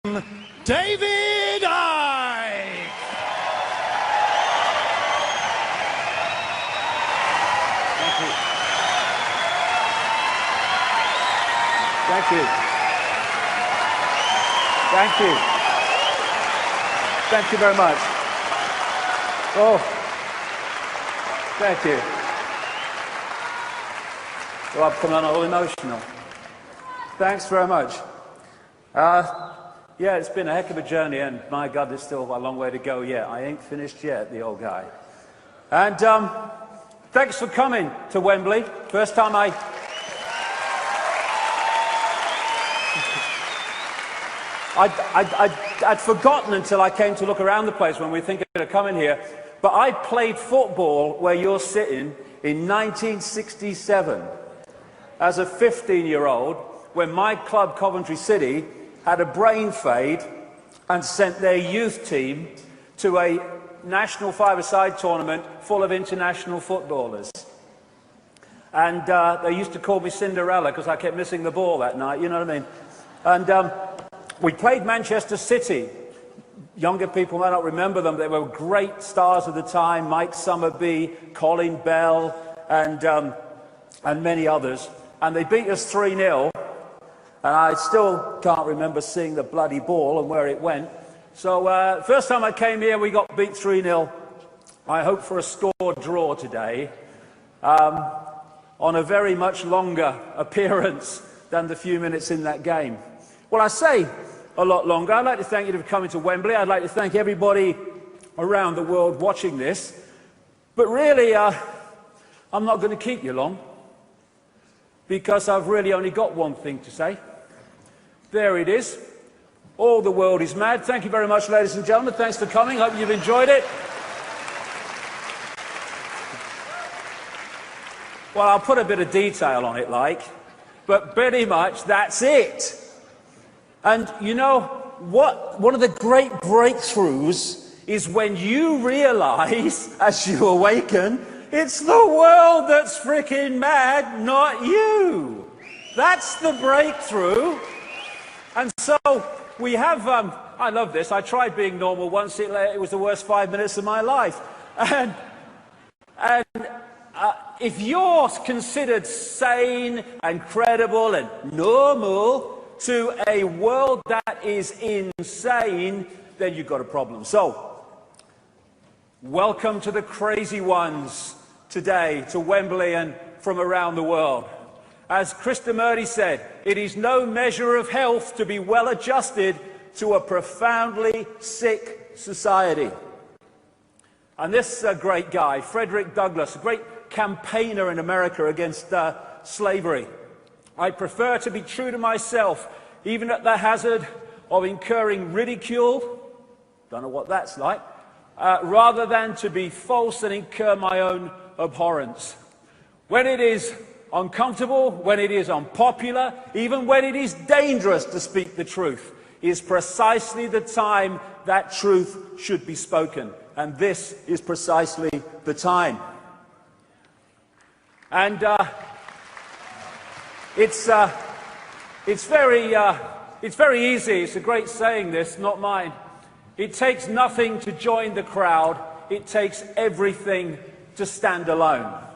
David Icke. Thank you. Thank you. Thank you. Thank you very much. Oh, thank you. Oh, I'm coming on all emotional. Thanks very much. Yeah, it's been a heck of a journey, and my God, there's still a long way to go yet. I ain't finished yet, the old guy. And thanks for coming to Wembley. First time I'd forgotten until I came to look around the place when we were thinking of coming here, but I played football where you're sitting in 1967 as a 15-year-old when my club, Coventry City, had a brain fade and sent their youth team to a national five-a-side tournament full of international footballers. And they used to call me Cinderella because I kept missing the ball that night, you know what I mean? And we played Manchester City. Younger people might not remember them. They were great stars of the time, Mike Summerbee, Colin Bell, and many others. And they beat us 3-0. And I still can't remember seeing the bloody ball and where it went. So first time I came here, we got beat 3-0. I hope for a score draw today on a very much longer appearance than the few minutes in that game. Well, I say a lot longer. I'd like to thank you for coming to Wembley. I'd like to thank everybody around the world watching this. But really, I'm not going to keep you long, because I've really only got one thing to say. There it is. All the world is mad. Thank you very much, ladies and gentlemen. Thanks for coming. Hope you've enjoyed it. Well, I'll put a bit of detail on it, but pretty much that's it. And you know what? One of the great breakthroughs is when you realize, as you awaken, it's the world that's freaking mad, not you. That's the breakthrough. And so we have, I love this, I tried being normal once, it was the worst 5 minutes of my life. And if you're considered sane and credible and normal to a world that is insane, then you've got a problem. So, welcome to the crazy ones today, to Wembley and from around the world. As Krishnamurti said, it is no measure of health to be well adjusted to a profoundly sick society. And this great guy, Frederick Douglass, a great campaigner in America against slavery. I prefer to be true to myself, even at the hazard of incurring ridicule, don't know what that's like, rather than to be false and incur my own abhorrence. When it is uncomfortable, when it is unpopular, even when it is dangerous to speak the truth, is precisely the time that truth should be spoken. And this is precisely the time. And it's very easy. It's a great saying, this, not mine. It takes nothing to join the crowd. It takes everything to stand alone.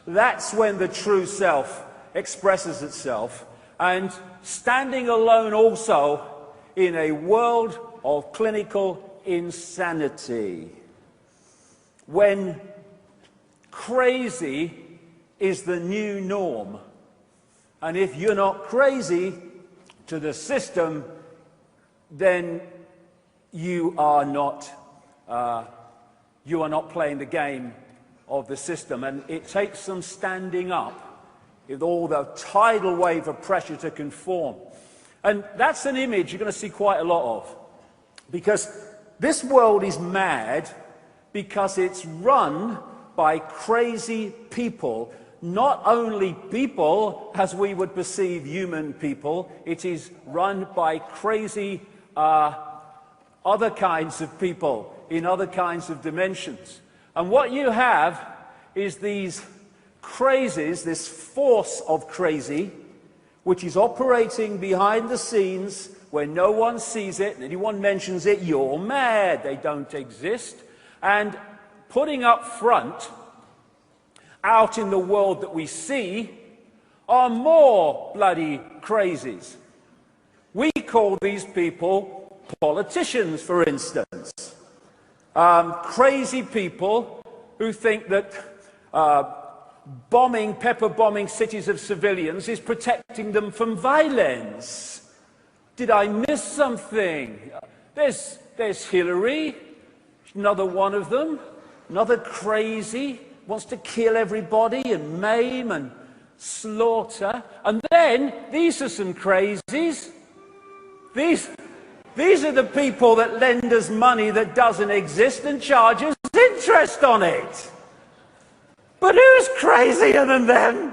That's when the true self expresses itself. And standing alone also in a world of clinical insanity. When crazy is the new norm. And if you're not crazy to the system, then you are not playing the game of the system. And it takes some standing up with all the tidal wave of pressure to conform. And that's an image you're going to see quite a lot of. Because this world is mad because it's run by crazy people. Not only people as we would perceive human people, it is run by crazy other kinds of people in other kinds of dimensions. And what you have is these crazies, this force of crazy, which is operating behind the scenes When no one sees it and anyone mentions it, you're mad. They don't exist. And putting up front, out in the world that we see, are more bloody crazies. We call these people politicians, for instance. Crazy people who think that pepper bombing cities of civilians is protecting them from violence. Did I miss something? There's Hillary, another one of them, another crazy, wants to kill everybody and maim and slaughter. And then, these are some crazies. These are the people that lend us money that doesn't exist and charge us interest on it. But who's crazier than them?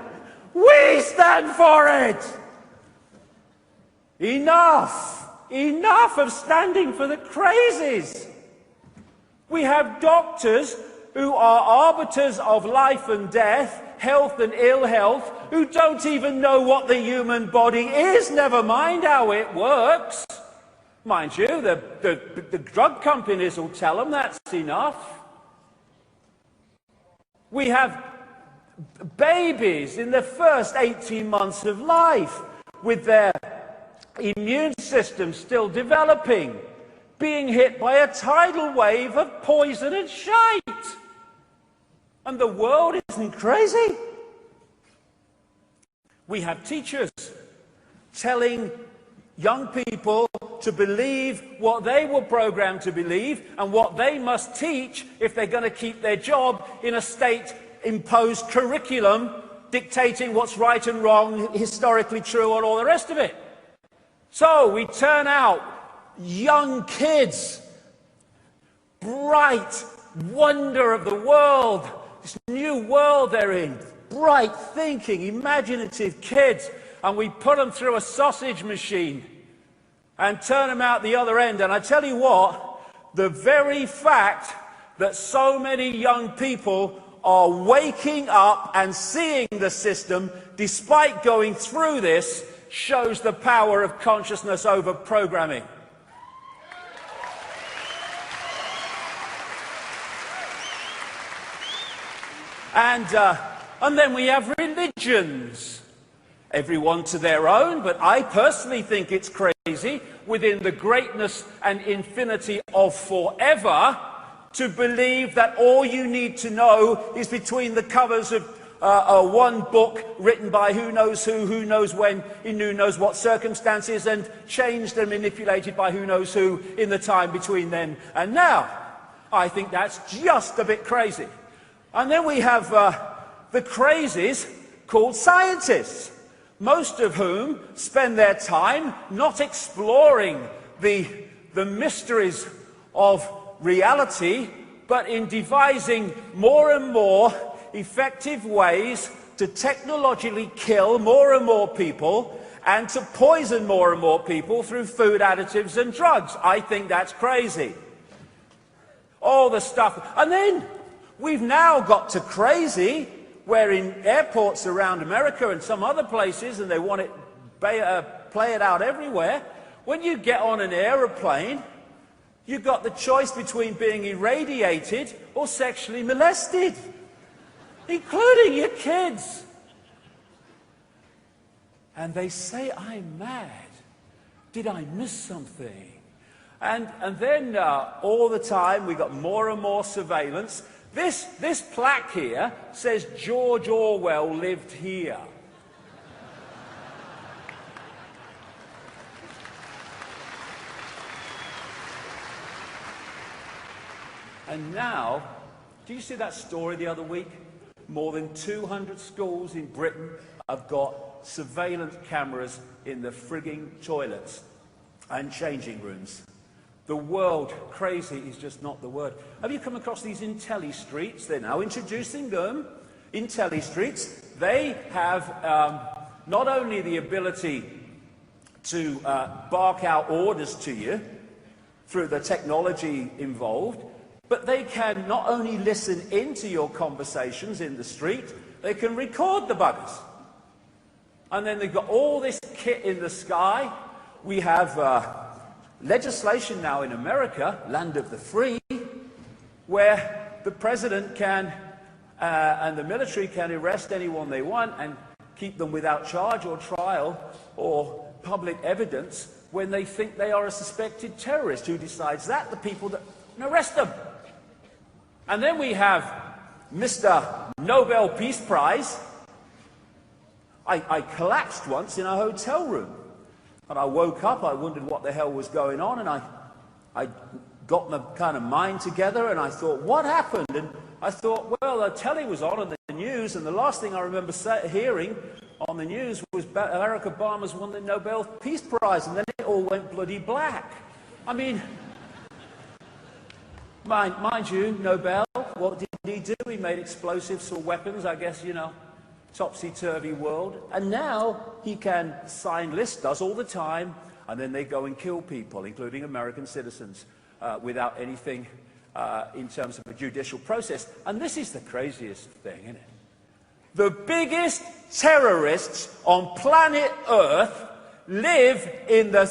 We stand for it! Enough! Enough of standing for the crazies! We have doctors who are arbiters of life and death, health and ill health, who don't even know what the human body is, never mind how it works. Mind you, the drug companies will tell them that's enough. We have babies in the first 18 months of life with their immune system still developing, being hit by a tidal wave of poison and shite. And the world isn't crazy. We have teachers telling young people to believe what they were programmed to believe and what they must teach if they're going to keep their job in a state-imposed curriculum dictating what's right and wrong, historically true, and all the rest of it. So we turn out young kids, bright wonder of the world, this new world they're in, bright thinking, imaginative kids, and we put them through a sausage machine and turn them out the other end. And I tell you what, the very fact that so many young people are waking up and seeing the system despite going through this shows the power of consciousness over programming. And then we have religions. Everyone to their own, but I personally think it's crazy within the greatness and infinity of forever to believe that all you need to know is between the covers of one book written by who knows when, in who knows what circumstances, and changed and manipulated by who knows who in the time between then and now. I think that's just a bit crazy. And then we have the crazies called scientists, most of whom spend their time not exploring the mysteries of reality, but in devising more and more effective ways to technologically kill more and more people and to poison more and more people through food additives and drugs. I think that's crazy. All the stuff. And then we've now got to crazy where in airports around America and some other places, and they want it play it out everywhere, when you get on an aeroplane, you've got the choice between being irradiated or sexually molested, including your kids. And they say, I'm mad. Did I miss something? And then all the time we got more and more surveillance. This plaque here says George Orwell lived here. And now, do you see that story the other week? More than 200 schools in Britain have got surveillance cameras in the frigging toilets and changing rooms. The world, crazy is just not the word. Have you come across these IntelliStreets? They're now introducing them. IntelliStreets, they have not only the ability to bark out orders to you through the technology involved, but they can not only listen into your conversations in the street, they can record the buggers. And then they've got all this kit in the sky. We have legislation now in America, land of the free, where the president can and the military can arrest anyone they want and keep them without charge or trial or public evidence when they think they are a suspected terrorist. Who decides that? The people that arrest them. And then we have Mr. Nobel Peace Prize. I collapsed once in a hotel room. And I woke up, I wondered what the hell was going on, and I got my kind of mind together, and I thought, what happened? And I thought, well, the telly was on and the news, and the last thing I remember hearing on the news was Barack Obama's won the Nobel Peace Prize, and then it all went bloody black. I mean, mind you, Nobel, what did he do? He made explosives or weapons, I guess, you know, topsy-turvy world. And now he can sign lists, does all the time, and then they go and kill people, including American citizens, without anything in terms of a judicial process. And this is the craziest thing, isn't it? The biggest terrorists on planet Earth live in the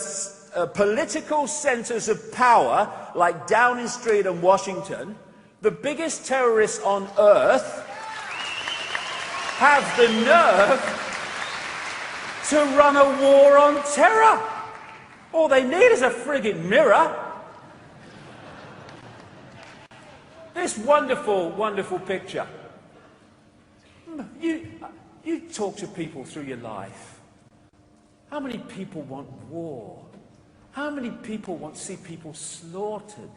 political centers of power, like Downing Street and Washington. The biggest terrorists on Earth have the nerve to run a war on terror. All they need is a friggin' mirror. This wonderful, wonderful picture. You talk to people through your life. How many people want war? How many people want to see people slaughtered?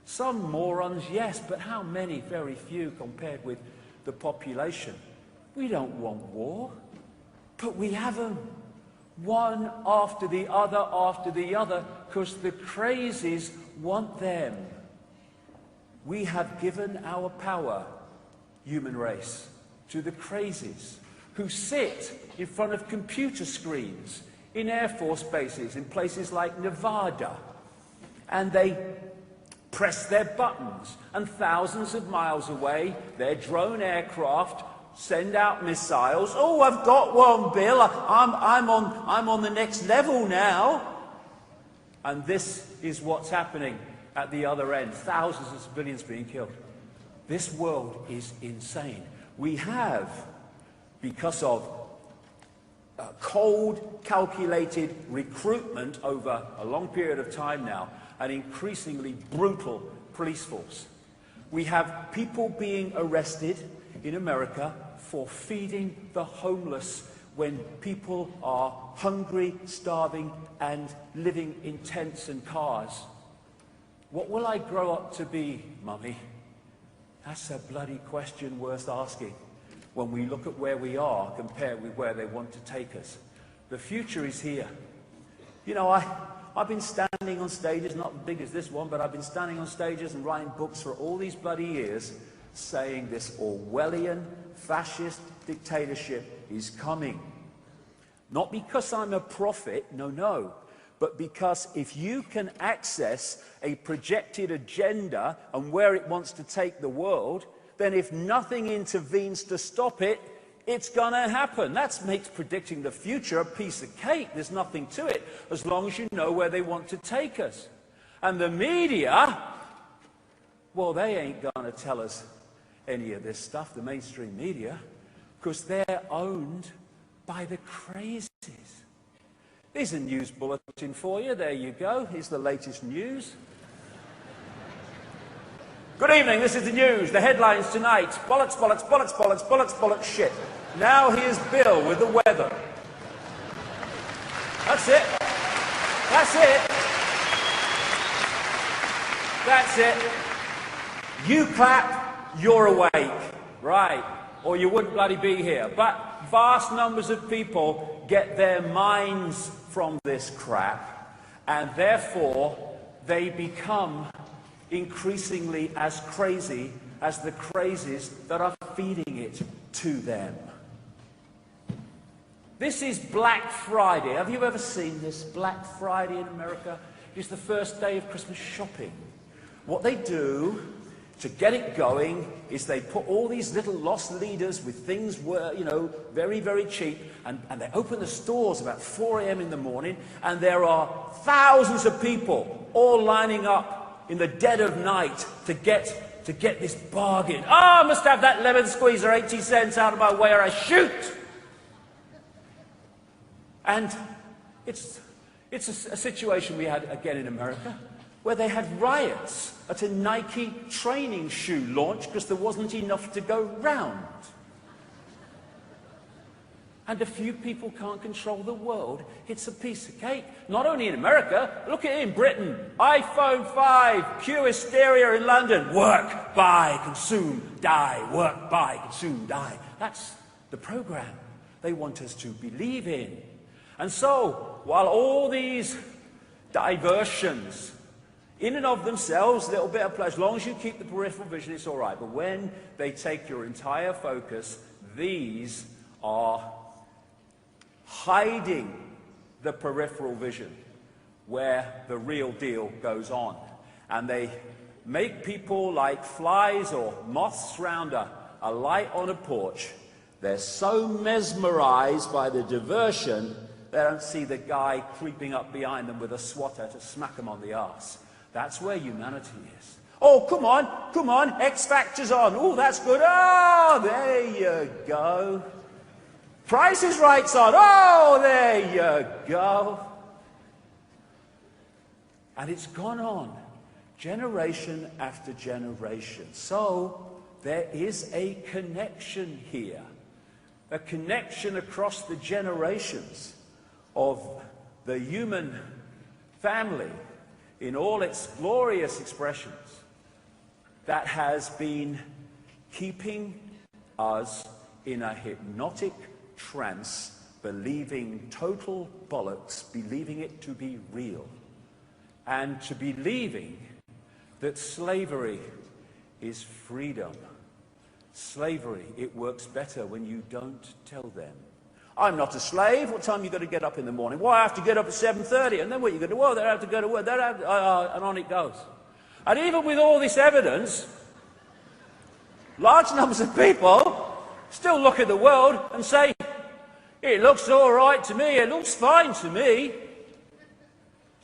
Some morons, yes, but how many? Very few compared with the population. We don't want war, but we have them. One after the other, because the crazies want them. We have given our power, human race, to the crazies who sit in front of computer screens in Air Force bases in places like Nevada, and they press their buttons, and thousands of miles away, their drone aircraft send out missiles. Oh, I've got one, Bill. I'm on the next level now. And this is what's happening at the other end. Thousands of civilians being killed. This world is insane. We have, because of cold, calculated recruitment over a long period of time now, an increasingly brutal police force. We have people being arrested in America for feeding the homeless when people are hungry, starving, and living in tents and cars. What will I grow up to be, Mummy? That's a bloody question worth asking when we look at where we are compared with where they want to take us. The future is here. You know, I've been standing on stages, not as big as this one, but I've been standing on stages and writing books for all these bloody years saying this Orwellian fascist dictatorship is coming. Not because I'm a prophet, no, but because if you can access a projected agenda and where it wants to take the world, then if nothing intervenes to stop it, it's going to happen. That makes predicting the future a piece of cake. There's nothing to it, as long as you know where they want to take us. And the media, well, they ain't going to tell us any of this stuff, the mainstream media, because they're owned by the crazies. Here's a news bulletin for you. There you go. Here's the latest news. Good evening, this is the news. The headlines tonight. Bollocks, bollocks, bollocks, bollocks, bollocks, bollocks, shit. Now here's Bill with the weather. That's it. That's it. That's it. You clap, you're awake. Right. Or you wouldn't bloody be here. But vast numbers of people get their minds from this crap, and therefore they become increasingly as crazy as the crazies that are feeding it to them. This is Black Friday. Have you ever seen this? Black Friday in America is the first day of Christmas shopping. What they do to get it going is they put all these little lost leaders with things were, you know, very, very cheap, and they open the stores about 4 a.m. in the morning, and there are thousands of people all lining up in the dead of night to get this bargain. Oh, I must have that lemon squeezer, 80 cents out of my way or I shoot. And it's a situation we had again in America, where they had riots at a Nike training shoe launch because there wasn't enough to go round. And a few people can't control the world. It's a piece of cake. Not only in America, look at it in Britain. iPhone 5, Q hysteria in London. Work, buy, consume, die. Work, buy, consume, die. That's the program they want us to believe in. And so, while all these diversions, in and of themselves, a little bit of pleasure, as long as you keep the peripheral vision, it's all right. But when they take your entire focus, these are hiding the peripheral vision where the real deal goes on. And they make people like flies or moths round a light on a porch. They're so mesmerized by the diversion, they don't see the guy creeping up behind them with a swatter to smack them on the arse. That's where humanity is. Oh, come on, X Factor's on. Oh, that's good. Oh, there you go. Price is Right's on. Oh, there you go. And it's gone on, generation after generation. So there is a connection here, a connection across the generations of the human family in all its glorious expressions that has been keeping us in a hypnotic trance, believing total bollocks, believing it to be real, and to believing that slavery is freedom. Slavery, it works better when you don't tell them. I'm not a slave. What time you got to get up in the morning? Well, I have to get up at 7:30. And then what are you going to do? Well, they have to go to work. And on it goes. And even with all this evidence, large numbers of people still look at the world and say, it looks all right to me. It looks fine to me.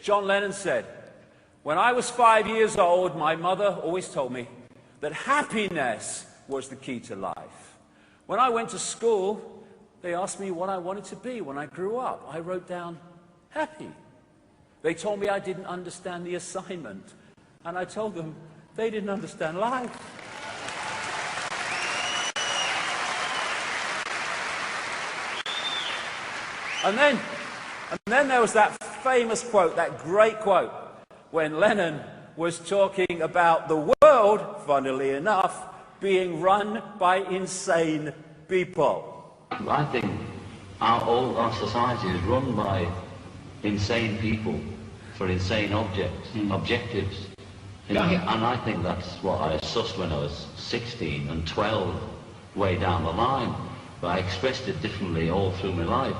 John Lennon said, when I was 5 years old, my mother always told me that happiness was the key to life. When I went to school, they asked me what I wanted to be when I grew up. I wrote down happy. They told me I didn't understand the assignment. And I told them they didn't understand life. And then there was that famous quote, that great quote, when Lennon was talking about the world, funnily enough, being run by insane people. I think all our society is run by insane people for insane objectives. You know, and I think that's what I sussed when I was 16 and 12, way down the line. But I expressed it differently all through my life.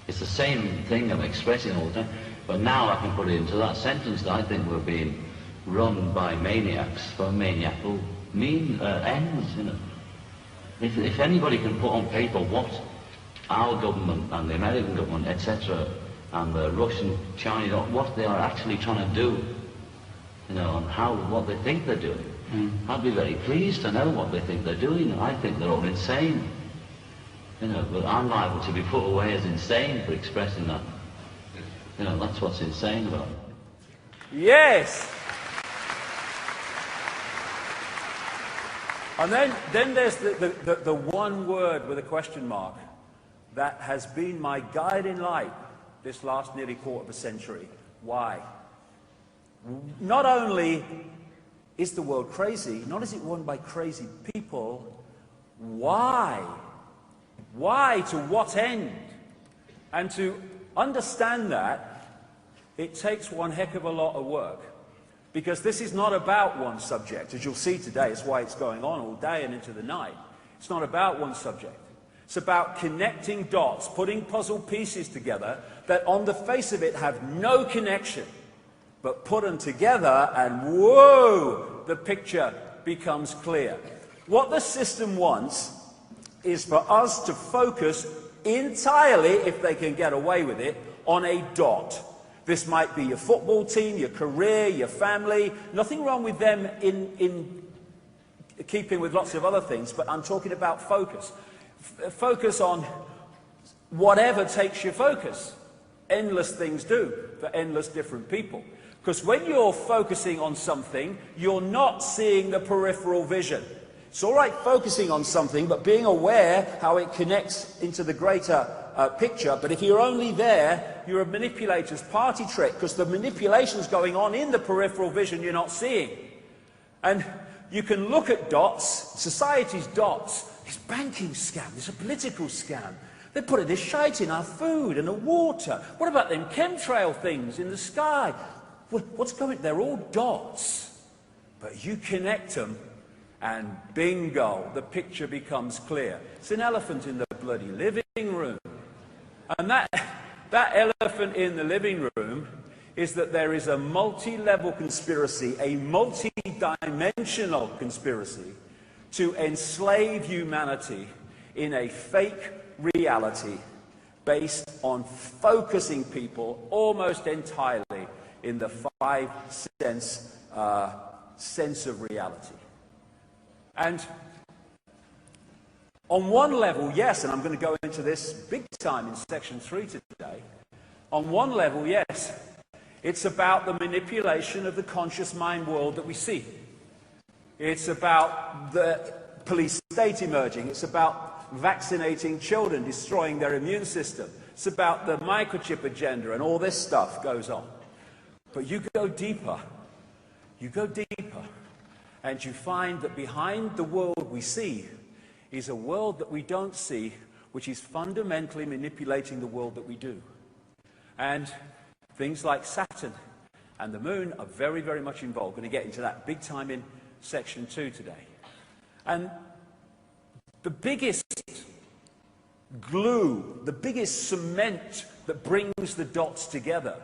It's the same thing I'm expressing all the time. But now I can put it into that sentence that I think we're being run by maniacs for maniacal ends, you know. If anybody can put on paper what our government and the American government, etc., and the Russian, Chinese, what they are actually trying to do, you know, and what they think they're doing, I'd be very pleased to know what they think they're doing. I think they're all insane, you know, but I'm liable to be put away as insane for expressing that. You know, that's what's insane about it. Yes. And then there's the one word with a question mark that has been my guiding light this last nearly quarter of a century. Why? Not only is the world crazy, not is it run by crazy people, why? Why? To what end? And to understand that, it takes one heck of a lot of work. Because this is not about one subject. As you'll see today, it's why it's going on all day and into the night. It's not about one subject. It's about connecting dots, putting puzzle pieces together that on the face of it have no connection, but put them together and whoa, the picture becomes clear. What the system wants is for us to focus entirely, if they can get away with it, on a dot. This might be your football team, your career, your family. Nothing wrong with them in keeping with lots of other things, but I'm talking about focus. Focus on whatever takes your focus. Endless things do for endless different people. Because when you're focusing on something, you're not seeing the peripheral vision. It's all right focusing on something, but being aware how it connects into the greater picture. But if you're only there, you're a manipulator's party trick, because the manipulation's going on in the peripheral vision you're not seeing. And you can look at dots, society's dots, this banking scam, this a political scam. They're putting this shite in our food and the water. What about them chemtrail things in the sky? What's going? They're all dots. But you connect them and bingo, the picture becomes clear. It's an elephant in the bloody living room. And that elephant in the living room is that there is a multi-level conspiracy, a multi-dimensional conspiracy to enslave humanity in a fake reality based on focusing people almost entirely in the five sense of reality. And on one level, yes, and I'm going to go into this big time in section 3 today. On one level, yes, it's about the manipulation of the conscious mind world that we see. It's about the police state emerging. It's about vaccinating children, destroying their immune system. It's about the microchip agenda, and all this stuff goes on. But you go deeper, and you find that behind the world we see is a world that we don't see, which is fundamentally manipulating the world that we do. And things like Saturn and the moon are very, very much involved. We're going to get into that big time in section 2 today. And the biggest glue, the biggest cement that brings the dots together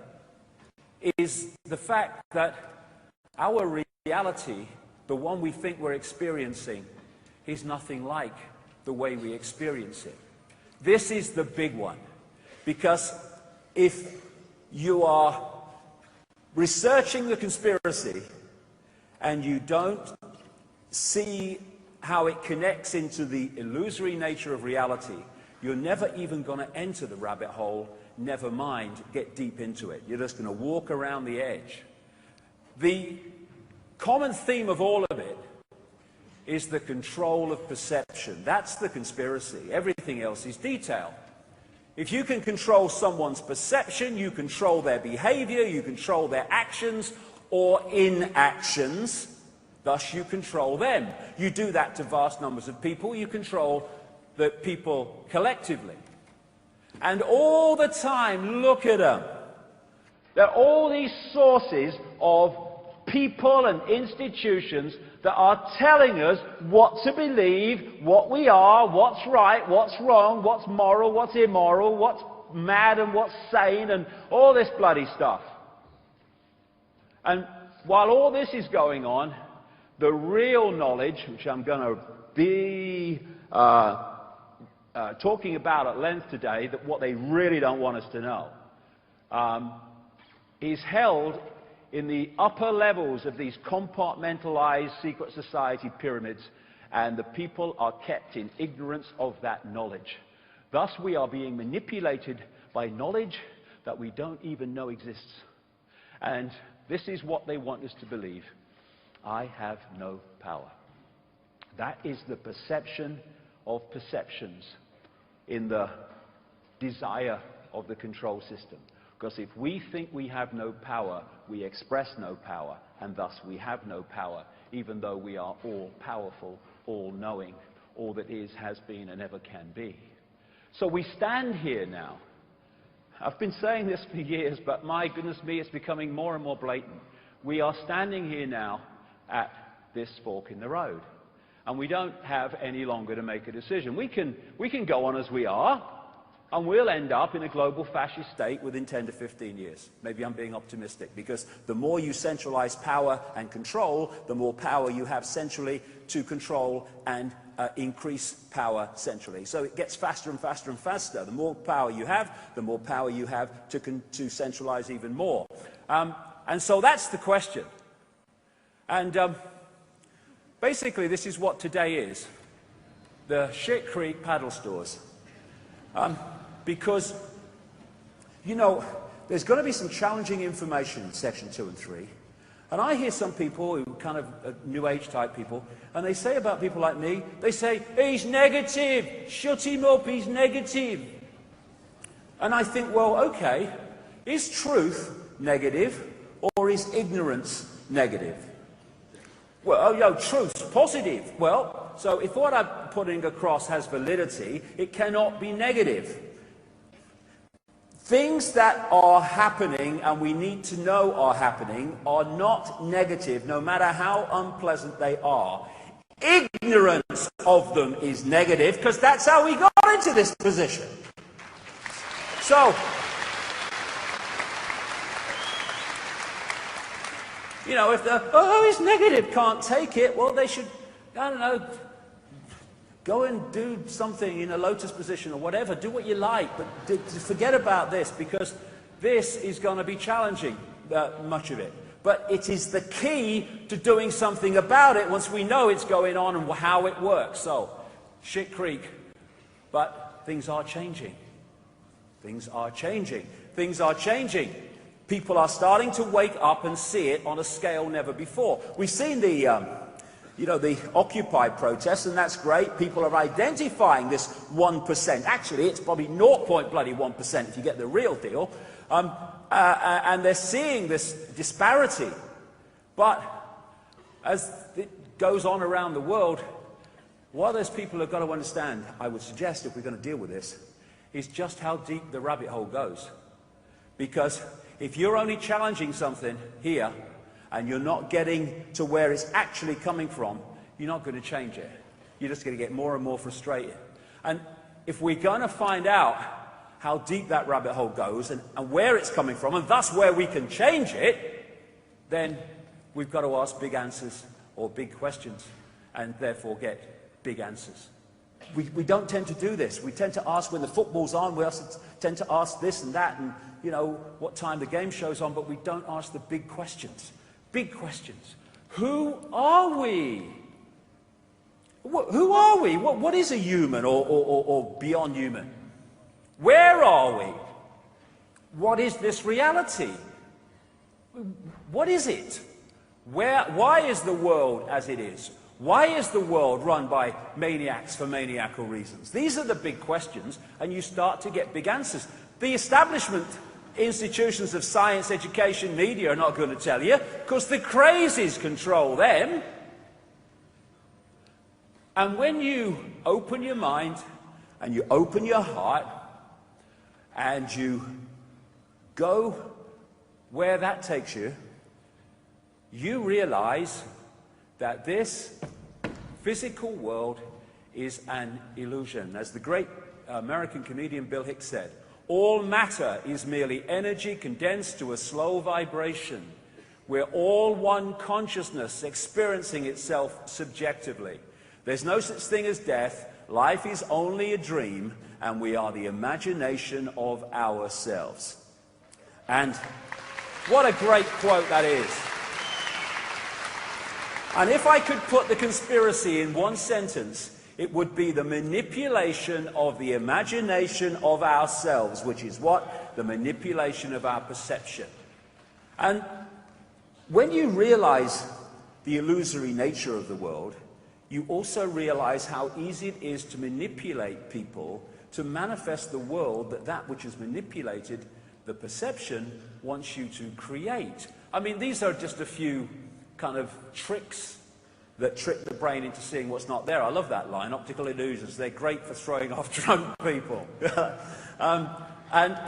is the fact that our reality, the one we think we're experiencing, is nothing like the way we experience it. This is the big one, because if you are researching the conspiracy and you don't see how it connects into the illusory nature of reality, you're never even going to enter the rabbit hole, never mind get deep into it. You're just going to walk around the edge. The common theme of all of it is the control of perception. That's the conspiracy. Everything else is detail. If you can control someone's perception, you control their behavior, you control their actions or inactions, thus you control them. You do that to vast numbers of people, you control the people collectively. And all the time, look at them. There are all these sources of people and institutions that are telling us what to believe, what we are, what's right, what's wrong, what's moral, what's immoral, what's mad and what's sane, and all this bloody stuff. And while all this is going on, the real knowledge, which I'm going to be talking about at length today, that what they really don't want us to know, is held in the upper levels of these compartmentalized secret society pyramids, and the people are kept in ignorance of that knowledge. Thus we are being manipulated by knowledge that we don't even know exists. And this is what they want us to believe. I have no power. That is the perception of perceptions in the desire of the control system. Because if we think we have no power, we express no power, and thus we have no power, even though we are all powerful, all knowing, all that is, has been, and ever can be. So we stand here now. I've been saying this for years, but my goodness me, it's becoming more and more blatant. We are standing here now at this fork in the road, and we don't have any longer to make a decision. We can go on as we are, And we'll end up in a global fascist state within 10 to 15 years. Maybe I'm being optimistic, because the more you centralize power and control, the more power you have centrally to control and increase power centrally. So it gets faster and faster and faster. The more power you have, the more power you have to centralize even more. And so that's the question. And basically, this is what today is. The Shit Creek paddle stores. Because, you know, there's going to be some challenging information in section 2 and 3. And I hear some people, who kind of New Age type people, and they say about people like me, they say, he's negative, shut him up, he's negative. And I think, well, okay, is truth negative, or is ignorance negative? Well, you know, truth's positive. Well, so if what I'm putting across has validity, it cannot be negative. Things that are happening and we need to know are happening are not negative, no matter how unpleasant they are. Ignorance of them is negative, because that's how we got into this position. So, you know, if the, oh, it's negative, can't take it, well, they should, I don't know, go and do something in a lotus position or whatever. Do what you like, but forget about this, because this is going to be challenging, much of it. But it is the key to doing something about it once we know it's going on and how it works. So, Shit Creek. But things are changing. Things are changing. Things are changing. People are starting to wake up and see it on a scale never before. We've seen the the Occupy protests, and that's great. People are identifying this 1%. Actually, it's probably 0.1% if you get the real deal. And they're seeing this disparity. But as it goes on around the world, what those people have got to understand, I would suggest, if we're going to deal with this, is just how deep the rabbit hole goes. Because if you're only challenging something here, and you're not getting to where it's actually coming from, you're not going to change it. You're just going to get more and more frustrated. And if we're going to find out how deep that rabbit hole goes and where it's coming from, and thus where we can change it, then we've got to ask big answers or big questions, and therefore get big answers. We don't tend to do this. We tend to ask when the football's on, we also tend to ask this and that, and, you know, what time the game show's on, but we don't ask the big questions. Big questions. Who are we? Who are we? What is a human or beyond human? Where are we? What is this reality? What is it? Why is the world as it is? Why is the world run by maniacs for maniacal reasons? These are the big questions, and you start to get big answers. The establishment institutions of science, education, media are not going to tell you, because the crazies control them. And when you open your mind and you open your heart and you go where that takes you, you realize that this physical world is an illusion. As the great American comedian Bill Hicks said, all matter is merely energy condensed to a slow vibration. We're all one consciousness experiencing itself subjectively. There's no such thing as death. Life is only a dream, and we are the imagination of ourselves. And what a great quote that is. And if I could put the conspiracy in one sentence, it would be the manipulation of the imagination of ourselves, which is what? The manipulation of our perception. And when you realize the illusory nature of the world, you also realize how easy it is to manipulate people to manifest the world that which is manipulated, the perception, wants you to create. I mean, these are just a few kind of tricks that trick the brain into seeing what's not there. I love that line, optical illusions. They're great for throwing off drunk people. And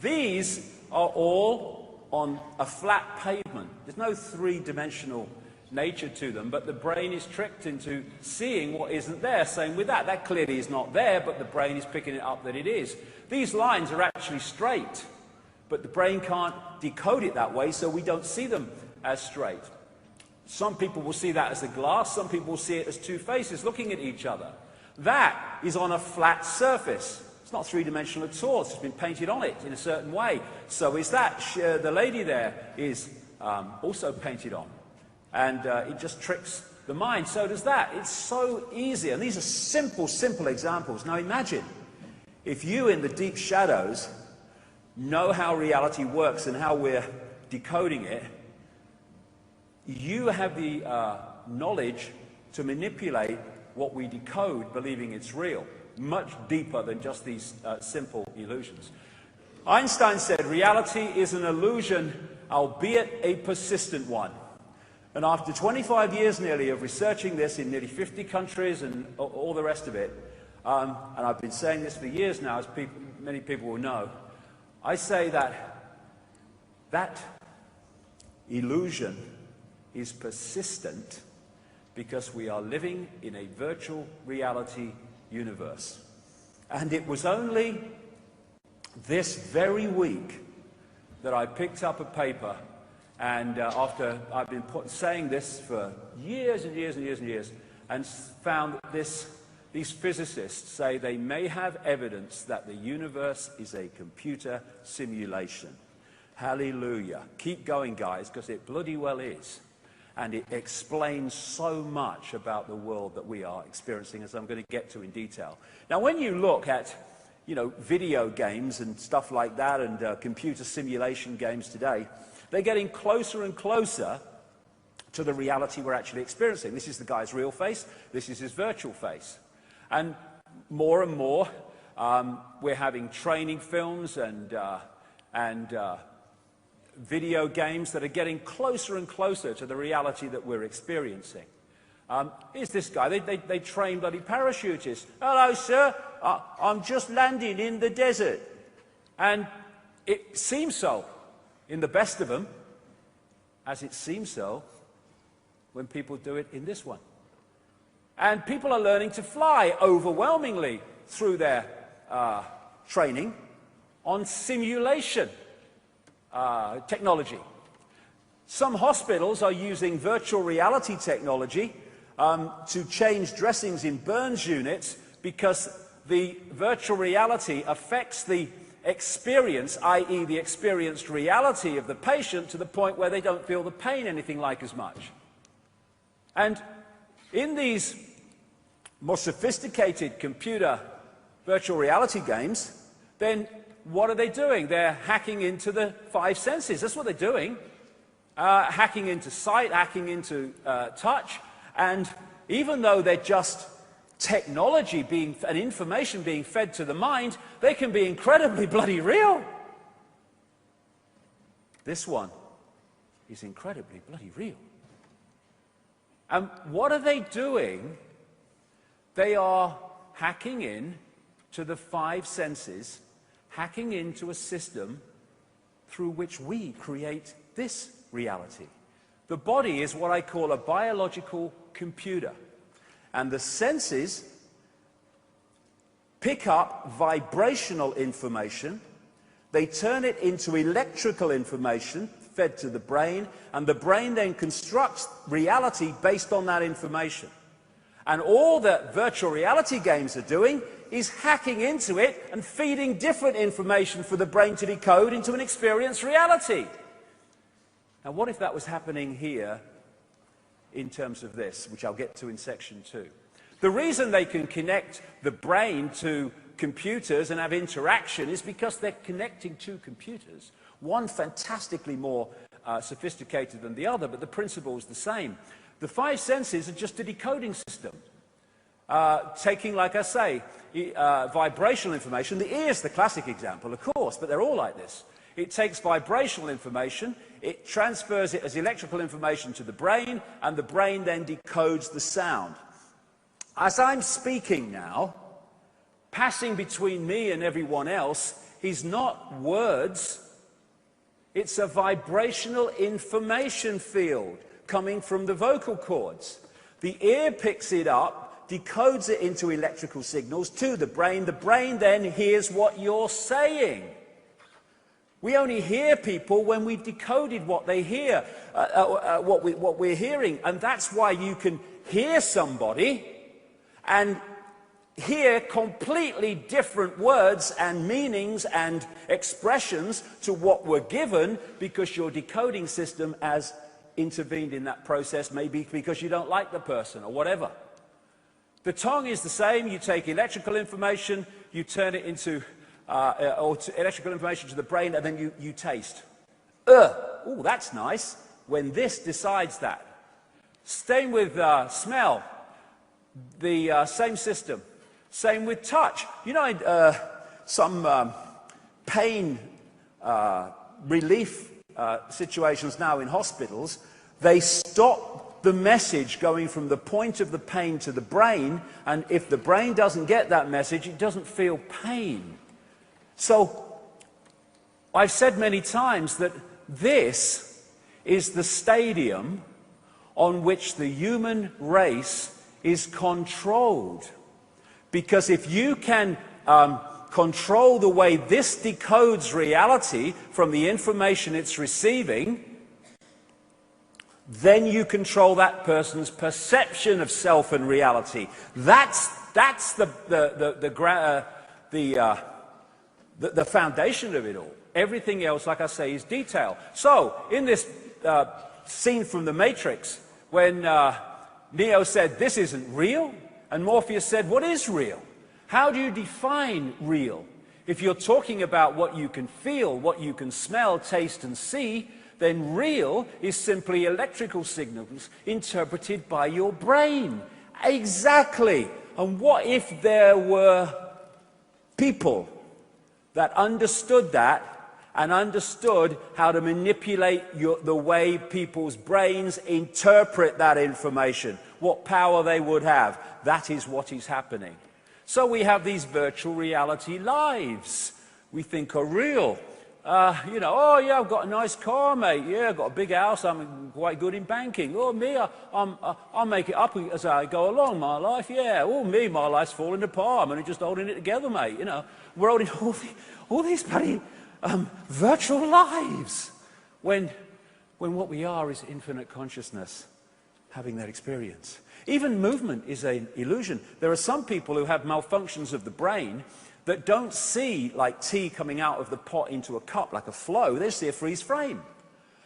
these are all on a flat pavement. There's no three-dimensional nature to them, but the brain is tricked into seeing what isn't there. Same with that. That clearly is not there, but the brain is picking it up that it is. These lines are actually straight, but the brain can't decode it that way, so we don't see them as straight. Some people will see that as a glass, some people will see it as two faces looking at each other. That is on a flat surface. It's not three-dimensional at all, it's just been painted on it in a certain way. So is that. The lady there is also painted on. And it just tricks the mind. So does that. It's so easy. And these are simple, simple examples. Now imagine if you in the deep shadows know how reality works and how we're decoding it, you have the knowledge to manipulate what we decode, believing it's real, much deeper than just these simple illusions. Einstein said, reality is an illusion, albeit a persistent one. And after 25 years nearly of researching this in nearly 50 countries and all the rest of it, and I've been saying this for years now, as many people will know, I say that that illusion is persistent because we are living in a virtual reality universe. And it was only this very week that I picked up a paper, and after I've been saying this for years and years and years and years, and found that these physicists say they may have evidence that the universe is a computer simulation. Hallelujah. Keep going, guys, because it bloody well is. And it explains so much about the world that we are experiencing, as I'm going to get to in detail. Now, when you look at, video games and stuff like that, and computer simulation games today, they're getting closer and closer to the reality we're actually experiencing. This is the guy's real face, this is his virtual face. And more, we're having training films and video games that are getting closer and closer to the reality that we're experiencing. Here's this guy. They train bloody parachutists. Hello, sir. I'm just landing in the desert. And it seems so in the best of them, as it seems so when people do it in this one. And people are learning to fly overwhelmingly through their training on simulation technology. Some hospitals are using virtual reality technology to change dressings in burns units because the virtual reality affects the experience, i.e. the experienced reality of the patient, to the point where they don't feel the pain anything like as much. And in these more sophisticated computer virtual reality games, then what are they doing? They're hacking into the five senses. That's what they're doing. Hacking into sight, hacking into touch. And even though they're just technology and information being fed to the mind, they can be incredibly bloody real. This one is incredibly bloody real. And what are they doing? They are hacking in to the five senses, hacking into a system through which we create this reality. The body is what I call a biological computer, and the senses pick up vibrational information, they turn it into electrical information fed to the brain, and the brain then constructs reality based on that information. And all that virtual reality games are doing is hacking into it and feeding different information for the brain to decode into an experienced reality. Now, what if that was happening here in terms of this, which I'll get to in section 2? The reason they can connect the brain to computers and have interaction is because they're connecting two computers, one fantastically more sophisticated than the other, but the principle is the same. The five senses are just a decoding system, taking, like I say, vibrational information. The ear is the classic example, of course, but they're all like this. It takes vibrational information, it transfers it as electrical information to the brain, and the brain then decodes the sound. As I'm speaking now, passing between me and everyone else is not words, it's a vibrational information field coming from the vocal cords. The ear picks it up, decodes it into electrical signals to the brain. The brain then hears what you're saying. We only hear people when we've decoded what they hear, what we're hearing. And that's why you can hear somebody and hear completely different words and meanings and expressions to what were given, because your decoding system has intervened in that process, maybe because you don't like the person or whatever. The tongue is the same. You take electrical information, you turn it into electrical information to the brain, and then you taste. Oh, that's nice. When this decides that. Same with smell. The same system. Same with touch. You know, some pain relief situations now in hospitals, they stop the message going from the point of the pain to the brain, and if the brain doesn't get that message, it doesn't feel pain. So, I've said many times that this is the stadium on which the human race is controlled. Because if you can control the way this decodes reality from the information it's receiving, then you control that person's perception of self and reality. That's the foundation of it all. Everything else, like I say, is detail. So, in this scene from The Matrix, when Neo said, "This isn't real," and Morpheus said, "What is real?" How do you define real? If you're talking about what you can feel, what you can smell, taste, and see, then real is simply electrical signals interpreted by your brain. Exactly. And what if there were people that understood that and understood how to manipulate the way people's brains interpret that information? What power they would have. That is what is happening. So we have these virtual reality lives we think are real. You know, oh yeah, I've got a nice car, mate. Yeah, I've got a big house. I'm quite good in banking. Oh, me, I'll make it up as I go along, my life. Yeah. Oh, me, my life's falling apart. I'm only just holding it together, mate. You know, we're holding all these bloody virtual lives. When what we are is infinite consciousness having that experience. Even movement is an illusion. There are some people who have malfunctions of the brain that don't see like tea coming out of the pot into a cup like a flow. They see a freeze frame.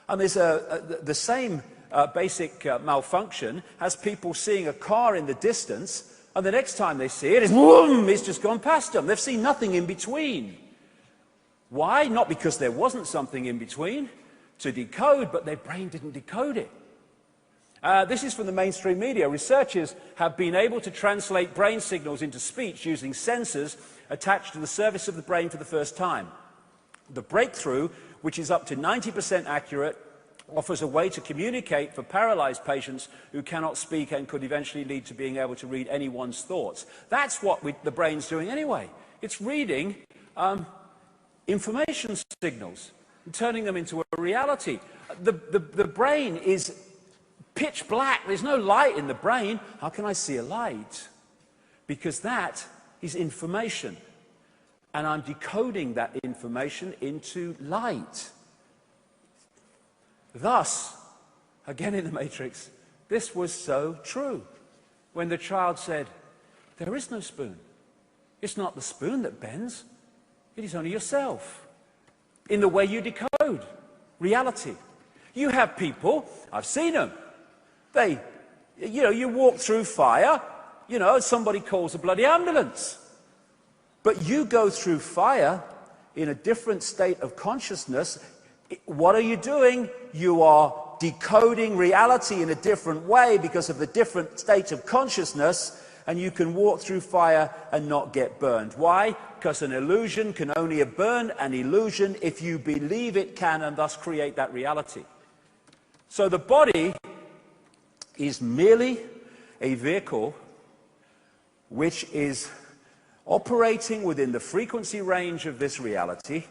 And there's the same basic malfunction as people seeing a car in the distance, and the next time they see it, it's just gone past them. They've seen nothing in between. Why? Not because there wasn't something in between to decode, but their brain didn't decode it. This is from the mainstream media. Researchers have been able to translate brain signals into speech using sensors attached to the surface of the brain for the first time. The breakthrough, which is up to 90% accurate, offers a way to communicate for paralyzed patients who cannot speak and could eventually lead to being able to read anyone's thoughts. That's what the brain's doing anyway. It's reading information signals and turning them into a reality. The brain is pitch black. There's no light in the brain. How can I see a light? Because that is information. And I'm decoding that information into light. Thus, again in the Matrix, this was so true. When the child said, "There is no spoon. It's not the spoon that bends. It is only yourself." In the way you decode reality. You have people, I've seen them, you walk through fire, somebody calls a bloody ambulance. But you go through fire in a different state of consciousness. What are you doing? You are decoding reality in a different way because of the different state of consciousness, and you can walk through fire and not get burned. Why? Because an illusion can only burn an illusion if you believe it can, and thus create that reality. So the body is merely a vehicle which is operating within the frequency range of this reality,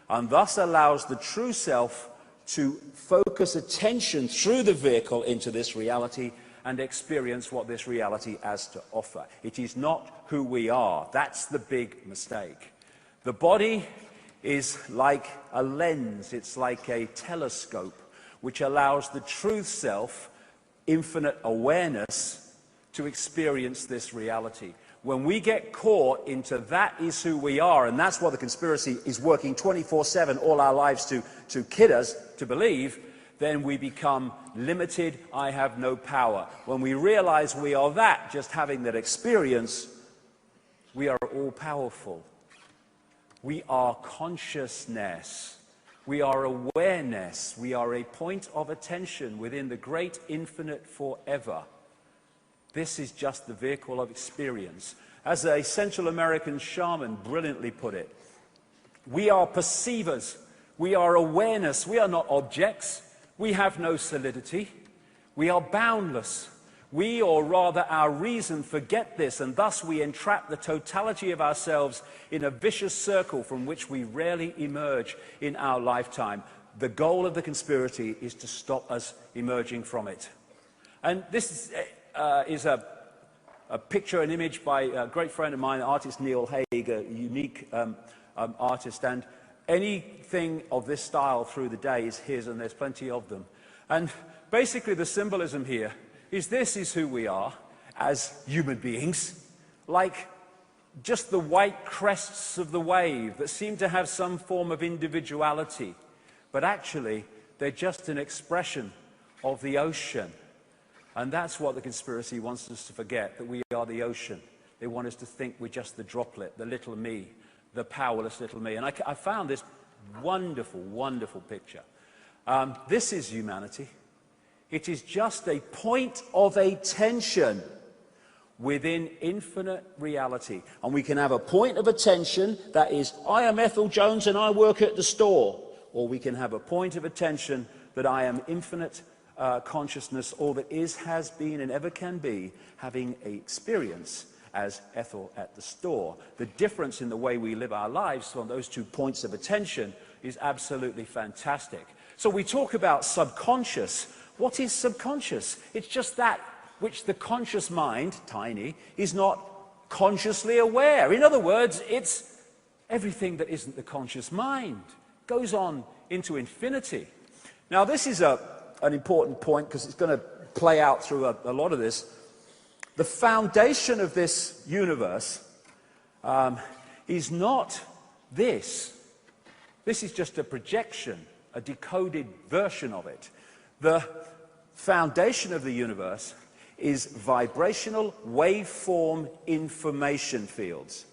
and thus allows the true self to focus attention through the vehicle into this reality and experience what this reality has to offer. It is not who we are. That's the big mistake. The body is like a lens. It's like a telescope which allows the truth self, infinite awareness, to experience this reality. When we get caught into that is who we are, and that's what the conspiracy is working 24/7 all our lives to kid us to believe, then we become limited. I have no power. When we realize we are that, just having that experience, we are all powerful. We are consciousness. We are awareness. We are a point of attention within the great infinite forever. This is just the vehicle of experience. As a Central American shaman brilliantly put it, we are perceivers. We are awareness. We are not objects. We have no solidity. We are boundless. We, or rather our reason, forget this, and thus we entrap the totality of ourselves in a vicious circle from which we rarely emerge in our lifetime. The goal of the conspiracy is to stop us emerging from it. And this is a picture, an image by a great friend of mine, artist Neil Haig, a unique artist, and anything of this style through the day is his, and there's plenty of them. And basically the symbolism here is this is who we are as human beings, like just the white crests of the wave that seem to have some form of individuality, but actually they're just an expression of the ocean. And that's what the conspiracy wants us to forget, that we are the ocean. They want us to think we're just the droplet, the little me, the powerless little me. And I found this wonderful, wonderful picture. This is humanity. It is just a point of attention within infinite reality. And we can have a point of attention that is, I am Ethel Jones and I work at the store. Or we can have a point of attention that I am infinite consciousness, all that is, has been, and ever can be, having an experience as Ethel at the store. The difference in the way we live our lives from those two points of attention is absolutely fantastic. So we talk about subconscious. What is subconscious? It's just that which the conscious mind, tiny, is not consciously aware. In other words, it's everything that isn't the conscious mind. It goes on into infinity. Now this is an important point because it's going to play out through a lot of this. The foundation of this universe is not this. This is just a projection, a decoded version of it. The foundation of the universe is vibrational waveform information fields,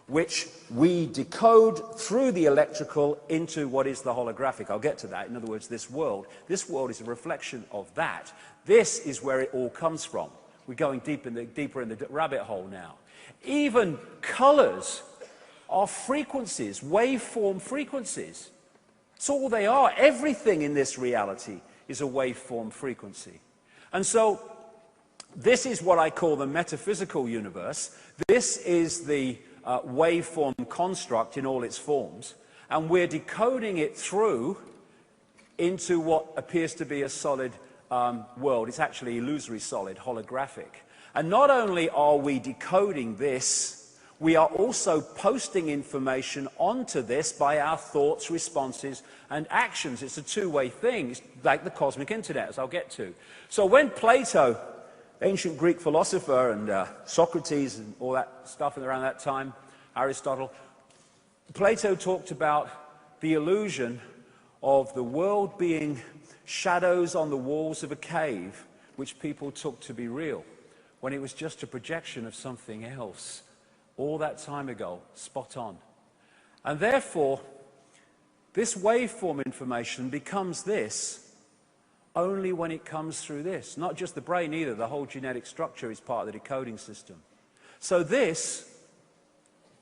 which we decode through the electrical into what is the holographic. I'll get to that. In other words, this world is a reflection of that. This is where it all comes from. We're going deeper in the rabbit hole now. Even colors are frequencies, waveform frequencies. That's all they are. Everything in this reality is a waveform frequency. And so this is what I call the metaphysical universe. This is the waveform construct in all its forms, and we're decoding it through into what appears to be a solid world. It's actually illusory solid, holographic. And not only are we decoding this, we are also posting information onto this by our thoughts, responses, and actions. It's a two-way thing. It's like the cosmic internet, as I'll get to. So when Plato, ancient Greek philosopher, and Socrates and all that stuff around that time, Aristotle, Plato talked about the illusion of the world being shadows on the walls of a cave, which people took to be real, when it was just a projection of something else. All that time ago, spot on. And therefore, this waveform information becomes this only when it comes through this. Not just the brain either, the whole genetic structure is part of the decoding system. So this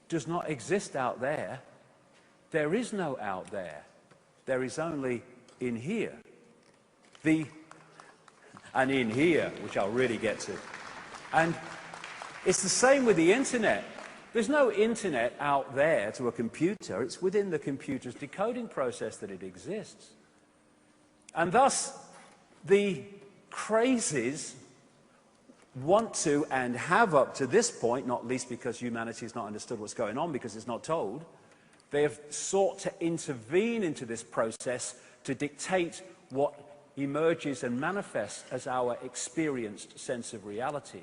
does not exist out there. There is no out there. There is only in here. And in here, which I'll really get to. And it's the same with the internet. There's no internet out there to a computer. It's within the computer's decoding process that it exists. And thus, the crazies want to, and have up to this point, not least because humanity has not understood what's going on because it's not told, they have sought to intervene into this process to dictate what emerges and manifests as our experienced sense of reality.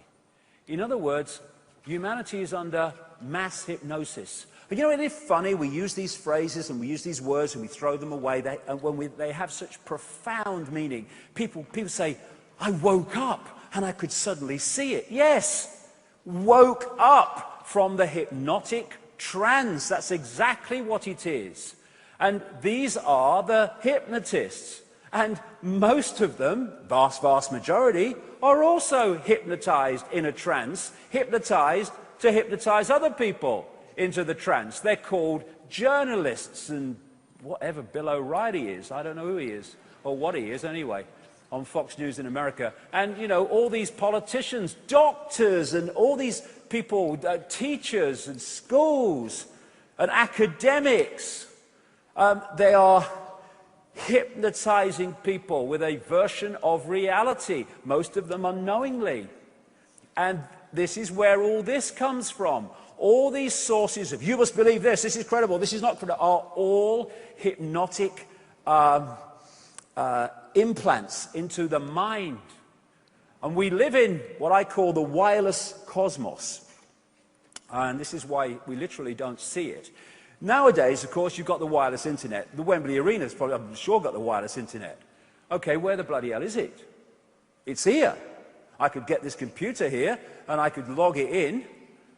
In other words, humanity is under mass hypnosis. But you know, isn't it funny? We use these phrases and we use these words and we throw them away, they have such profound meaning. People say, I woke up and I could suddenly see it. Yes, woke up from the hypnotic trance. That's exactly what it is. And these are the hypnotists. And most of them, vast majority, are also hypnotized in a trance, hypnotized to hypnotize other people into the trance. They're called journalists and whatever Bill O'Reilly is. I don't know who he is or what he is anyway, on Fox News in America. And, you know, all these politicians, doctors, and all these people, teachers and schools and academics, they are hypnotizing people with a version of reality, most of them unknowingly. And this is where all this comes from. All these sources of, you must believe this is credible, this is not credible, are all hypnotic implants into the mind. And we live in what I call the wireless cosmos. And this is why we literally don't see it. Nowadays, of course, you've got the wireless internet. The Wembley Arena's probably, I'm sure, got the wireless internet. Okay, where the bloody hell is it? It's here. I could get this computer here, and I could log it in,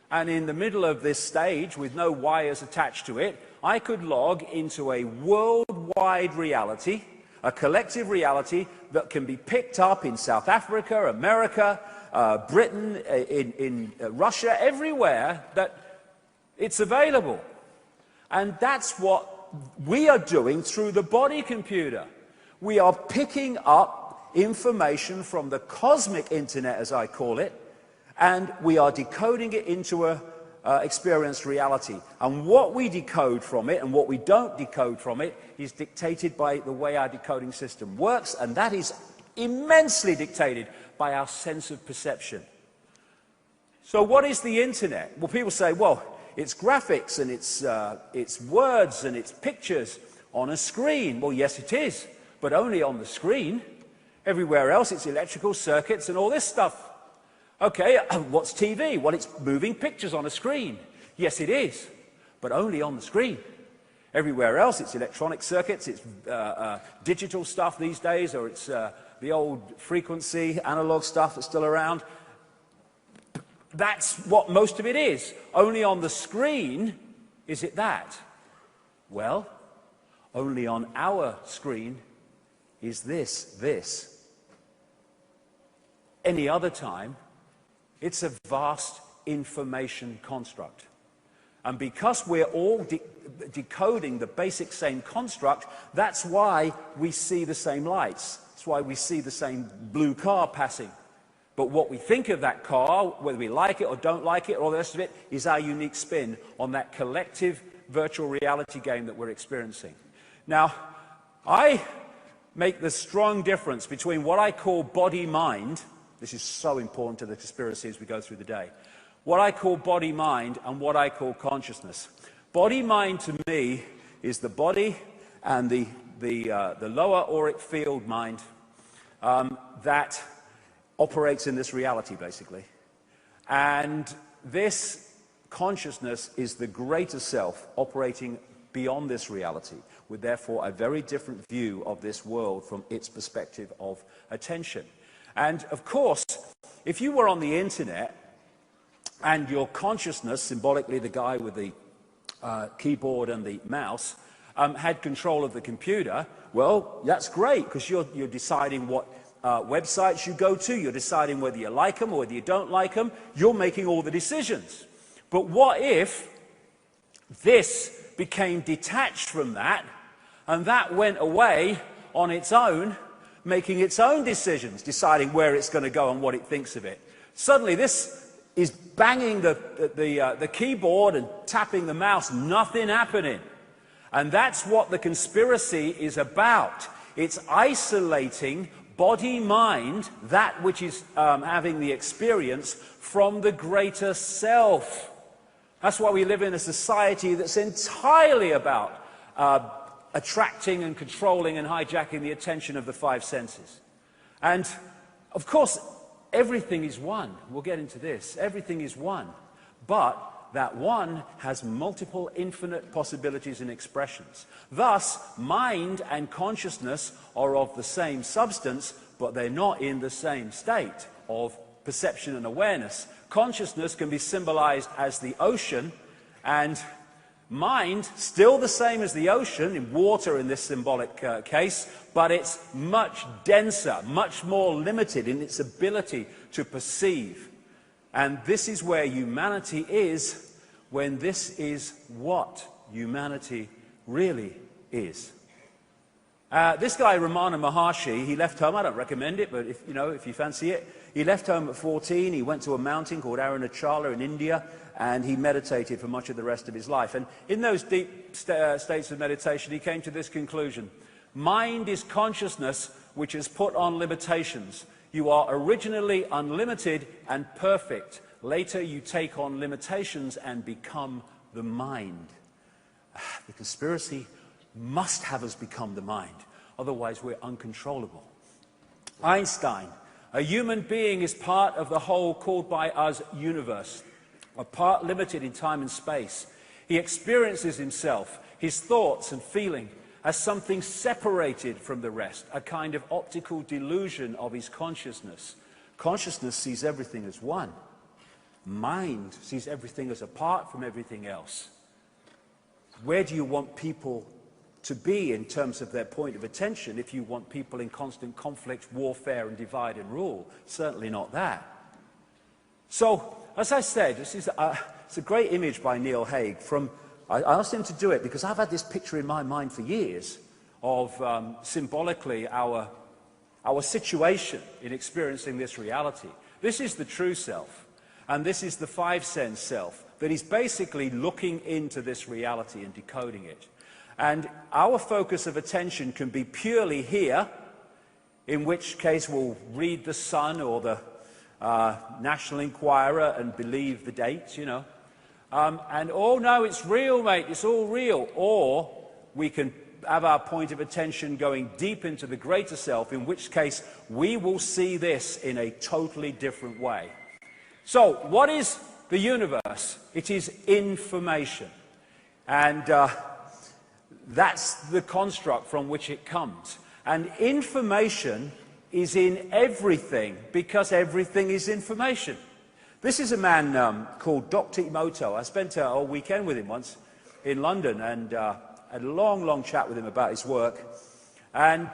and in the middle of this stage, with no wires attached to it, I could log into a worldwide reality, a collective reality that can be picked up in South Africa, America, Britain, in Russia, everywhere that it's available. And that's what we are doing through the body computer. We are picking up information from the cosmic internet, as I call it, and we are decoding it into a experienced reality. And what we decode from it and what we don't decode from it is dictated by the way our decoding system works, and that is immensely dictated by our sense of perception. So what is the internet? Well, people say, well, it's graphics and it's words and it's pictures on a screen. Well, yes, it is, but only on the screen. Everywhere else, it's electrical circuits and all this stuff. Okay, what's TV? Well, it's moving pictures on a screen. Yes, it is, but only on the screen. Everywhere else, it's electronic circuits, it's digital stuff these days, or it's the old frequency, analog stuff that's still around. That's what most of it is. Only on the screen is it that. Well, only on our screen is this. Any other time, it's a vast information construct. And because we're all decoding the basic same construct, that's why we see the same lights. That's why we see the same blue car passing. But what we think of that car, whether we like it or don't like it, or all the rest of it, is our unique spin on that collective virtual reality game that we're experiencing. Now, I make the strong difference between what I call body-mind. This is so important to the conspiracy as we go through the day. What I call body-mind and what I call consciousness. Body-mind to me is the body and the lower auric field mind that operates in this reality, basically. And this consciousness is the greater self operating beyond this reality, with therefore a very different view of this world from its perspective of attention. And of course, if you were on the internet and your consciousness, symbolically the guy with the keyboard and the mouse, had control of the computer, well, that's great, because you're deciding what websites you go to, you're deciding whether you like them or whether you don't like them, you're making all the decisions. But what if this became detached from that, and that went away on its own, making its own decisions, deciding where it's going to go and what it thinks of it? Suddenly this is banging the keyboard and tapping the mouse, nothing happening. And that's what the conspiracy is about. It's isolating body-mind, that which is having the experience, from the greater self. That's why we live in a society that's entirely about attracting and controlling and hijacking the attention of the five senses. And, of course, everything is one. We'll get into this. Everything is one. But that one has multiple infinite possibilities and expressions. Thus, mind and consciousness are of the same substance, but they're not in the same state of perception and awareness. Consciousness can be symbolized as the ocean, and mind, still the same as the ocean, in water in this symbolic case, but it's much denser, much more limited in its ability to perceive. And this is where humanity is, when this is what humanity really is. This guy, Ramana Maharshi, he left home. I don't recommend it, but if you fancy it. He left home at 14. He went to a mountain called Arunachala in India, and he meditated for much of the rest of his life. And in those deep states of meditation, he came to this conclusion. Mind is consciousness which is put on limitations. You are originally unlimited and perfect. Later you take on limitations and become the mind. The conspiracy must have us become the mind. Otherwise we're uncontrollable. Einstein. A human being is part of the whole called by us universe, a part limited in time and space. He experiences himself, his thoughts and feeling, as something separated from the rest, a kind of optical delusion of his consciousness. Consciousness sees everything as one. Mind sees everything as apart from everything else. Where do you want people to be in terms of their point of attention if you want people in constant conflict, warfare, and divide and rule? Certainly not that. So, as I said, this is it's a great image by Neil Haig. I asked him to do it because I've had this picture in my mind for years of symbolically our situation in experiencing this reality. This is the true self, and this is the five-sense self that is basically looking into this reality and decoding it. And our focus of attention can be purely here, in which case we'll read the Sun or the National Enquirer and believe the dates, and, oh no, it's real, mate, it's all real. Or we can have our point of attention going deep into the greater self, in which case we will see this in a totally different way. So, what is the universe? It is information. And that's the construct from which it comes. And information is in everything, because everything is information. This is a man called Dr. Emoto. I spent a whole weekend with him once in London, and had a long, long chat with him about his work. And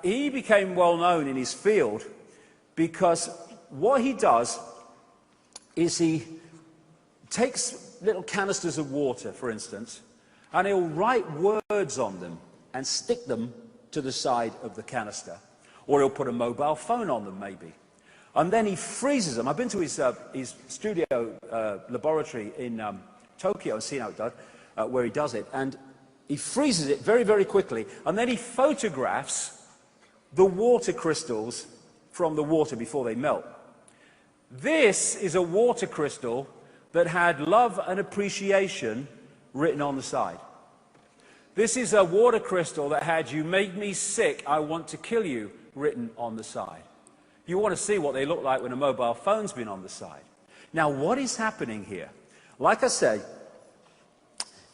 he became well known in his field because what he does is he takes little canisters of water, for instance, and he'll write words on them and stick them to the side of the canister. Or he'll put a mobile phone on them, maybe. And then he freezes them. I've been to his studio laboratory in Tokyo and seen how it does, where he does it. And he freezes it very, very quickly. And then he photographs the water crystals from the water before they melt. This is a water crystal that had love and appreciation written on the side. This is a water crystal that had "You make me sick, I want to kill you" written on the side. You want to see what they look like when a mobile phone's been on the side. Now, what is happening here? Like I say,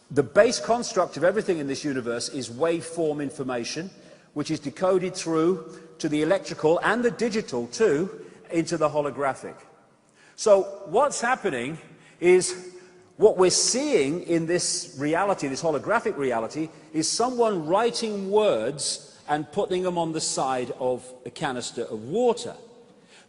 the base construct of everything in this universe is waveform information, which is decoded through to the electrical and the digital too, into the holographic. So what's happening is, what we're seeing in this reality, this holographic reality, is someone writing words and putting them on the side of a canister of water.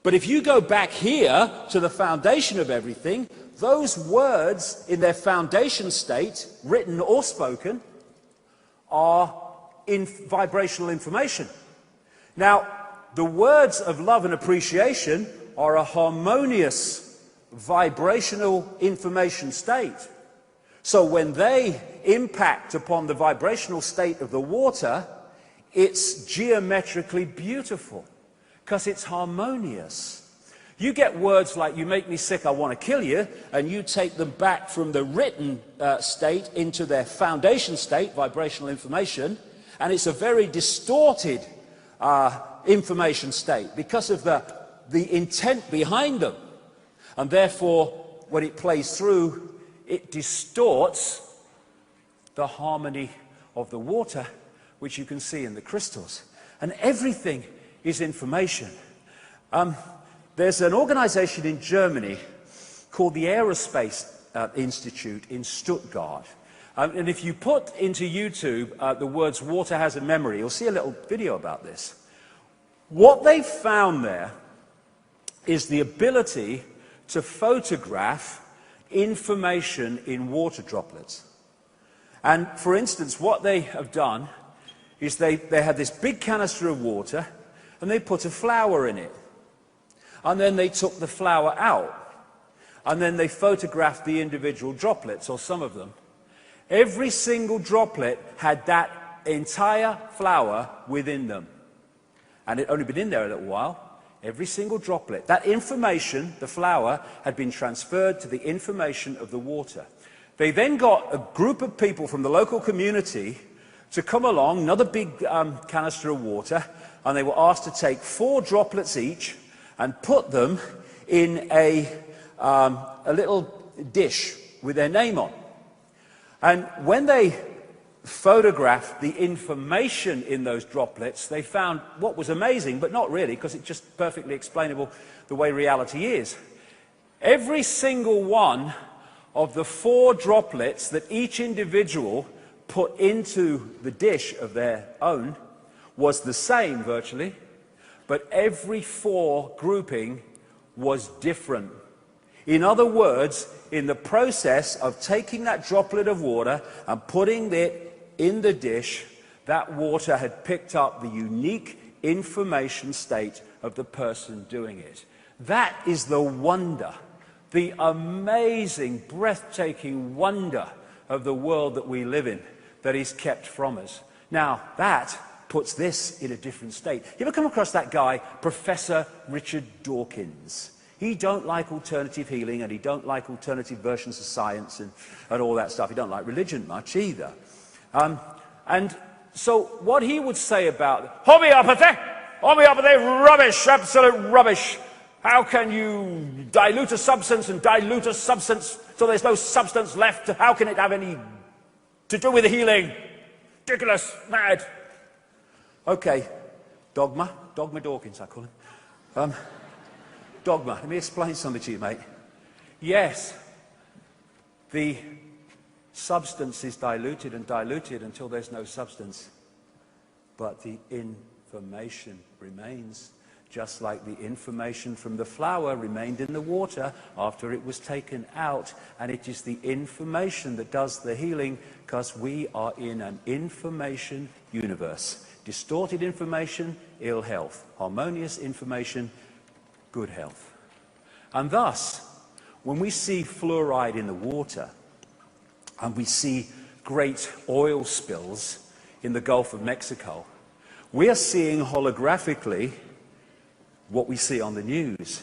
But if you go back here to the foundation of everything, those words in their foundation state, written or spoken, are vibrational information. Now, the words of love and appreciation are a harmonious vibrational information state. So when they impact upon the vibrational state of the water, it's geometrically beautiful because it's harmonious. You get words like, you make me sick, I want to kill you, and you take them back from the written state into their foundation state, vibrational information, and it's a very distorted information state because of the intent behind them. And therefore, when it plays through, it distorts the harmony of the water, which you can see in the crystals. And everything is information. There's an organization in Germany called the Aerospace Institute in Stuttgart. And if you put into YouTube the words "water has a memory," you'll see a little video about this. What they've found there is the ability to photograph information in water droplets. And for instance, what they have done is they had this big canister of water and they put a flower in it. And then they took the flower out. And then they photographed the individual droplets, or some of them. Every single droplet had that entire flower within them. And it had only been in there a little while. Every single droplet. That information, the flower, had been transferred to the information of the water. They then got a group of people from the local community to come along, another big canister of water, and they were asked to take 4 droplets each and put them in a little dish with their name on. And when they photographed the information in those droplets, they found what was amazing, but not really, because it's just perfectly explainable the way reality is. Every single one of the 4 droplets that each individual put into the dish of their own was the same virtually, but every 4 grouping was different. In other words, in the process of taking that droplet of water and putting it in the dish, that water had picked up the unique information state of the person doing it. That is the wonder, the amazing, breathtaking wonder of the world that we live in, that is kept from us. Now, that puts this in a different state. You ever come across that guy, Professor Richard Dawkins? He don't like alternative healing, and he don't like alternative versions of science and all that stuff. He don't like religion much either. And so what he would say about homeopathy, rubbish, absolute rubbish. How can you dilute a substance and dilute a substance so there's no substance left? How can it have any to do with the healing? Ridiculous, mad. Okay, Dogma Dawkins, I call him. Dogma, let me explain something to you, mate. Yes, the substance is diluted and diluted until there's no substance. But the information remains, just like the information from the flower remained in the water after it was taken out. And it is the information that does the healing, because we are in an information universe. Distorted information, ill health. Harmonious information, good health. And thus, when we see fluoride in the water, and we see great oil spills in the Gulf of Mexico, we are seeing holographically what we see on the news.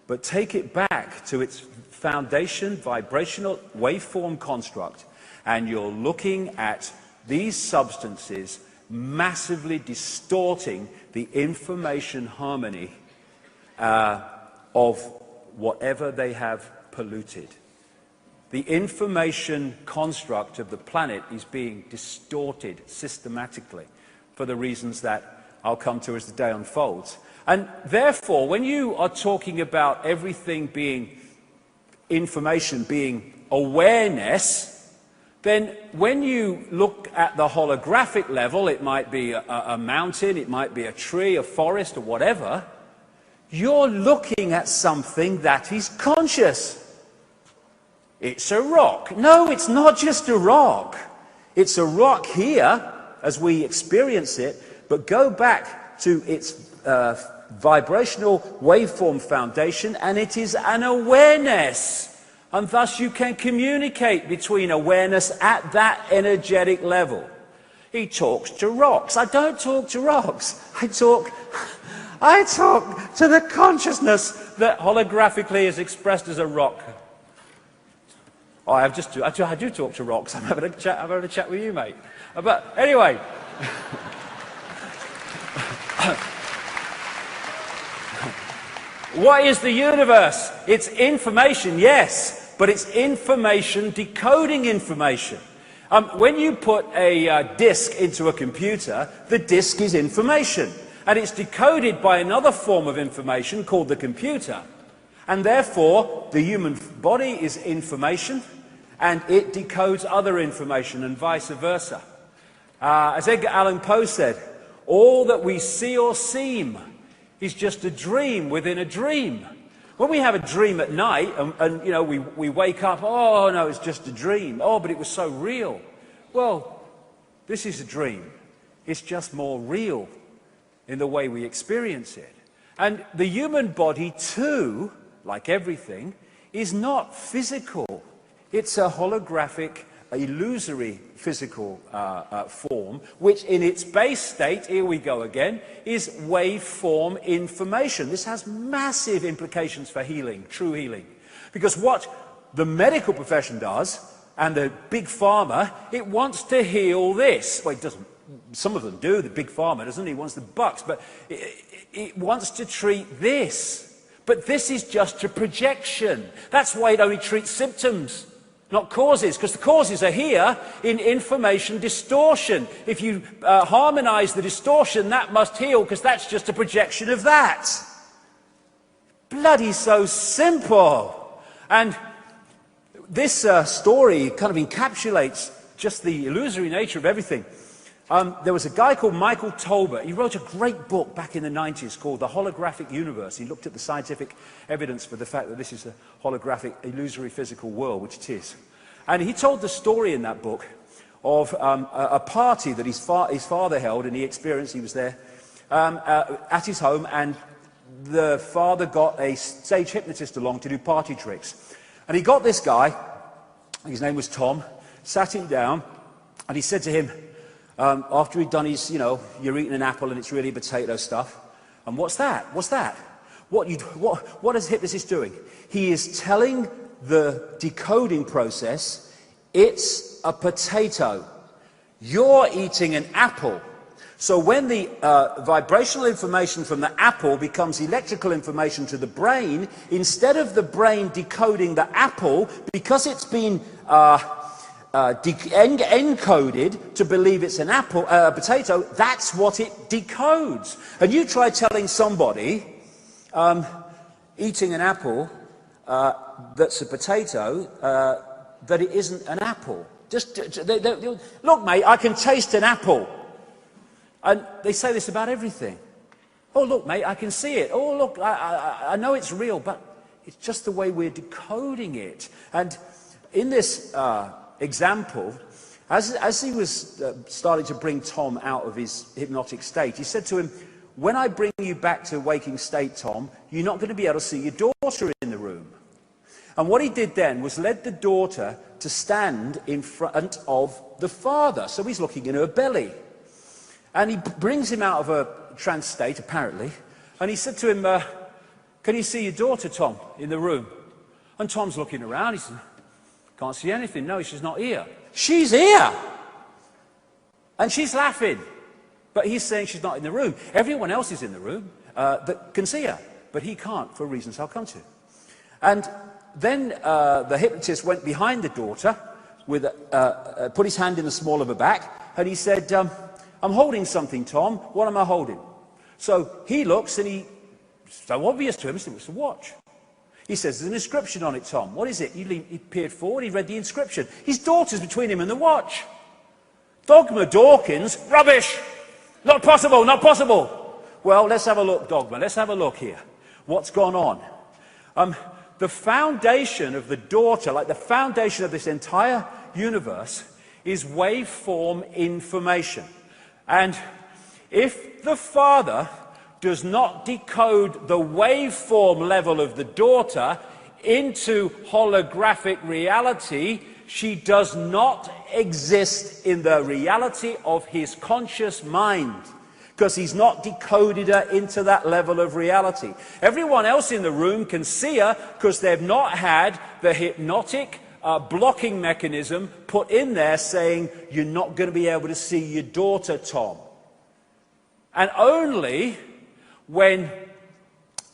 But take it back to its foundation, vibrational waveform construct, and you're looking at these substances massively distorting the information harmony of whatever they have polluted. The information construct of the planet is being distorted systematically for the reasons that I'll come to as the day unfolds. And therefore, when you are talking about everything being information, being awareness, then when you look at the holographic level, it might be a mountain, it might be a tree, a forest, or whatever, you're looking at something that is conscious. It's a rock. No, it's not just a rock. It's a rock here, as we experience it, but go back to its vibrational waveform foundation, and it is an awareness. And thus you can communicate between awareness at that energetic level. He talks to rocks. I don't talk to rocks. I talk to the consciousness that holographically is expressed as a rock. Oh, I do talk to rocks. I'm having a chat with you, mate. But anyway. What is the universe? It's information, yes, but it's information decoding information. When you put a disk into a computer, the disk is information, and it's decoded by another form of information called the computer. And therefore, the human body is information, and it decodes other information, and vice versa. As Edgar Allan Poe said, all that we see or seem is just a dream within a dream. When we have a dream at night and you know, we wake up, oh no, it's just a dream. Oh, but it was so real. Well, this is a dream. It's just more real in the way we experience it. And the human body too, like everything, is not physical. It's a holographic, illusory physical form, which in its base state, here we go again, is waveform information. This has massive implications for healing, true healing. Because what the medical profession does, and the big pharma, it wants to heal this. Well, it doesn't. Some of them do, the big pharma doesn't, he wants the bucks, but it wants to treat this. But this is just a projection. That's why it only treats symptoms, not causes, because the causes are here in information distortion. If you harmonize the distortion, that must heal, because that's just a projection of that. Bloody so simple. And this story kind of encapsulates just the illusory nature of everything. There was a guy called Michael Tolbert. He wrote a great book back in the 90s called The Holographic Universe. He looked at the scientific evidence for the fact that this is a holographic, illusory physical world, which it is. And he told the story in that book of a party that his father held, and he experienced, he was there, at his home, and the father got a stage hypnotist along to do party tricks. And he got this guy, his name was Tom, sat him down, and he said to him, after he'd done his, you know, you're eating an apple and it's really potato stuff. And what's that? What's that? What is the hypnotist doing? He is telling the decoding process, it's a potato. You're eating an apple. So when the vibrational information from the apple becomes electrical information to the brain, instead of the brain decoding the apple, because it's been encoded to believe it's an apple, potato, that's what it decodes. And you try telling somebody eating an apple that's a potato that it isn't an apple. Look, mate, I can taste an apple. And they say this about everything. Oh, look, mate, I can see it. Oh, look, I know it's real, but it's just the way we're decoding it. And in this example, as he was starting to bring Tom out of his hypnotic state, he said to him, when I bring you back to waking state, Tom, you're not going to be able to see your daughter in the room. And what he did then was led the daughter to stand in front of the father. So he's looking in her belly. And he brings him out of a trance state, apparently, and he said to him, can you see your daughter, Tom, in the room? And Tom's looking around, he said, can't see anything. No, she's not here. She's here! And she's laughing. But he's saying she's not in the room. Everyone else is in the room that can see her, but he can't for reasons I'll come to. And then the hypnotist went behind the daughter, with put his hand in the small of her back, and he said, I'm holding something, Tom. What am I holding? So he looks, and it's so obvious to him, it's a watch. He says, there's an inscription on it, Tom. What is it? He peered forward, he read the inscription. His daughter's between him and the watch. Dogma Dawkins, rubbish! Not possible, not possible! Well, let's have a look, Dogma. Let's have a look here. What's gone on? The foundation of the daughter, like the foundation of this entire universe, is waveform information. And if the father does not decode the waveform level of the daughter into holographic reality, she does not exist in the reality of his conscious mind, because he's not decoded her into that level of reality. Everyone else in the room can see her because they've not had the hypnotic blocking mechanism put in there saying, you're not going to be able to see your daughter, Tom. And only when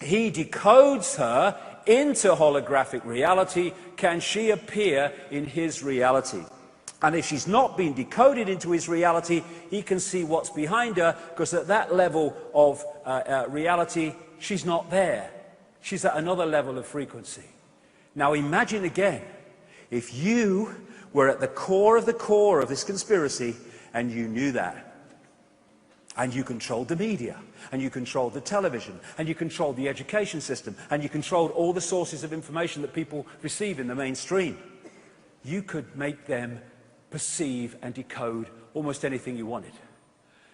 he decodes her into holographic reality can she appear in his reality. And if she's not been decoded into his reality, he can see what's behind her, because at that level of reality, she's not there. She's at another level of frequency. Now imagine again, if you were at the core of this conspiracy, and you knew that. And you controlled the media, and you controlled the television, and you controlled the education system, and you controlled all the sources of information that people receive in the mainstream. You could make them perceive and decode almost anything you wanted.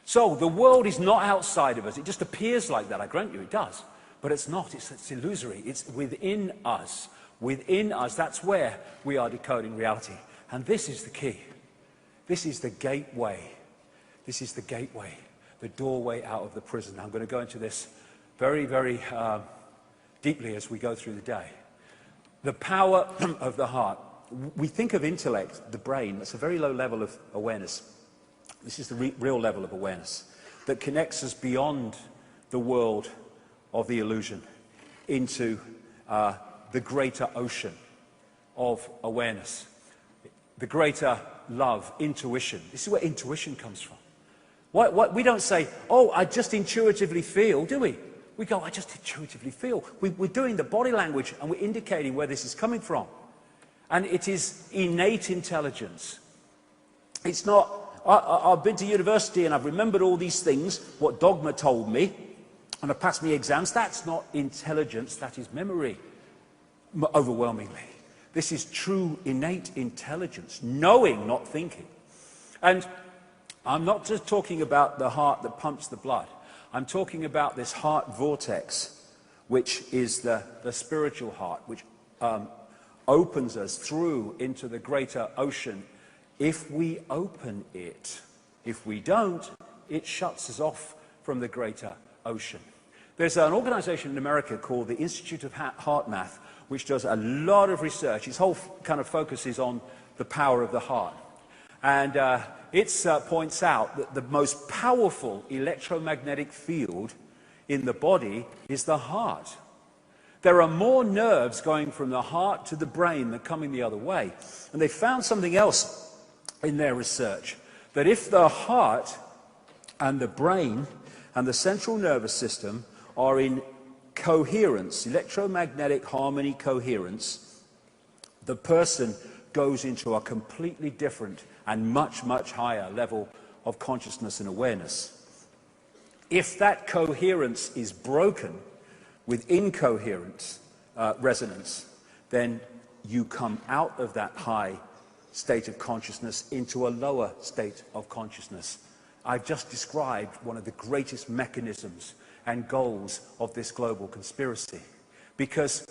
So the world is not outside of us. It just appears like that. I grant you it does. But it's not. It's illusory. It's within us. Within us, that's where we are decoding reality. And this is the key. This is the gateway. This is the gateway. The doorway out of the prison. I'm going to go into this very, very deeply as we go through the day. The power of the heart. We think of intellect, the brain, that's a very low level of awareness. This is the real level of awareness that connects us beyond the world of the illusion into the greater ocean of awareness, the greater love, intuition. This is where intuition comes from. We don't say, oh, I just intuitively feel, do we? We go, I just intuitively feel. We're doing the body language and we're indicating where this is coming from. And it is innate intelligence. It's not, I've been to university and I've remembered all these things, what dogma told me, and I've passed my exams. That's not intelligence, that is memory, overwhelmingly. This is true innate intelligence, knowing, not thinking. And I'm not just talking about the heart that pumps the blood. I'm talking about this heart vortex, which is the spiritual heart, which opens us through into the greater ocean. If we open it, if we don't, it shuts us off from the greater ocean. There's an organization in America called the Institute of Heart Math, which does a lot of research. Its whole kind of focus is on the power of the heart. And it points out that the most powerful electromagnetic field in the body is the heart. There are more nerves going from the heart to the brain than coming the other way. And they found something else in their research, that if the heart and the brain and the central nervous system are in coherence, electromagnetic harmony coherence, the person goes into a completely different and much, much higher level of consciousness and awareness. If that coherence is broken with incoherent resonance, then you come out of that high state of consciousness into a lower state of consciousness. I've just described one of the greatest mechanisms and goals of this global conspiracy, because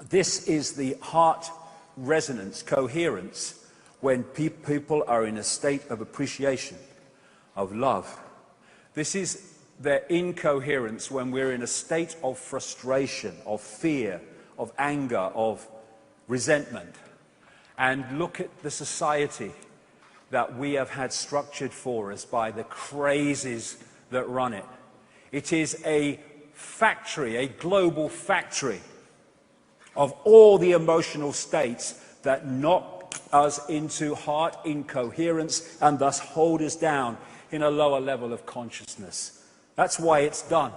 this is the heart resonance, coherence, when people are in a state of appreciation, of love. This is their incoherence when we're in a state of frustration, of fear, of anger, of resentment. And look at the society that we have had structured for us by the crazes that run it. It is a factory, a global factory of all the emotional states that knock us into heart incoherence and thus hold us down in a lower level of consciousness. That's why it's done.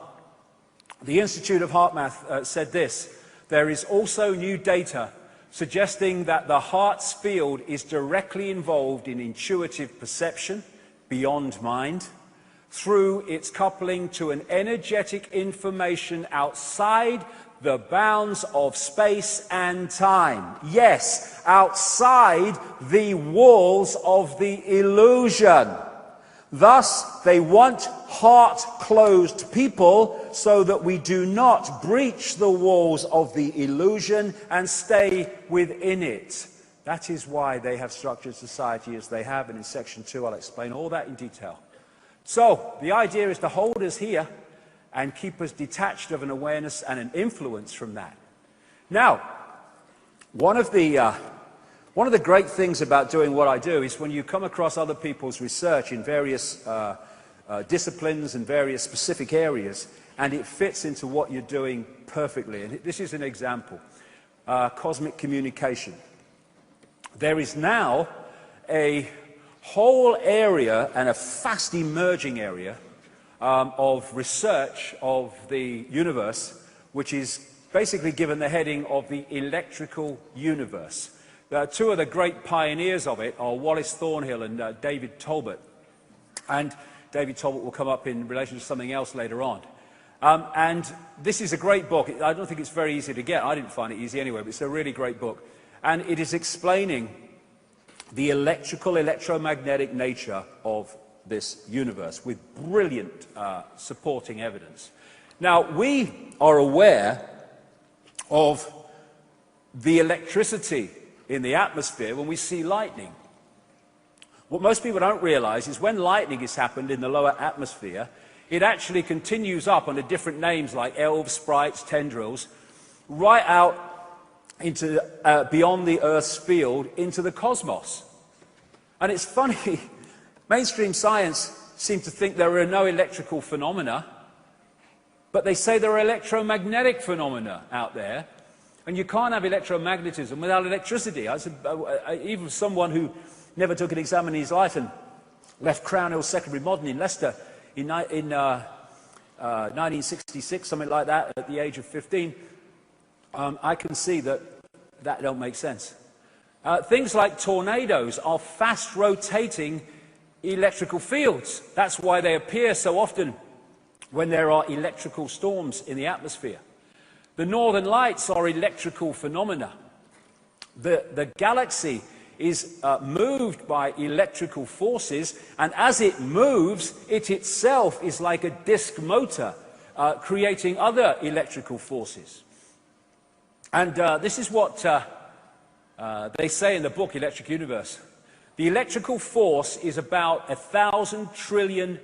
The Institute of Heart Math said this: there is also new data suggesting that the heart's field is directly involved in intuitive perception beyond mind, through its coupling to an energetic information outside the bounds of space and time. Yes, outside the walls of the illusion. Thus, they want heart-closed people so that we do not breach the walls of the illusion and stay within it. That is why they have structured society as they have, and in section 2 I'll explain all that in detail. So, the idea is to hold us here and keep us detached of an awareness and an influence from that. Now, one of the great things about doing what I do is when you come across other people's research in various disciplines and various specific areas, and it fits into what you're doing perfectly. And this is an example. Cosmic communication. There is now a whole area, and a fast emerging area, of research of the universe, which is basically given the heading of the electrical universe. Two of the great pioneers of it are Wallace Thornhill and David Talbot. And David Talbot will come up in relation to something else later on. And this is a great book. I don't think it's very easy to get. I didn't find it easy anyway, but it's a really great book. And it is explaining the electromagnetic nature of this universe with brilliant supporting evidence. Now, we are aware of the electricity in the atmosphere when we see lightning. What most people don't realize is when lightning has happened in the lower atmosphere, it actually continues up under different names like elves, sprites, tendrils, right out into beyond the Earth's field into the cosmos. And it's funny, mainstream science seems to think there are no electrical phenomena, but they say there are electromagnetic phenomena out there, and you can't have electromagnetism without electricity. Even someone who never took an exam in his life and left Crown Hill Secondary Modern in Leicester in 1966, something like that, at the age of 15, I can see that don't make sense. Things like tornadoes are fast-rotating electrical fields. That's why they appear so often when there are electrical storms in the atmosphere. The northern lights are electrical phenomena. The galaxy is moved by electrical forces, and as it moves, it itself is like a disk motor, creating other electrical forces. And this is what they say in the book, Electric Universe. The electrical force is about 1,000 trillion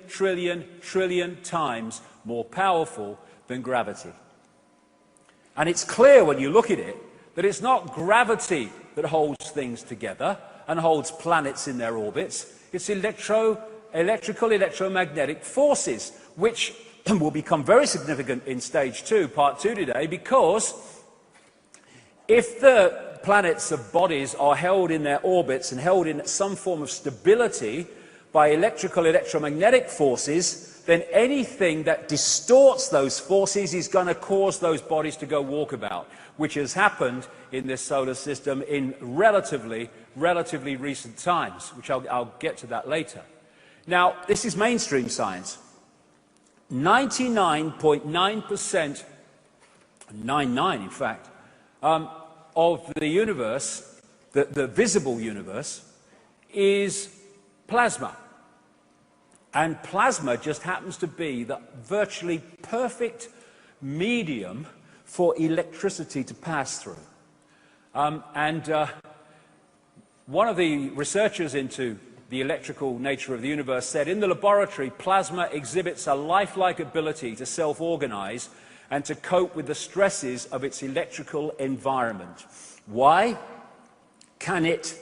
times more powerful than gravity. And it's clear when you look at it that it's not gravity that holds things together and holds planets in their orbits. It's electromagnetic forces, which will become very significant in stage 2, part 2 today, because if the planets of bodies are held in their orbits and held in some form of stability by electromagnetic forces, then anything that distorts those forces is going to cause those bodies to go walkabout, which has happened in this solar system in relatively recent times, which I'll get to that later. Now, this is mainstream science. 99.9%, 99 in fact, of the universe, the visible universe, is plasma. And plasma just happens to be the virtually perfect medium for electricity to pass through. One of the researchers into the electrical nature of the universe said, in the laboratory, plasma exhibits a lifelike ability to self-organize and to cope with the stresses of its electrical environment. Why can it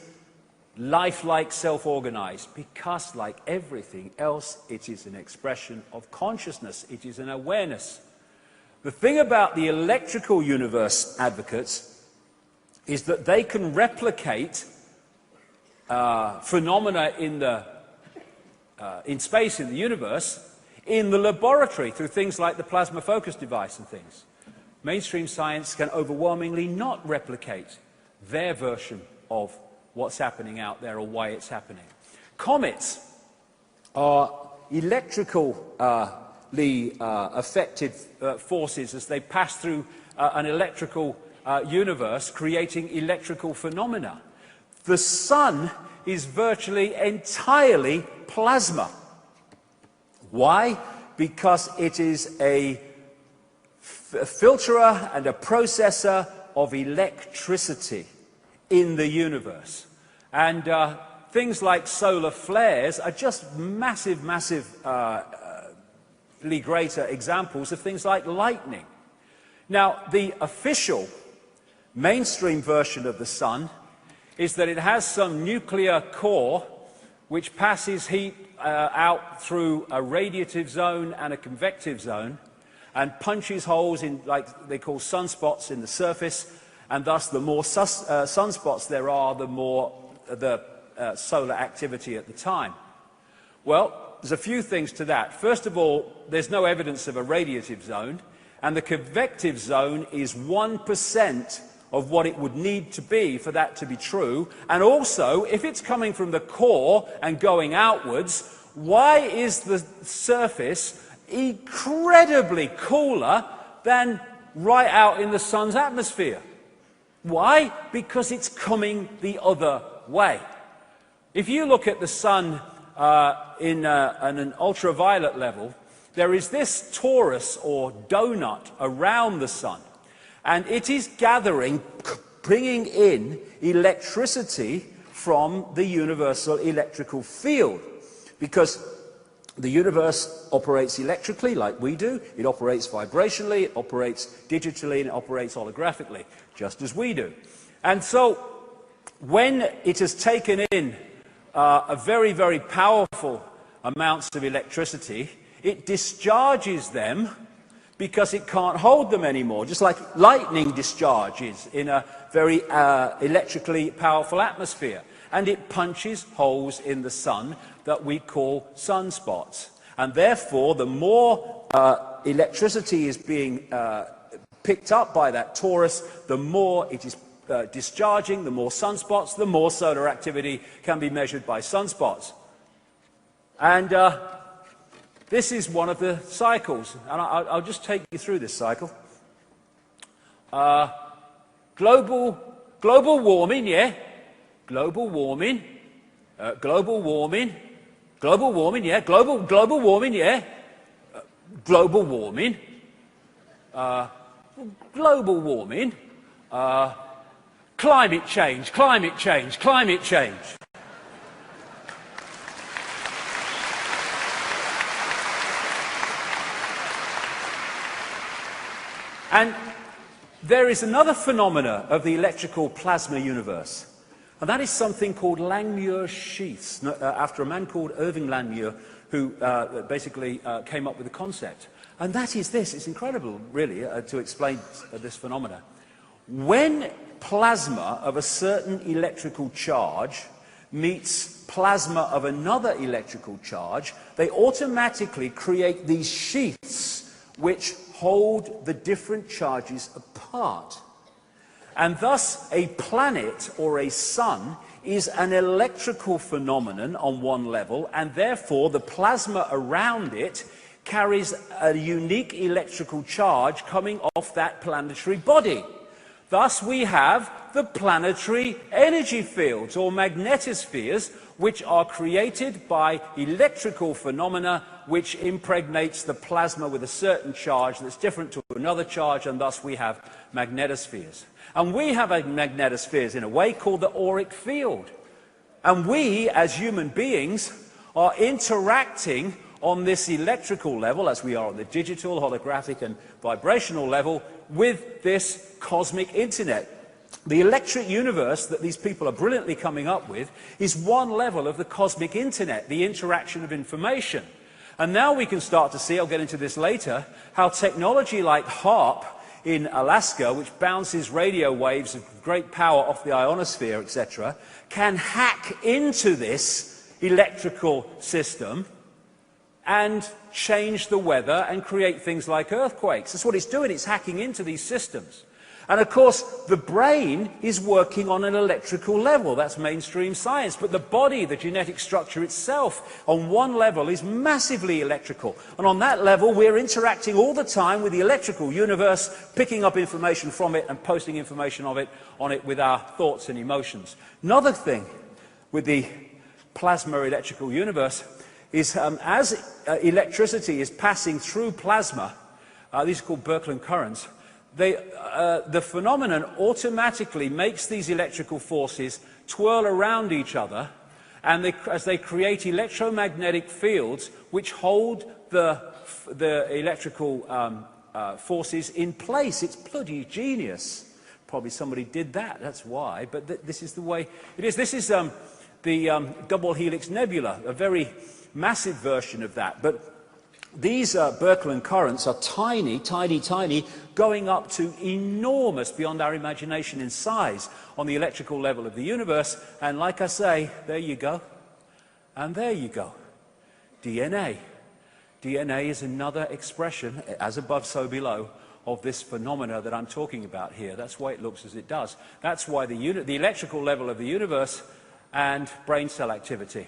lifelike self-organize? Because, like everything else, it is an expression of consciousness. It is an awareness. The thing about the electrical universe advocates is that they can replicate phenomena in space, in the universe, in the laboratory through things like the plasma focus device and things. Mainstream science can overwhelmingly not replicate their version of what's happening out there or why it's happening. Comets are electrically affected forces as they pass through an electrical universe, creating electrical phenomena. The sun is virtually entirely plasma. Why? Because it is a filterer and a processor of electricity. in the universe. And things like solar flares are just massively greater examples of things like lightning. Now, the official mainstream version of the sun is that it has some nuclear core which passes heat out through a radiative zone and a convective zone and punches holes in, like they call sunspots, in the surface, and thus the more sunspots there are, the more the solar activity at the time. Well, there's a few things to that. First of all, there's no evidence of a radiative zone, and the convective zone is 1% of what it would need to be for that to be true. And also, if it's coming from the core and going outwards, why is the surface incredibly cooler than right out in the sun's atmosphere? Why? Because it's coming the other way. If you look at the sun in an ultraviolet level, there is this torus or donut around the sun, and it is gathering, bringing in electricity from the universal electrical field, because the universe operates electrically like we do, it operates vibrationally, it operates digitally, and it operates holographically, just as we do. And so, when it has taken in a very, very powerful amounts of electricity, it discharges them because it can't hold them anymore, just like lightning discharges in a very electrically powerful atmosphere. And it punches holes in the sun that we call sunspots. And therefore, the more electricity is being picked up by that torus, the more it is discharging, the more sunspots, the more solar activity can be measured by sunspots. And this is one of the cycles, and I'll just take you through this cycle. Global warming, yeah. Global warming, yeah. Global warming, yeah. Global warming, global warming, climate change. And there is another phenomena of the electrical plasma universe, and that is something called Langmuir sheaths, after a man called Irving Langmuir, who basically came up with the concept. And that is this. It's incredible, really, to explain this phenomena. When plasma of a certain electrical charge meets plasma of another electrical charge, they automatically create these sheaths which hold the different charges apart. And thus, a planet or a sun is an electrical phenomenon on one level, and therefore the plasma around it carries a unique electrical charge coming off that planetary body. Thus, we have the planetary energy fields, or magnetospheres, which are created by electrical phenomena which impregnates the plasma with a certain charge that's different to another charge, and thus we have magnetospheres. And we have magnetospheres in a way called the auric field. And we, as human beings, are interacting on this electrical level, as we are on the digital, holographic, and vibrational level, with this cosmic internet. The electric universe that these people are brilliantly coming up with is one level of the cosmic internet, the interaction of information. And now we can start to see, I'll get into this later, how technology like HAARP in Alaska, which bounces radio waves of great power off the ionosphere, etc., can hack into this electrical system and change the weather and create things like earthquakes. That's what it's doing, it's hacking into these systems. And of course, the brain is working on an electrical level. That's mainstream science. But the body, the genetic structure itself, on one level is massively electrical. And on that level, we're interacting all the time with the electrical universe, picking up information from it and posting information on it with our thoughts and emotions. Another thing with the plasma electrical universe is as electricity is passing through plasma, these are called Birkeland currents, the phenomenon automatically makes these electrical forces twirl around each other, and as they create electromagnetic fields which hold the electrical forces in place. It's bloody genius. Probably somebody did that, that's why, but this is the way it is. This is the double helix nebula, a very massive version of that. But these Birkeland currents are tiny, tiny, tiny, going up to enormous, beyond our imagination in size, on the electrical level of the universe. And like I say, there you go, and there you go. DNA. DNA is another expression, as above, so below, of this phenomena that I'm talking about here. That's why it looks as it does. That's why the electrical level of the universe and brain cell activity,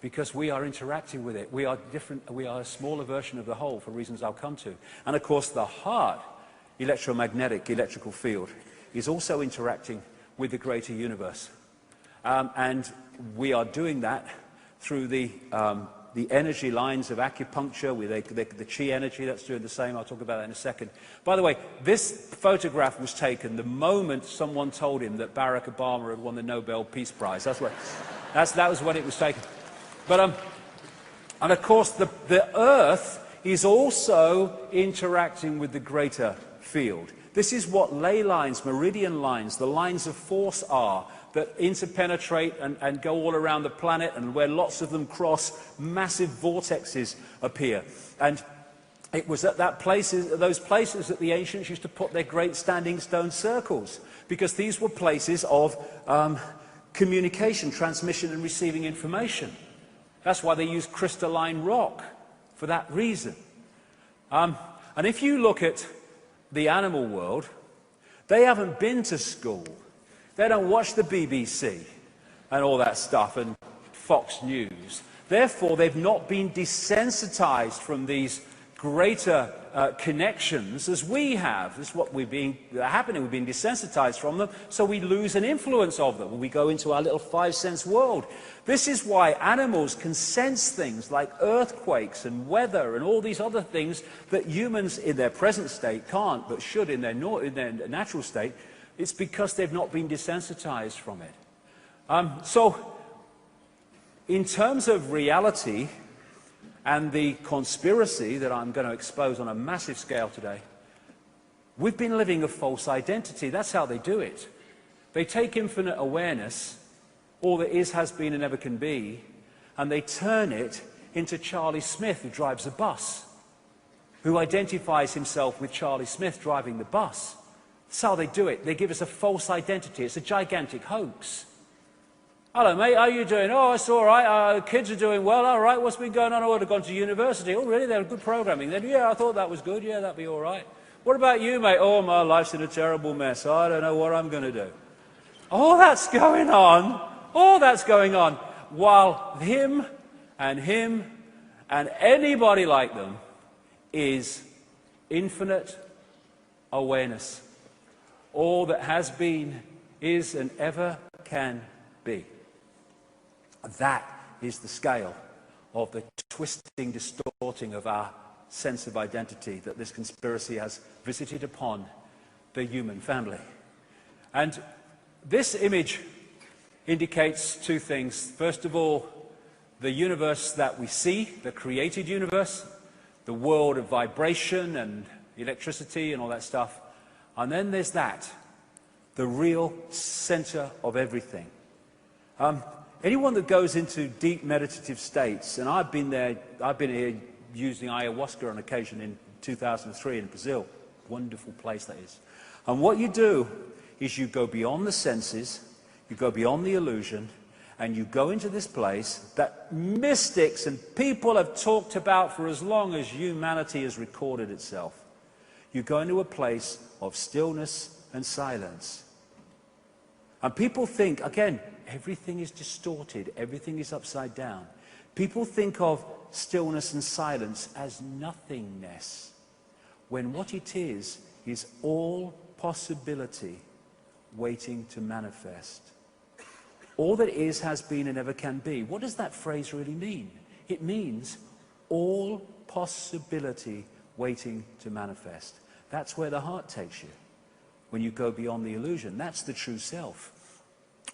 because we are interacting with it. We are different, we are a smaller version of the whole for reasons I'll come to. And of course the heart electromagnetic electrical field is also interacting with the greater universe. And we are doing that through the energy lines of acupuncture, with the chi energy, that's doing the same. I'll talk about that in a second. By the way, this photograph was taken the moment someone told him that Barack Obama had won the Nobel Peace Prize. That was when it was taken. But, and of course, the Earth is also interacting with the greater field. This is what ley lines, meridian lines, the lines of force are, that interpenetrate and go all around the planet, and where lots of them cross, massive vortexes appear. And it was at those places that the ancients used to put their great standing stone circles, because these were places of communication, transmission and receiving information. That's why they use crystalline rock, for that reason. And if you look at the animal world, they haven't been to school. They don't watch the BBC and all that stuff and Fox News. Therefore, they've not been desensitized from these greater connections as we have. This is what we've been happening. We've been desensitized from them, so we lose an influence of them when we go into our little five-sense world. This is why animals can sense things like earthquakes and weather and all these other things that humans in their present state can't, but should in their natural state. It's because they've not been desensitized from it. So, in terms of reality and the conspiracy that I'm going to expose on a massive scale today, we've been living a false identity. That's how they do it. They take infinite awareness, all that is, has been, and never can be, and they turn it into Charlie Smith, who drives a bus, who identifies himself with Charlie Smith driving the bus. That's how they do it. They give us a false identity. It's a gigantic hoax. Hello, mate, how are you doing? Oh, it's all right. Kids are doing well. All right, what's been going on? I would have gone to university. Oh, really? They're good programming. Then, yeah, I thought that was good. Yeah, that'd be all right. What about you, mate? Oh, my life's in a terrible mess. I don't know what I'm going to do. All that's going on. All that's going on. While him and anybody like them is infinite awareness. All that has been, is, and ever can be. That is the scale of the twisting, distorting of our sense of identity that this conspiracy has visited upon the human family. And this image indicates two things. First of all, the universe that we see, the created universe, the world of vibration and electricity and all that stuff. And then there's that, the real center of everything. Anyone that goes into deep meditative states, and I've been here using ayahuasca on occasion in 2003 in Brazil. Wonderful place that is. And what you do is you go beyond the senses, you go beyond the illusion, and you go into this place that mystics and people have talked about for as long as humanity has recorded itself. You go into a place of stillness and silence. And people think, again, everything is distorted, everything is upside down. People think of stillness and silence as nothingness, when what it is all possibility waiting to manifest. All that is, has been, and ever can be. What does that phrase really mean? It means all possibility waiting to manifest. That's where the heart takes you. When you go beyond the illusion, that's the true self.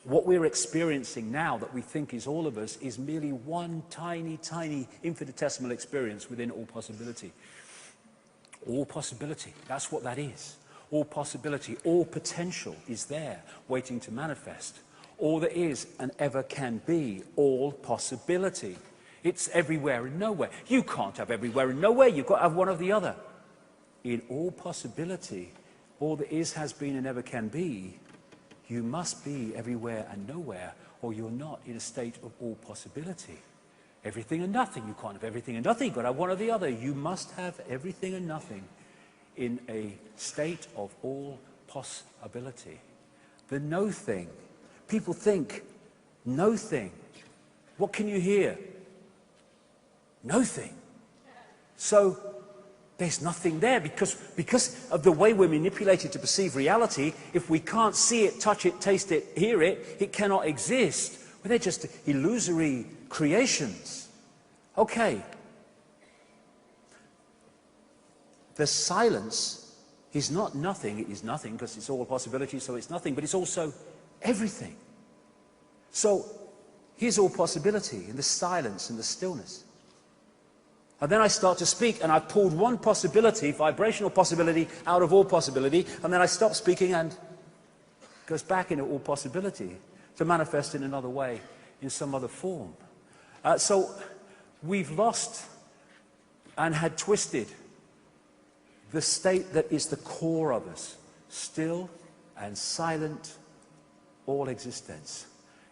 What we're experiencing now that we think is all of us is merely one tiny, tiny infinitesimal experience within all possibility. All possibility, that's what that is. All possibility, all potential is there, waiting to manifest. All there is and ever can be, all possibility. It's everywhere and nowhere. You can't have everywhere and nowhere, you've got to have one or the other. In all possibility, all there is, has been, and ever can be, you must be everywhere and nowhere, or you're not in a state of all possibility. Everything and nothing. You can't have everything and nothing. You've got to have one or the other. You must have everything and nothing in a state of all possibility. The no thing. People think, no thing. What can you hear? No thing. So there's nothing there because of the way we're manipulated to perceive reality. If we can't see it, touch it, taste it, hear it, it cannot exist. Well, they're just illusory creations. Okay. The silence is not nothing. It is nothing because it's all possibility, so it's nothing, but it's also everything. So here's all possibility in the silence and the stillness. And then I start to speak, and I've pulled one possibility, vibrational possibility, out of all possibility, and then I stop speaking and it goes back into all possibility to manifest in another way, in some other form. So we've lost and had twisted the state that is the core of us, still and silent, all existence.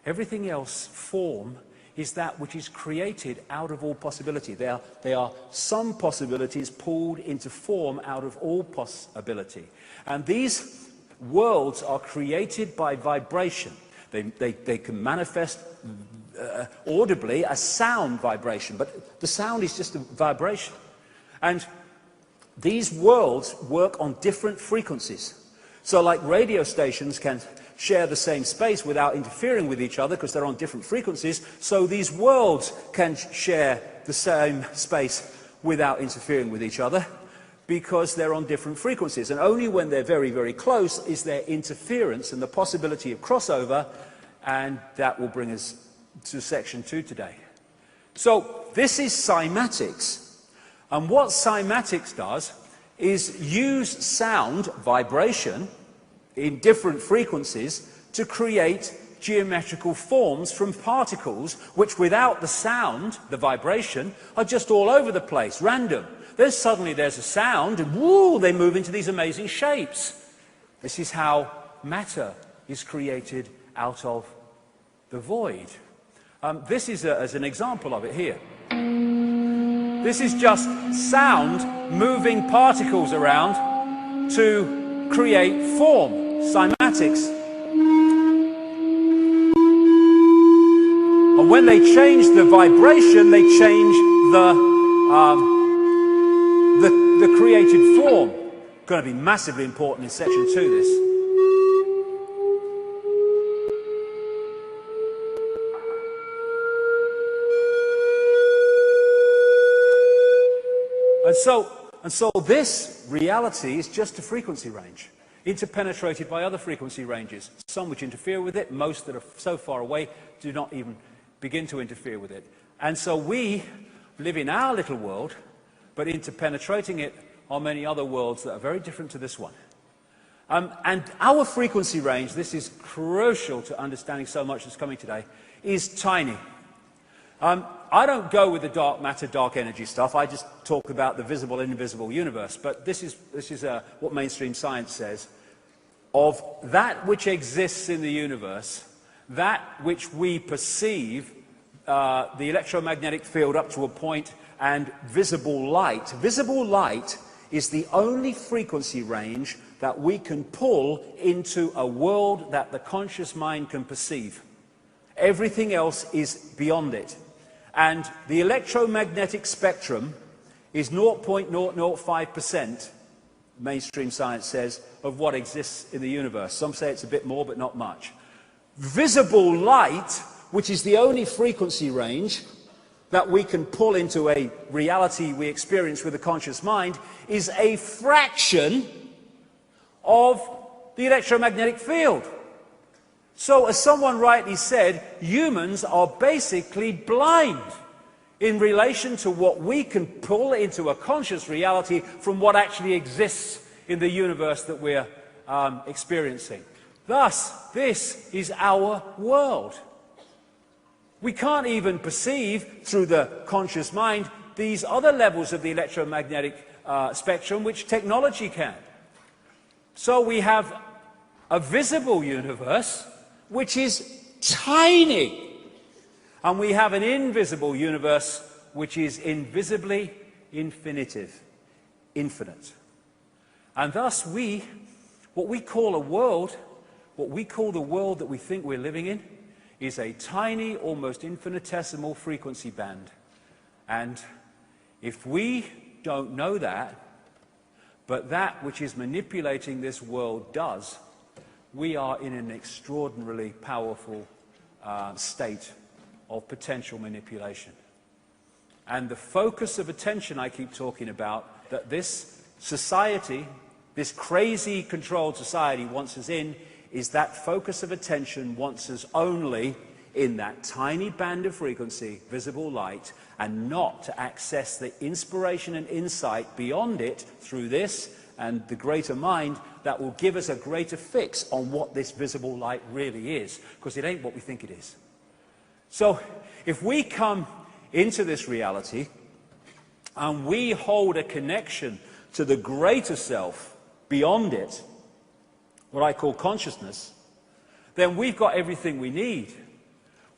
Everything else, form, is that which is created out of all possibility. There are some possibilities pulled into form out of all possibility. And these worlds are created by vibration. They can manifest audibly as sound vibration, but the sound is just a vibration. And these worlds work on different frequencies. So like radio stations can share the same space without interfering with each other because they're on different frequencies, so these worlds can share the same space without interfering with each other because they're on different frequencies. And only when they're very, very close is there interference and the possibility of crossover, and that will bring us to section 2 today. So this is cymatics. And what cymatics does is use sound, vibration, in different frequencies to create geometrical forms from particles which without the sound, the vibration, are just all over the place, random. Then suddenly there's a sound and woo, they move into these amazing shapes. This is how matter is created out of the void. This is as an example of it here. This is just sound moving particles around to create form, cymatics. And when they change the vibration, they change the created form. Going to be massively important in section 2, this. And so this reality is just a frequency range, interpenetrated by other frequency ranges, some which interfere with it, most that are so far away do not even begin to interfere with it. And so we live in our little world, but interpenetrating it are many other worlds that are very different to this one. And our frequency range, this is crucial to understanding so much that's coming today, is tiny. I don't go with the dark matter, dark energy stuff. I just talk about the visible and invisible universe. But this is what mainstream science says. Of that which exists in the universe, that which we perceive, the electromagnetic field up to a point, and visible light. Visible light is the only frequency range that we can pull into a world that the conscious mind can perceive. Everything else is beyond it. And the electromagnetic spectrum is 0.005%, mainstream science says, of what exists in the universe. Some say it's a bit more, but not much. Visible light, which is the only frequency range that we can pull into a reality we experience with a conscious mind is a fraction of the electromagnetic field. So, as someone rightly said, humans are basically blind in relation to what we can pull into a conscious reality from what actually exists in the universe that we're experiencing. Thus, this is our world. We can't even perceive through the conscious mind these other levels of the electromagnetic spectrum which technology can. So we have a visible universe which is tiny, and we have an invisible universe which is invisibly infinitive, infinite. And thus what we call a world, what we call the world that we think we're living in, is a tiny, almost infinitesimal frequency band. And if we don't know that, but that which is manipulating this world does, we are in an extraordinarily powerful state of potential manipulation. And the focus of attention I keep talking about, that this society, this crazy controlled society wants us in, is that focus of attention wants us only in that tiny band of frequency, visible light, and not to access the inspiration and insight beyond it through this and the greater mind that will give us a greater fix on what this visible light really is, because it ain't what we think it is. So if we come into this reality and we hold a connection to the greater self beyond it, what I call consciousness, then we've got everything we need.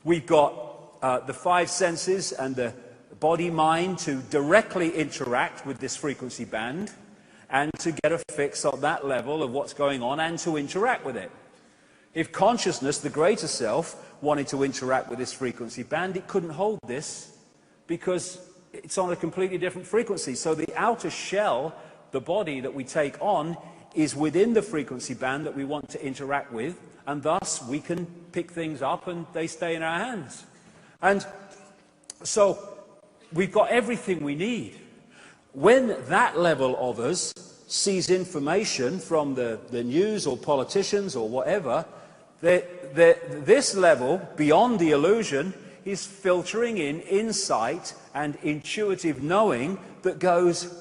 We've got the five senses and the body-mind to directly interact with this frequency band and to get a fix on that level of what's going on and to interact with it. If consciousness, the greater self, wanted to interact with this frequency band, it couldn't hold this because it's on a completely different frequency. So the outer shell, the body that we take on, is within the frequency band that we want to interact with, and thus we can pick things up and they stay in our hands. And so we've got everything we need. When that level of us sees information from the news or politicians or whatever, this level, beyond the illusion, is filtering in insight and intuitive knowing that goes,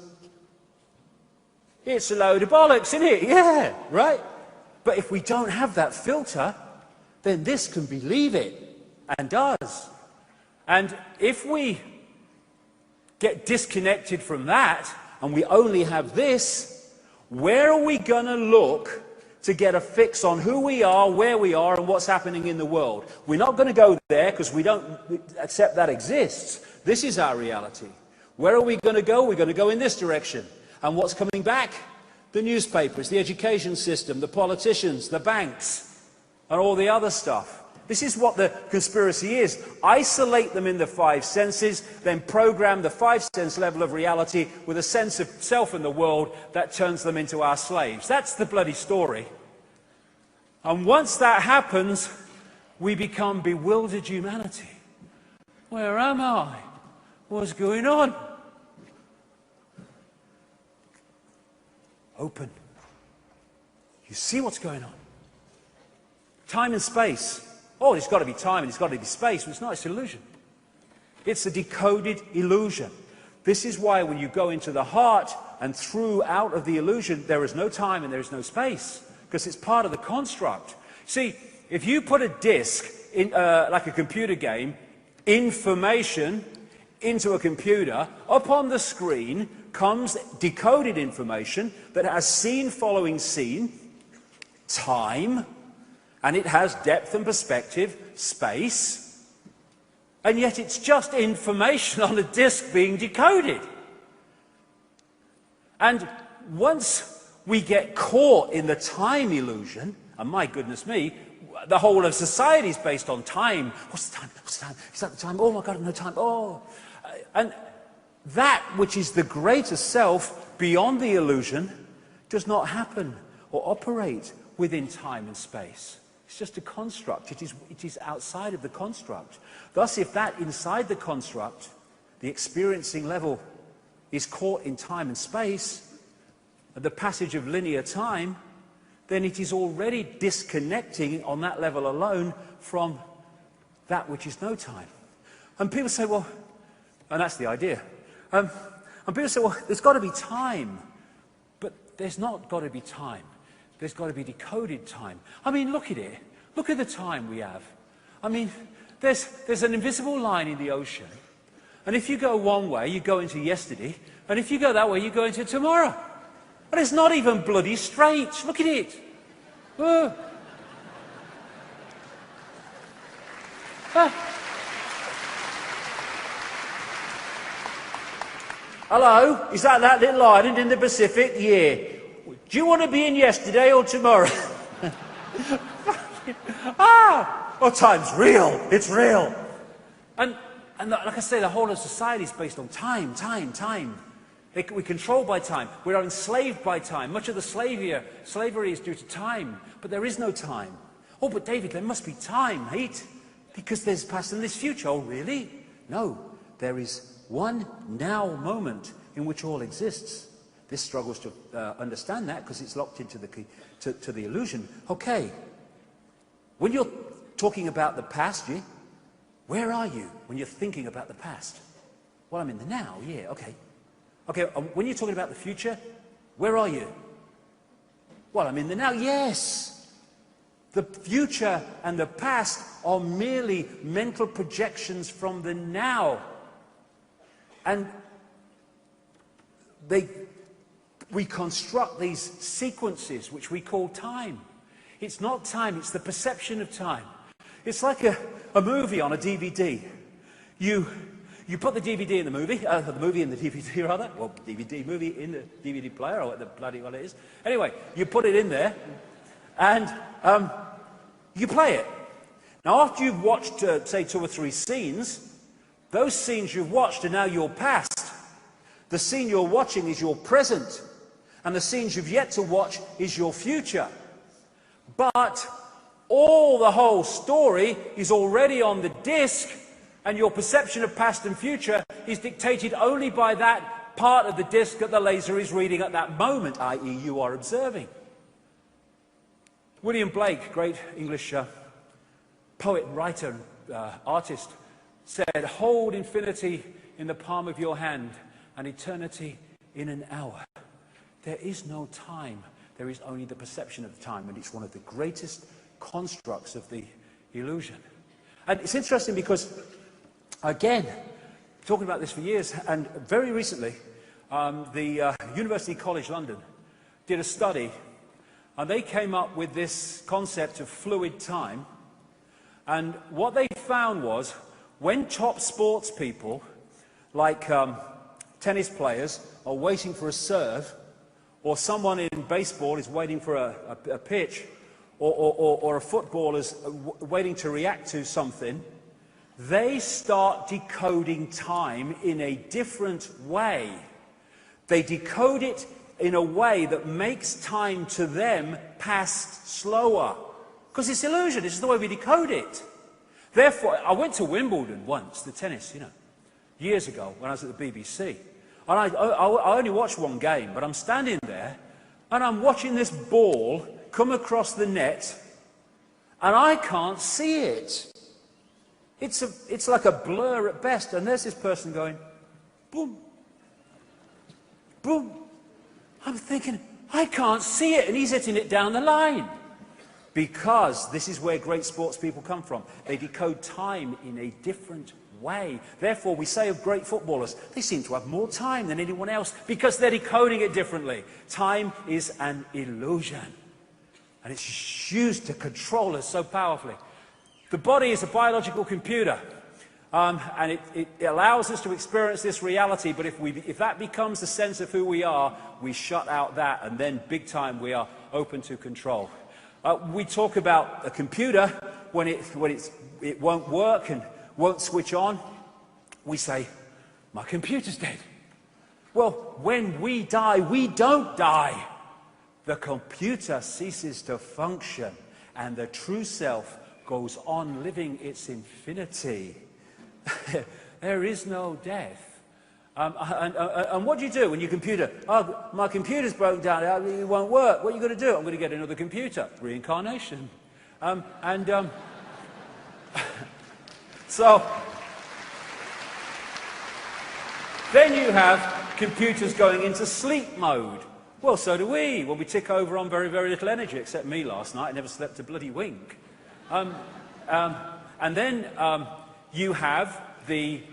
it's a load of bollocks, isn't it? Yeah, right? But if we don't have that filter, then this can believe it, and does. And if we get disconnected from that, and we only have this, where are we going to look to get a fix on who we are, where we are, and what's happening in the world? We're not going to go there because we don't accept that exists. This is our reality. Where are we going to go? We're going to go in this direction. And what's coming back? The newspapers, the education system, the politicians, the banks, and all the other stuff. This is what the conspiracy is. Isolate them in the five senses, then program the five-sense level of reality with a sense of self in the world that turns them into our slaves. That's the bloody story. And once that happens, we become bewildered humanity. Where am I? What's going on? Open. You see what's going on. Time and space. Oh, there's got to be time and there's got to be space. But it's not, it's an illusion. It's a decoded illusion. This is why when you go into the heart and through out of the illusion, there is no time and there is no space, because it's part of the construct. See, if you put a disk, in, like a computer game, information into a computer, upon the screen comes decoded information that has scene following scene, time, and it has depth and perspective, space, and yet it's just information on a disk being decoded. And once we get caught in the time illusion, and my goodness me, the whole of society is based on time. What's the time? What's the time? Is that the time? Oh my God, no time. Oh. And that which is the greater self beyond the illusion does not happen or operate within time and space. It's just a construct. It is outside of the construct. Thus, if that inside the construct the experiencing level is caught in time and space, the passage of linear time, then it is already disconnecting on that level alone from that which is no time. And people say, well, and that's the idea. And people say, well, there's got to be time. But there's not got to be time. There's got to be decoded time. I mean, look at it. Look at the time we have. I mean, there's an invisible line in the ocean. And if you go one way, you go into yesterday. And if you go that way, you go into tomorrow. And it's not even bloody straight. Look at it. Oh. Hello? Is that little island in the Pacific? Yeah. Do you want to be in yesterday or tomorrow? Oh, time's real. It's real. And like I say, the whole of society is based on time. We're controlled by time. We're enslaved by time. Much of the slavery is due to time. But there is no time. Oh, but David, there must be time, right? Because there's past and there's future. Oh, really? No. There is one now moment in which all exists. This struggles to understand that because it's locked into the illusion. Okay. When you're talking about the past, where are you when you're thinking about the past? Well, I'm in the now. Yeah, okay. Okay, when you're talking about the future, where are you? Well, I'm in the now. Yes. The future and the past are merely mental projections from the now. And we construct these sequences which we call time. It's not time, it's the perception of time. It's like a movie on a DVD. You put the DVD in the movie in the DVD rather, well, DVD movie in the DVD player, or what the bloody well it is. Anyway, you put it in there, and you play it. Now, after you've watched, say, 2 or 3 scenes, those scenes you've watched are now your past. The scene you're watching is your present, and the scenes you've yet to watch is your future. But the whole story is already on the disc, and your perception of past and future is dictated only by that part of the disc that the laser is reading at that moment, i.e. you are observing. William Blake, great English poet, writer, artist, said, "Hold infinity in the palm of your hand and eternity in an hour." There is no time. There is only the perception of time, and it's one of the greatest constructs of the illusion. And it's interesting because, again, talking about this for years, and very recently, the University College London did a study, and they came up with this concept of fluid time. And what they found was, when top sports people, like tennis players, are waiting for a serve, or someone in baseball is waiting for a pitch, or a footballer is waiting to react to something, they start decoding time in a different way. They decode it in a way that makes time to them pass slower. Because it's illusion, it's the way we decode it. Therefore, I went to Wimbledon once, the tennis, years ago when I was at the BBC. And I only watched one game, but I'm standing there and I'm watching this ball come across the net and I can't see it. It's like a blur at best, and there's this person going, boom, boom. I'm thinking, I can't see it, and he's hitting it down the line. Because this is where great sports people come from. They decode time in a different way. Therefore, we say of great footballers, they seem to have more time than anyone else because they're decoding it differently. Time is an illusion, and it's used to control us so powerfully. The body is a biological computer, and it allows us to experience this reality, but if that becomes the sense of who we are, we shut out that, and then big time we are open to control. We talk about a computer when it won't work and won't switch on. We say, my computer's dead. Well, when we die, we don't die. The computer ceases to function, and the true self goes on living its infinity. There is no death. And what do you do when your computer, oh, my computer's broken down, it won't work. What are you going to do? I'm going to get another computer. Reincarnation. So, then you have computers going into sleep mode. Well, so do we. Well, we tick over on very, very little energy, except me last night. I never slept a bloody wink. And then you have the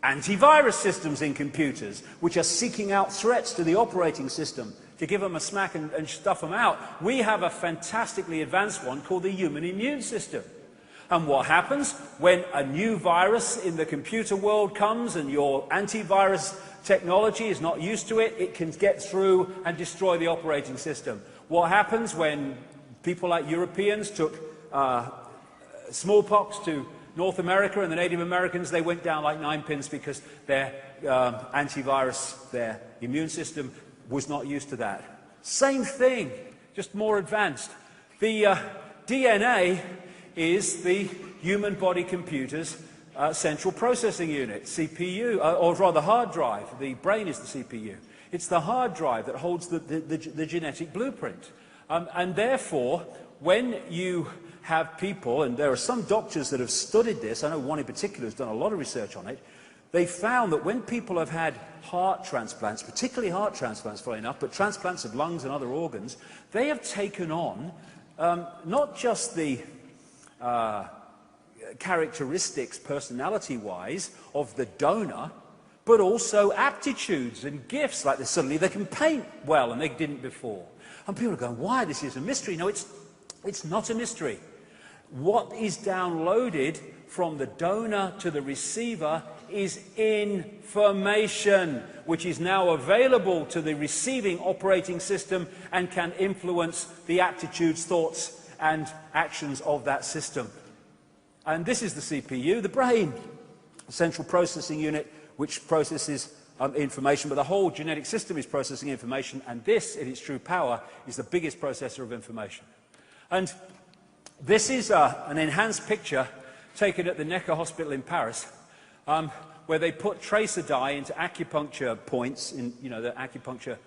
antivirus systems in computers, which are seeking out threats to the operating system to give them a smack and stuff them out. We have a fantastically advanced one called the human immune system. And what happens when a new virus in the computer world comes and your antivirus technology is not used to it, it can get through and destroy the operating system. What happens when people like Europeans took smallpox to North America and the Native Americans, they went down like 9 pins because their antivirus, their immune system was not used to that. Same thing, just more advanced. The DNA is the human body computer's central processing unit, CPU, or rather hard drive. The brain is the CPU. It's the hard drive that holds the genetic blueprint. And therefore, when you have people, and there are some doctors that have studied this, I know one in particular has done a lot of research on it, they found that when people have had heart transplants, particularly heart transplants, funnily enough, but transplants of lungs and other organs, they have taken on not just the characteristics, personality-wise, of the donor, but also aptitudes and gifts, like suddenly they can paint well and they didn't before. And people are going, why? This is a mystery. No, it's not a mystery. What is downloaded from the donor to the receiver is information, which is now available to the receiving operating system and can influence the aptitudes, thoughts, and actions of that system. And this is the CPU, the brain, the central processing unit, which processes information, but the whole genetic system is processing information, and this, in its true power, is the biggest processor of information. And this is an enhanced picture taken at the Necker Hospital in Paris, where they put tracer dye into acupuncture points in, the acupuncture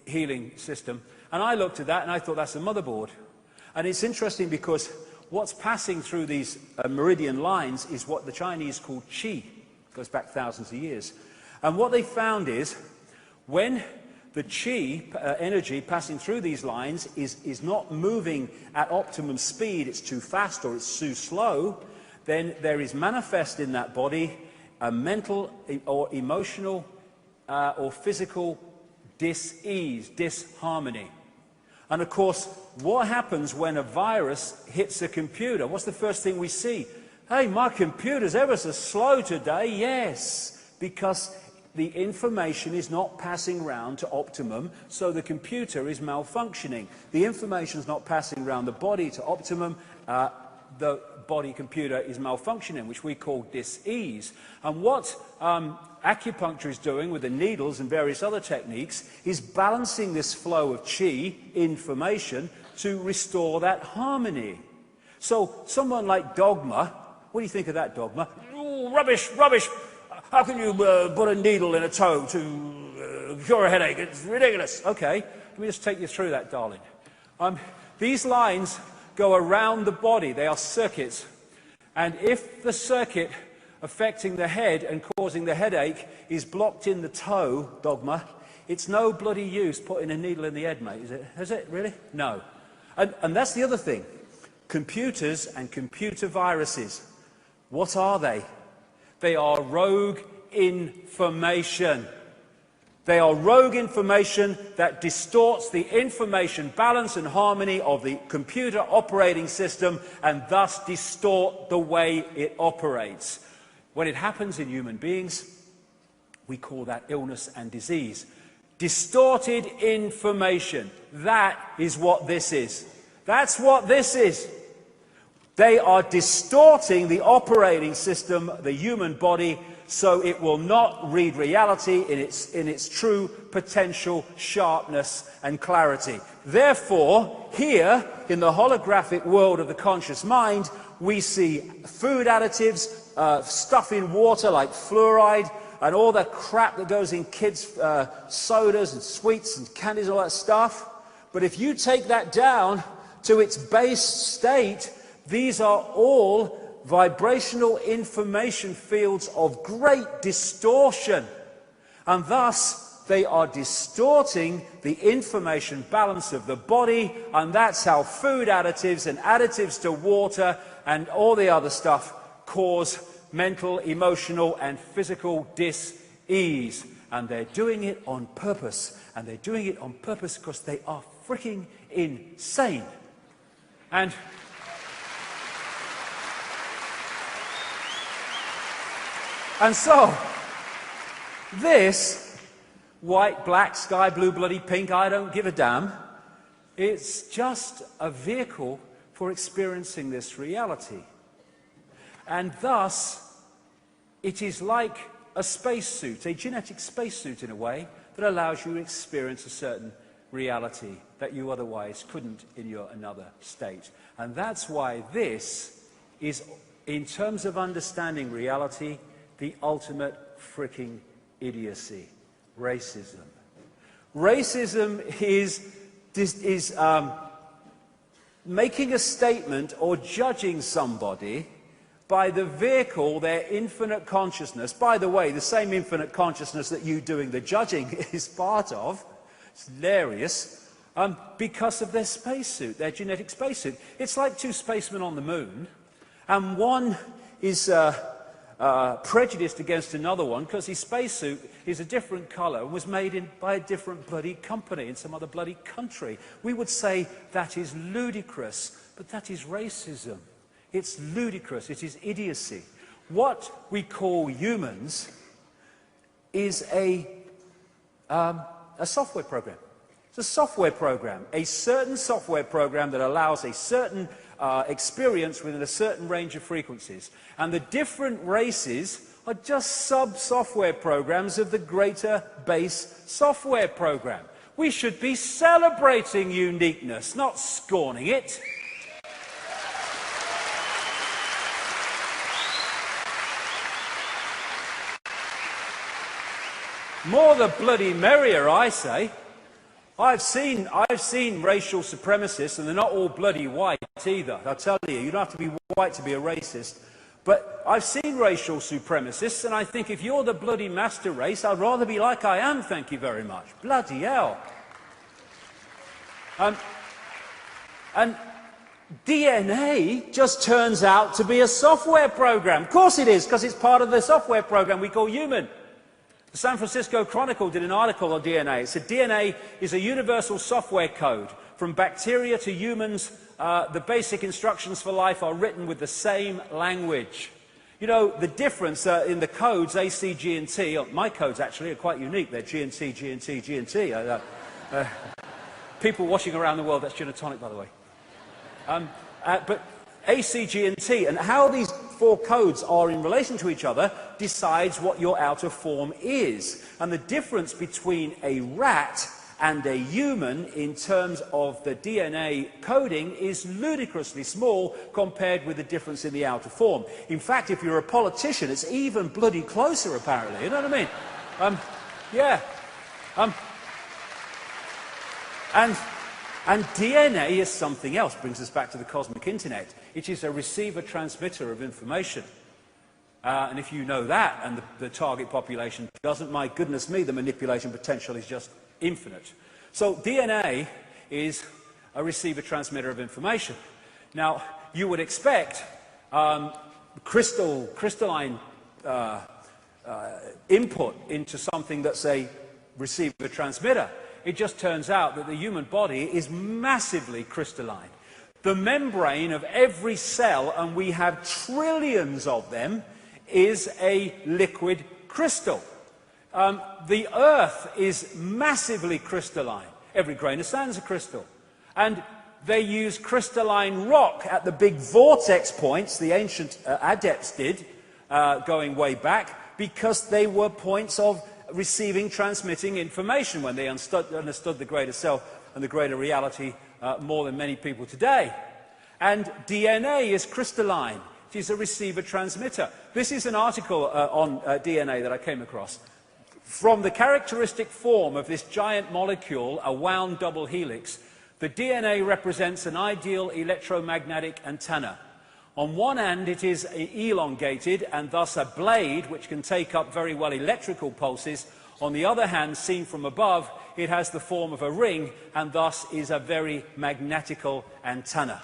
healing system. And I looked at that and I thought, that's a motherboard. And it's interesting because what's passing through these meridian lines is what the Chinese call qi. It goes back thousands of years. And what they found is when the qi energy passing through these lines is not moving at optimum speed, it's too fast or it's too slow, then there is manifest in that body a mental or emotional or physical dis-ease, disharmony. And of course, what happens when a virus hits a computer? What's the first thing we see? Hey, my computer's ever so slow today. Yes, because the information is not passing round to optimum, so the computer is malfunctioning. The information is not passing round the body to optimum, the body computer is malfunctioning, which we call dis-ease. And what acupuncture is doing with the needles and various other techniques is balancing this flow of qi, information, to restore that harmony. So someone like Dogma, what do you think of that, Dogma? Oh, rubbish, rubbish! How can you put a needle in a toe to cure a headache? It's ridiculous. Okay, let me just take you through that, darling. These lines go around the body. They are circuits. And if the circuit affecting the head and causing the headache is blocked in the toe, Dogma, it's no bloody use putting a needle in the head, mate, is it? Is it, really? No. And that's the other thing. Computers and computer viruses, what are they? They are rogue information. They are rogue information that distorts the information balance and harmony of the computer operating system and thus distort the way it operates. When it happens in human beings, we call that illness and disease. Distorted information. That is what this is. That's what this is. They are distorting the operating system, the human body, so it will not read reality in its true potential sharpness and clarity. Therefore, here, in the holographic world of the conscious mind, we see food additives, stuff in water like fluoride, and all the crap that goes in kids' sodas and sweets and candies and all that stuff. But if you take that down to its base state, these are all vibrational information fields of great distortion. And thus, they are distorting the information balance of the body, and that's how food additives and additives to water and all the other stuff cause mental, emotional, and physical dis-ease. And they're doing it on purpose. And they're doing it on purpose because they are freaking insane. And so, this white, black, sky blue, bloody pink, I don't give a damn, it's just a vehicle for experiencing this reality. And thus, it is like a spacesuit, a genetic spacesuit in a way, that allows you to experience a certain reality that you otherwise couldn't in your another state. And that's why this is, in terms of understanding reality, the ultimate freaking idiocy. Racism. Racism is making a statement or judging somebody by the vehicle, their infinite consciousness. By the way, the same infinite consciousness that you doing the judging is part of. It's hilarious. Because of their spacesuit, their genetic spacesuit. It's like two spacemen on the moon, and one is prejudiced against another one because his spacesuit is a different colour and was made by a different bloody company in some other bloody country. We would say that is ludicrous, but that is racism. It's ludicrous. It is idiocy. What we call humans is a software program. It's a software program, a certain software program that allows a certain experience within a certain range of frequencies. And the different races are just sub-software programs of the greater base software program. We should be celebrating uniqueness, not scorning it. More the bloody merrier, I say. I've seen racial supremacists, and they're not all bloody white either. I'll tell you, you don't have to be white to be a racist. But I've seen racial supremacists, and I think if you're the bloody master race, I'd rather be like I am, thank you very much. Bloody hell. And DNA just turns out to be a software program. Of course it is, because it's part of the software program we call human. The San Francisco Chronicle did an article on DNA. It said DNA is a universal software code. From bacteria to humans, the basic instructions for life are written with the same language. You know, the difference in the codes, A, C, G, and T, my codes actually are quite unique. They're G and T, G and T, G and T. People watching around the world, that's gin and tonic, by the way. But A, C, G, and T, and how these four codes are in relation to each other decides what your outer form is. And the difference between a rat and a human in terms of the DNA coding is ludicrously small compared with the difference in the outer form. In fact, if you're a politician, it's even bloody closer, apparently. You know what I mean? Yeah. And DNA is something else. Brings us back to the cosmic internet. It is a receiver-transmitter of information. And if you know that, and the target population doesn't, my goodness me, the manipulation potential is just infinite. So DNA is a receiver-transmitter of information. Now, you would expect crystalline input into something that's a receiver-transmitter. It just turns out that the human body is massively crystalline. The membrane of every cell, and we have trillions of them, is a liquid crystal. The Earth is massively crystalline. Every grain of sand is a crystal. And they use crystalline rock at the big vortex points, the ancient adepts did, going way back, because they were points of receiving, transmitting information when they understood the greater self and the greater reality more than many people today. And DNA is crystalline. It is a receiver-transmitter. This is an article on DNA that I came across. From the characteristic form of this giant molecule, a wound double helix, the DNA represents an ideal electromagnetic antenna. On one end, it is elongated and thus a blade which can take up very well electrical pulses. On the other hand, seen from above, it has the form of a ring and thus is a very magnetical antenna.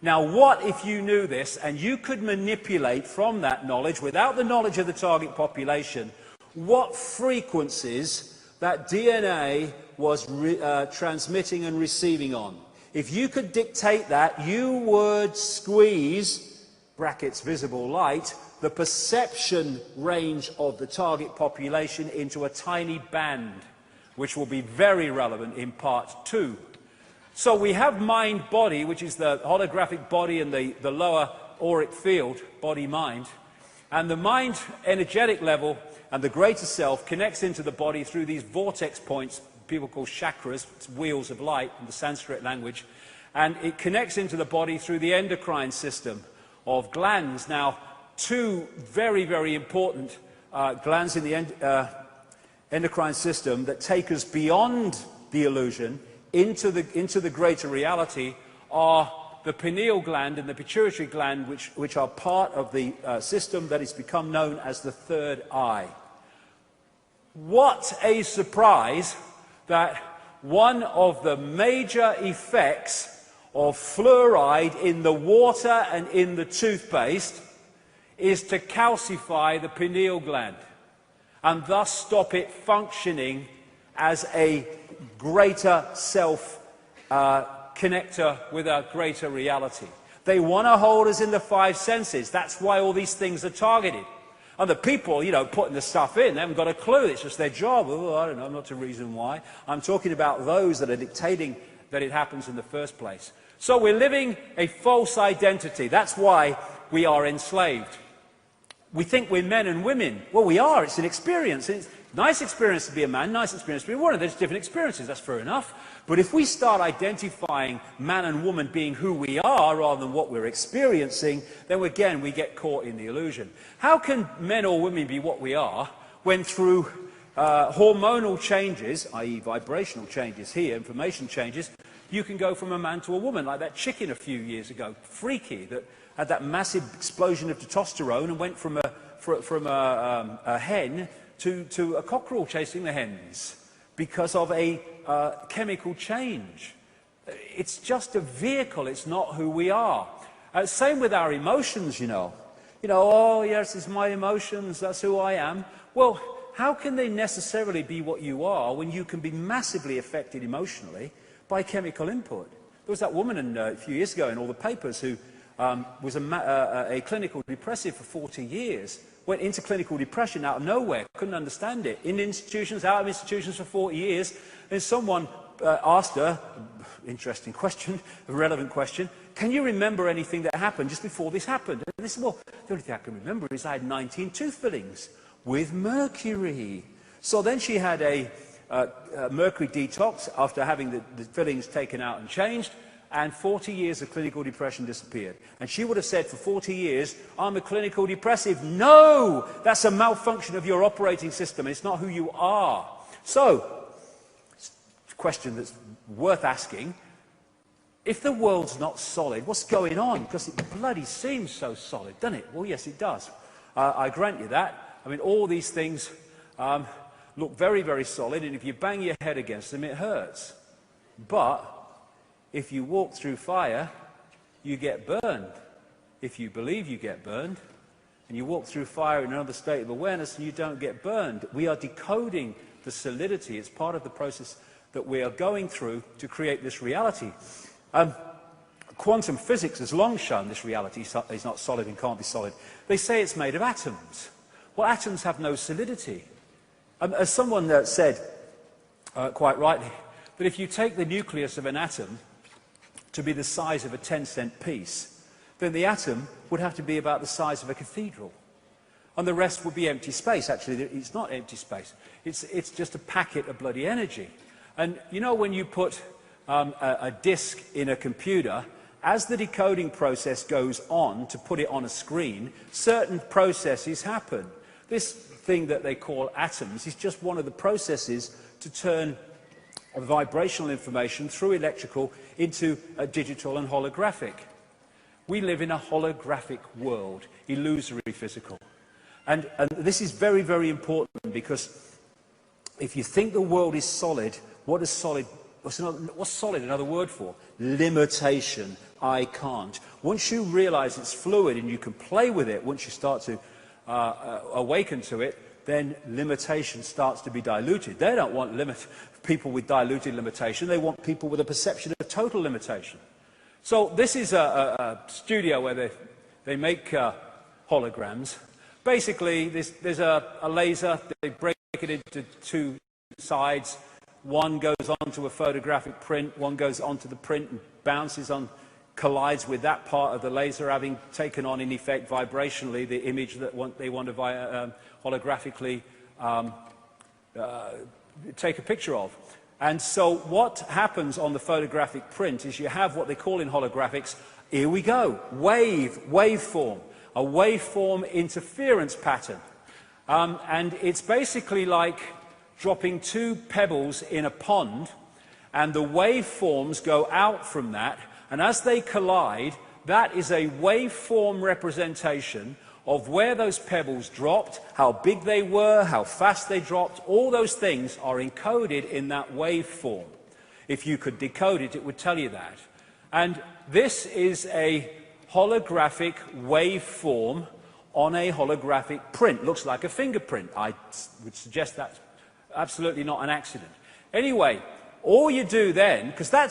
Now, what if you knew this and you could manipulate from that knowledge, without the knowledge of the target population, what frequencies that DNA was transmitting and receiving on? If you could dictate that, you would squeeze, brackets visible light, the perception range of the target population into a tiny band, which will be very relevant in part 2. So we have mind-body, which is the holographic body and the lower auric field, body-mind. And the mind energetic level and the greater self connects into the body through these vortex points, people call chakras, it's wheels of light in the Sanskrit language. And it connects into the body through the endocrine system of glands. Now, two very, very important glands in the endocrine system that take us beyond the illusion into the greater reality are the pineal gland and the pituitary gland, which are part of the system that has become known as the third eye. What a surprise that one of the major effects of fluoride in the water and in the toothpaste is to calcify the pineal gland and thus stop it functioning as a greater self connector with a greater reality. They want to hold us in the five senses. That's why all these things are targeted. And the people, you know, putting the stuff in, they haven't got a clue. It's just their job. Oh, I don't know, not to reason why. I'm talking about those that are dictating that it happens in the first place. So we're living a false identity. That's why we are enslaved. We think we're men and women. Well, we are. It's an experience. It's a nice experience to be a man, nice experience to be a woman. There's different experiences. That's fair enough. But if we start identifying man and woman being who we are rather than what we're experiencing, then again, we get caught in the illusion. How can men or women be what we are when through hormonal changes, i.e. vibrational changes here, information changes, you can go from a man to a woman, like that chicken a few years ago, Freaky, that had that massive explosion of testosterone and went from a hen to a cockerel chasing the hens because of a chemical change. It's just a vehicle, it's not who we are. Same with our emotions, you know. Oh yes, it's my emotions, that's who I am. Well, how can they necessarily be what you are when you can be massively affected emotionally by chemical input? There was that woman a few years ago in all the papers who was a clinical depressive for 40 years, went into clinical depression out of nowhere, couldn't understand it, in institutions, out of institutions for 40 years, and someone asked her, interesting question, a relevant question, can you remember anything that happened just before this happened? And they said, well, the only thing I can remember is I had 19 tooth fillings with mercury. So then she had a mercury detox after having the fillings taken out and changed, and 40 years of clinical depression disappeared. And she would have said for 40 years, I'm a clinical depressive. No! That's a malfunction of your operating system. It's not who you are. So, it's a question that's worth asking. If the world's not solid, what's going on? Because it bloody seems so solid, doesn't it? Well, yes, it does. I grant you that. I mean, all these things look very, very solid, and if you bang your head against them, it hurts. But if you walk through fire, you get burned. If you believe you get burned, and you walk through fire in another state of awareness and you don't get burned, we are decoding the solidity. It's part of the process that we are going through to create this reality. Quantum physics has long shown this reality is not solid and can't be solid. They say it's made of atoms. Well, atoms have no solidity. As someone said, quite rightly, that if you take the nucleus of an atom to be the size of a 10-cent piece, then the atom would have to be about the size of a cathedral. And the rest would be empty space. Actually, it's not empty space. It's just a packet of bloody energy. And you know when you put a disk in a computer as the decoding process goes on to put it on a screen, certain processes happen. This thing that they call atoms is just one of the processes to turn vibrational information through electrical into digital and holographic. We live in a holographic world, illusory physical. And this is very, very important, because if you think the world is solid, what's solid another word for? Limitation. I can't. Once you realize it's fluid and you can play with it, once you start to awaken to it, then limitation starts to be diluted. They don't want people with diluted limitation. They want people with a perception of total limitation. So this is a studio where they make holograms. Basically, there's a laser. They break it into two sides. One goes onto a photographic print. One goes onto the print and bounces on, collides with that part of the laser, having taken on, in effect, vibrationally, the image that they want to holographically take a picture of. And so what happens on the photographic print is you have what they call in holographics, here we go, waveform, a waveform interference pattern. And it's basically like dropping two pebbles in a pond, and the waveforms go out from that, and as they collide, that is a waveform representation of where those pebbles dropped, how big they were, how fast they dropped. All those things are encoded in that waveform. If you could decode it, it would tell you that. And this is a holographic waveform on a holographic print. Looks like a fingerprint. I would suggest that's absolutely not an accident. Anyway, all you do then, because that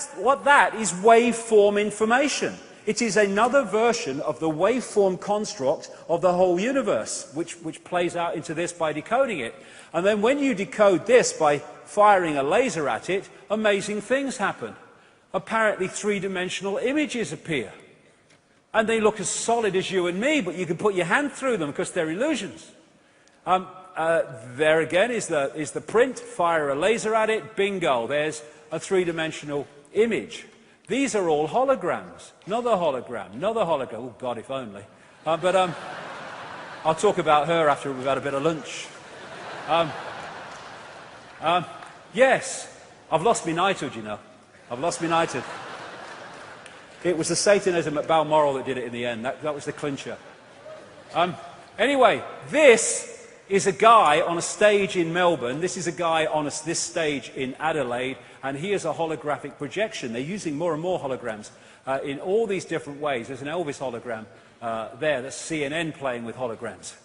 is waveform information. It is another version of the waveform construct of the whole universe, which plays out into this by decoding it. And then when you decode this by firing a laser at it, amazing things happen. Apparently three-dimensional images appear. And they look as solid as you and me, but you can put your hand through them because they're illusions. There again is the print, fire a laser at it, bingo, there's a three-dimensional image. These are all holograms. Another hologram, another hologram. Oh, God, if only. I'll talk about her after we've had a bit of lunch. Yes, I've lost my knighthood, you know. I've lost my knighthood. It was the Satanism at Balmoral that did it in the end. That was the clincher. Anyway, this is a guy on a stage in Melbourne. This is a guy on this stage in Adelaide, and he is a holographic projection. They're using more and more holograms in all these different ways. There's an Elvis hologram there. That's CNN playing with holograms.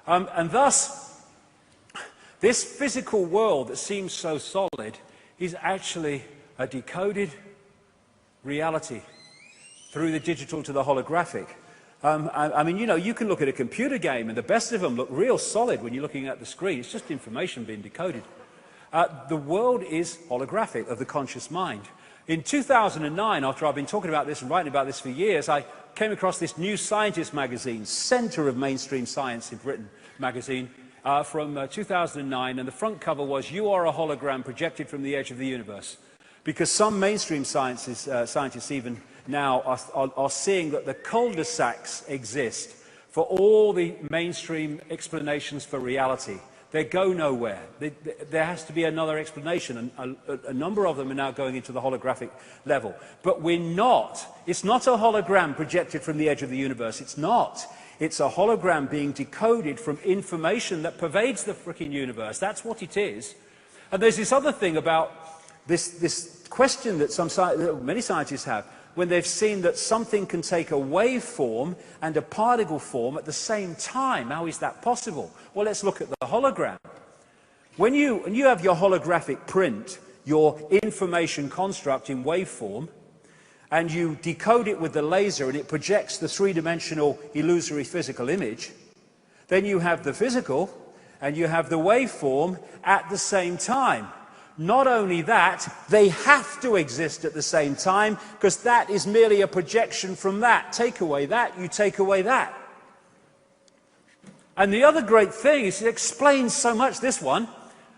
And thus, this physical world that seems so solid is actually a decoded reality through the digital to the holographic. I mean, you know, you can look at a computer game and the best of them look real solid when you're looking at the screen. It's just information being decoded. The world is holographic, of the conscious mind. In 2009, after I've been talking about this and writing about this for years, I came across this New Scientist magazine, centre of mainstream science in Britain magazine, from 2009, and the front cover was, "You are a hologram projected from the edge of the universe." Because some mainstream scientists even now are seeing that the cul-de-sacs exist for all the mainstream explanations for reality. They go nowhere. There has to be another explanation, and a number of them are now going into the holographic level. But it's not a hologram projected from the edge of the universe. It's not. It's a hologram being decoded from information that pervades the frickin' universe. That's what it is. And there's this other thing about this question that many scientists have, when they've seen that something can take a waveform and a particle form at the same time. How is that possible? Well, let's look at the hologram. When you have your holographic print, your information construct in waveform, and you decode it with the laser and it projects the three-dimensional illusory physical image, then you have the physical and you have the waveform at the same time. Not only that, they have to exist at the same time, because that is merely a projection from that. Take away that, you take away that. And the other great thing is, it explains so much, this one.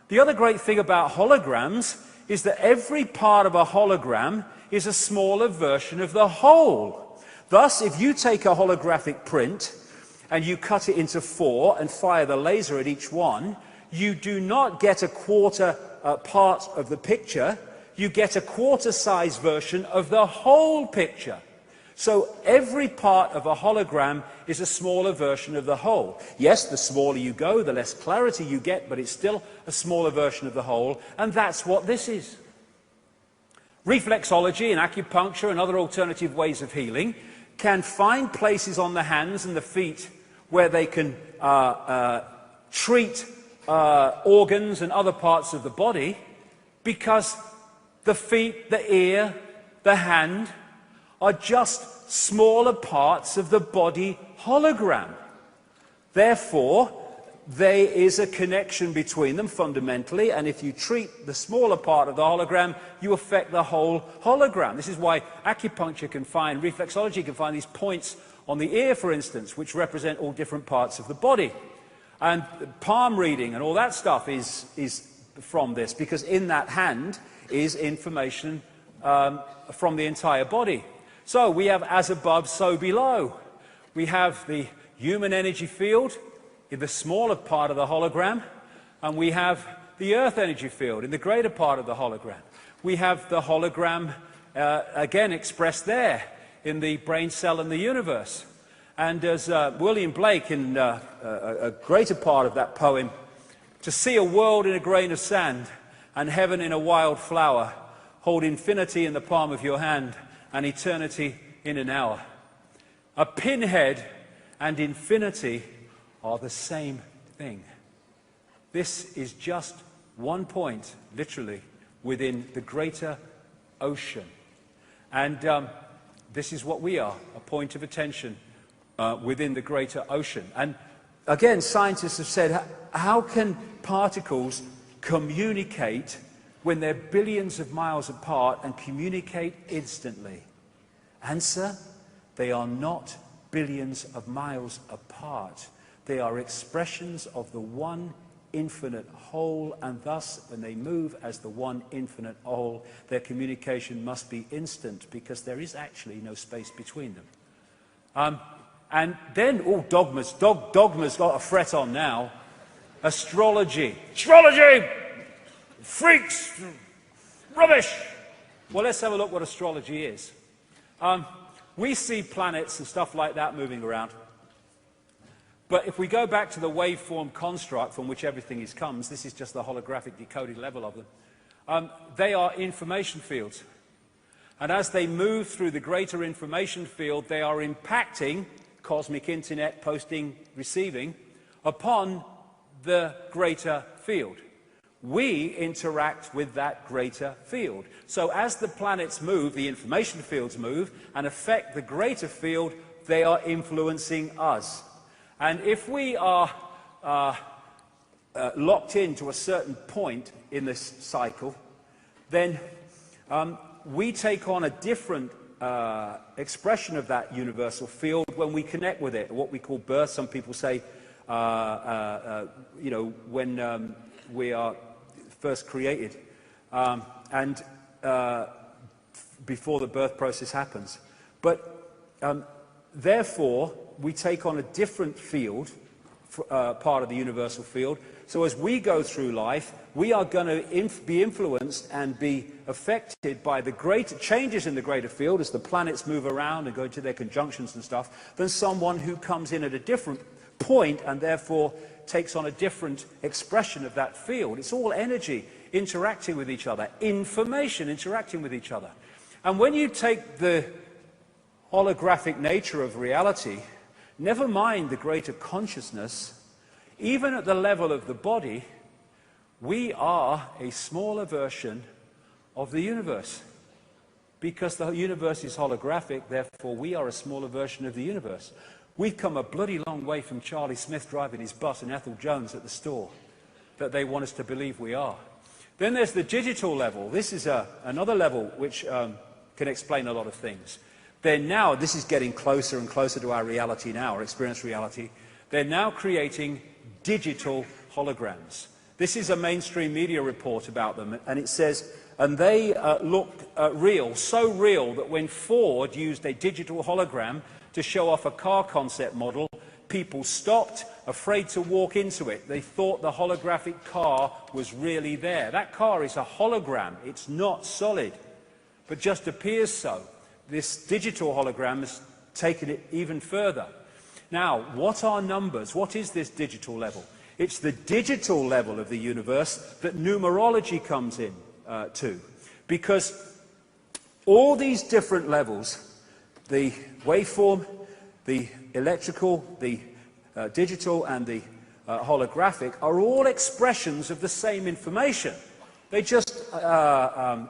The other great thing about holograms is that every part of a hologram is a smaller version of the whole. Thus, if you take a holographic print and you cut it into 4 and fire the laser at each one, you do not get a quarter part of the picture, you get a quarter-size version of the whole picture. So every part of a hologram is a smaller version of the whole. Yes, the smaller you go, the less clarity you get, but it's still a smaller version of the whole, and that's what this is. Reflexology and acupuncture and other alternative ways of healing can find places on the hands and the feet where they can treat organs and other parts of the body, because the feet, the ear, the hand are just smaller parts of the body hologram. Therefore, there is a connection between them fundamentally, and if you treat the smaller part of the hologram, you affect the whole hologram. This is why acupuncture can find, reflexology can find these points on the ear, for instance, which represent all different parts of the body. And palm reading and all that stuff is from this, because in that hand is information from the entire body. So we have as above, so below. We have the human energy field in the smaller part of the hologram, and we have the earth energy field in the greater part of the hologram. We have the hologram, again, expressed there in the brain cell and the universe. And as William Blake, in a greater part of that poem, to see a world in a grain of sand and heaven in a wild flower, hold infinity in the palm of your hand and eternity in an hour. A pinhead and infinity are the same thing. This is just one point, literally, within the greater ocean. And this is what we are, a point of attention within the greater ocean. And again, scientists have said, how can particles communicate when they're billions of miles apart and communicate instantly? Answer, they are not billions of miles apart. They are expressions of the one infinite whole, and thus, when they move as the one infinite whole, their communication must be instant, because there is actually no space between them. And then, dogmas. Dogma's got a fret on now. Astrology. Astrology! Freaks! Rubbish! Well, let's have a look what astrology is. We see planets and stuff like that moving around. But if we go back to the waveform construct from which everything comes, this is just the holographic decoding level of them, they are information fields. And as they move through the greater information field, they are impacting cosmic internet, posting, receiving, upon the greater field. We interact with that greater field. So as the planets move, the information fields move, and affect the greater field, they are influencing us. And if we are locked into a certain point in this cycle, then we take on a different expression of that universal field when we connect with it, what we call birth. Some people say, you know, when we are first created, and before the birth process happens. But therefore, we take on a different field, part of the universal field. So as we go through life, we are going to be influenced and be affected by the greater changes in the greater field as the planets move around and go into their conjunctions and stuff, than someone who comes in at a different point and therefore takes on a different expression of that field. It's all energy interacting with each other, information interacting with each other. And when you take the holographic nature of reality, never mind the greater consciousness, even at the level of the body, we are a smaller version of the universe. Because the universe is holographic, therefore we are a smaller version of the universe. We've come a bloody long way from Charlie Smith driving his bus and Ethel Jones at the store, that they want us to believe we are. Then there's the digital level. This is another level which can explain a lot of things. Then now, this is getting closer and closer to our reality now, our experienced reality. They're now creating digital holograms. This is a mainstream media report about them, and it says and they looked real, so real that when Ford used a digital hologram to show off a car concept model, people stopped, afraid to walk into it. They thought the holographic car was really there. That car is a hologram. It's not solid, but just appears so. This digital hologram has taken it even further. Now, what are numbers? What is this digital level? It's the digital level of the universe that numerology comes in to. Because all these different levels, the waveform, the electrical, the digital, and the holographic, are all expressions of the same information. They just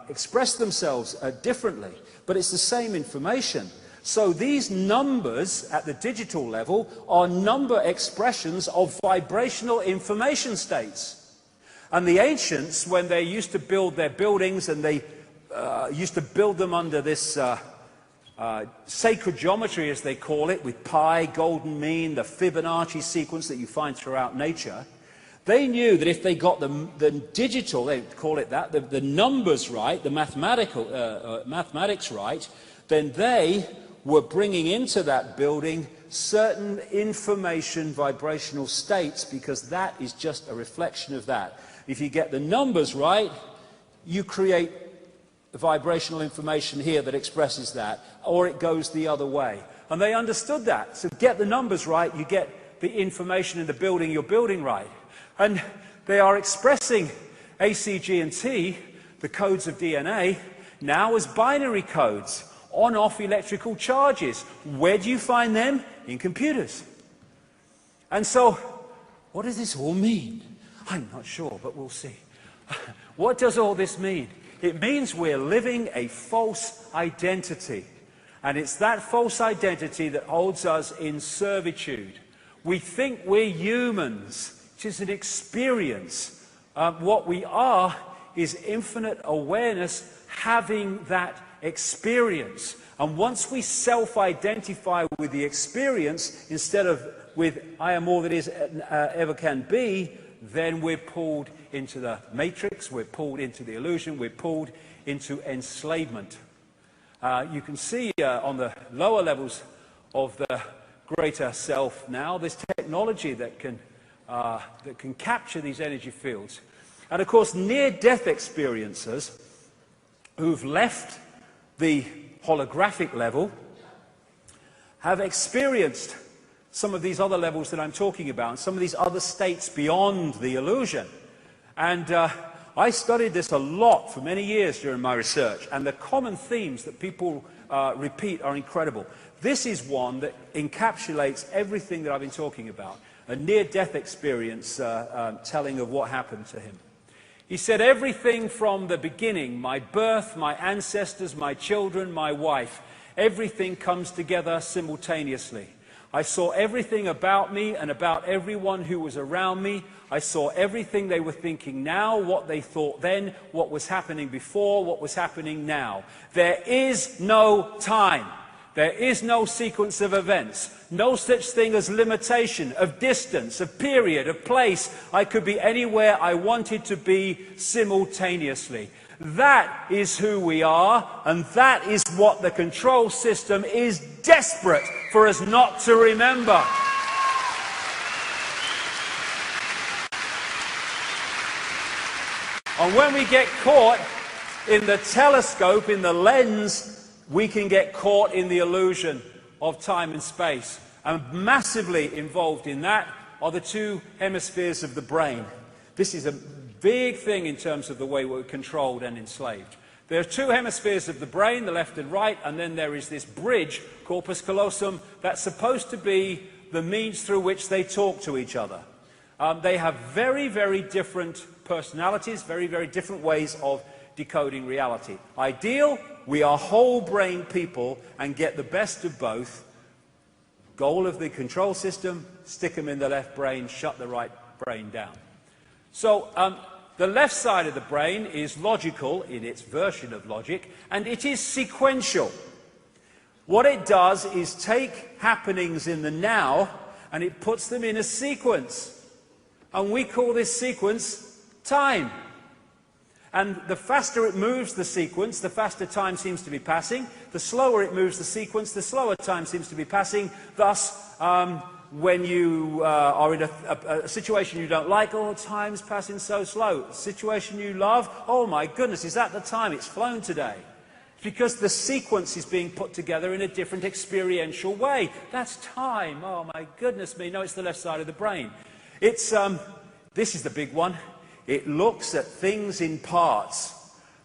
express themselves differently, but it's the same information. So these numbers at the digital level are number expressions of vibrational information states. And the ancients, when they used to build their buildings, and they used to build them under this sacred geometry, as they call it, with pi, golden mean, the Fibonacci sequence that you find throughout nature, they knew that if they got the digital, they call it that, the numbers right, the mathematics right, then they were bringing into that building certain information vibrational states, because that is just a reflection of that. If you get the numbers right, you create vibrational information here that expresses that, or it goes the other way. And they understood that. So get the numbers right, you get the information in the building you're building right. And they are expressing A, C, G, and T, the codes of DNA, now as binary codes, on-off electrical charges. Where do you find them? In computers. And so, what does this all mean? I'm not sure, but we'll see. What does all this mean? It means we're living a false identity. And it's that false identity that holds us in servitude. We think we're humans, which is an experience. What we are is infinite awareness having that experience. And once we self-identify with the experience instead of with I am all that is ever can be, then we're pulled into the matrix, we're pulled into the illusion, we're pulled into enslavement. You can see on the lower levels of the greater self now this technology that can capture these energy fields. And of course, near-death experiencers who've left the holographic level have experienced some of these other levels that I'm talking about, and some of these other states beyond the illusion. And I studied this a lot for many years during my research, and the common themes that people repeat are incredible. This is one that encapsulates everything that I've been talking about, a near-death experience telling of what happened to him. He said, everything from the beginning, my birth, my ancestors, my children, my wife, everything comes together simultaneously. I saw everything about me and about everyone who was around me. I saw everything they were thinking now, what they thought then, what was happening before, what was happening now. There is no time. There is no sequence of events, no such thing as limitation of distance, of period, of place. I could be anywhere I wanted to be simultaneously. That is who we are, and that is what the control system is desperate for us not to remember. And when we get caught in the telescope, in the lens, we can get caught in the illusion of time and space. And massively involved in that are the two hemispheres of the brain. This is a big thing in terms of the way we're controlled and enslaved. There are two hemispheres of the brain, the left and right, and then there is this bridge, corpus callosum, that's supposed to be the means through which they talk to each other. They have very, very different personalities, very, very different ways of decoding reality. Ideal, we are whole brain people and get the best of both. Goal of the control system, stick them in the left brain, shut the right brain down. So the left side of the brain is logical in its version of logic, and it is sequential. What it does is take happenings in the now and it puts them in a sequence. And we call this sequence time. And the faster it moves the sequence, the faster time seems to be passing. The slower it moves the sequence, the slower time seems to be passing. Thus, when you are in a situation you don't like, oh, time's passing so slow. Situation you love, oh my goodness, is that the time? It's flown today. It's because the sequence is being put together in a different experiential way. That's time. Oh my goodness me. No, it's the left side of the brain. It's, this is the big one. It looks at things in parts.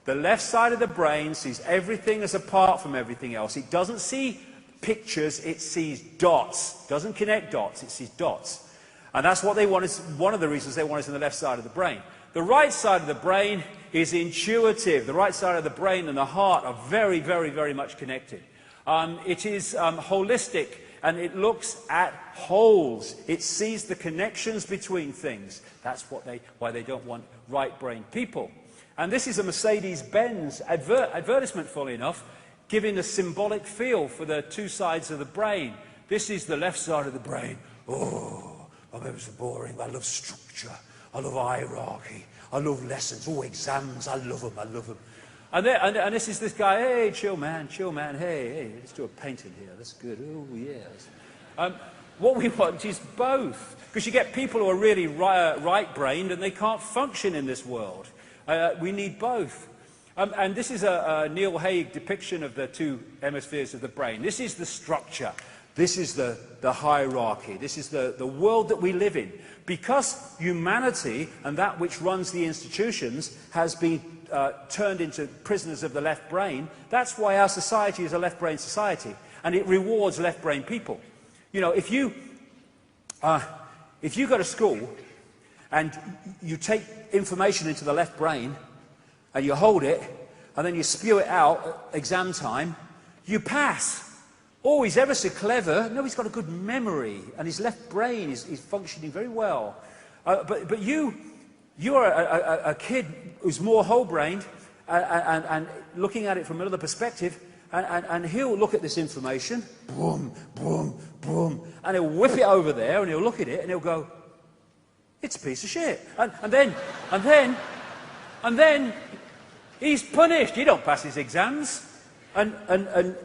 The left side of the brain sees everything as apart from everything else. It doesn't see pictures, it sees dots. It doesn't connect dots, it sees dots. And that's what they want. Is one of the reasons they want is in the left side of the brain. The right side of the brain is intuitive. The right side of the brain and the heart are very, very, very much connected. It is holistic, and it looks at wholes. It sees the connections between things. That's why they don't want right-brained people. And this is a Mercedes-Benz advertisement, fully enough, giving a symbolic feel for the two sides of the brain. This is the left side of the brain. Oh, I'm ever so boring. I love structure. I love hierarchy. I love lessons. Oh, exams. I love them. I love them. And this is this guy. Hey, chill, man. Chill, man. Hey, let's do a painting here. That's good. Oh, yes. What we want is both. Because you get people who are really right-brained and they can't function in this world. We need both. And this is a Neil Haig depiction of the two hemispheres of the brain. This is the structure. This is the hierarchy. This is the world that we live in. Because humanity and that which runs the institutions has been turned into prisoners of the left brain, that's why our society is a left-brain society. And it rewards left-brain people. You know, if you go to school and you take information into the left brain and you hold it and then you spew it out at exam time, you pass. Oh, he's ever so clever. No, he's got a good memory and his left brain is functioning very well. But you are a kid who's more whole-brained and looking at it from another perspective, and he'll look at this information, boom, boom, boom, and he'll whip it over there and he'll look at it and he'll go, it's a piece of shit. And then he's punished. He don't pass his exams. And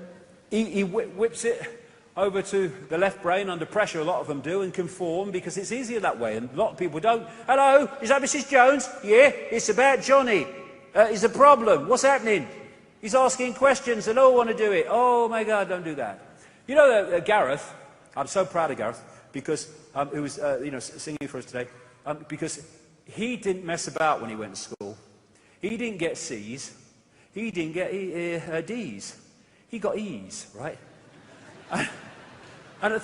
he whips it over to the left brain under pressure. A lot of them do and conform because it's easier that way. And a lot of people don't. Hello, is that Mrs. Jones? Yeah, it's about Johnny. Is a problem. What's happening? He's asking questions and all want to do it. Oh my God, don't do that. You know, Gareth, I'm so proud of Gareth because he was singing for us today. Because he didn't mess about when he went to school. He didn't get C's. He didn't get D's. He got E's, right? And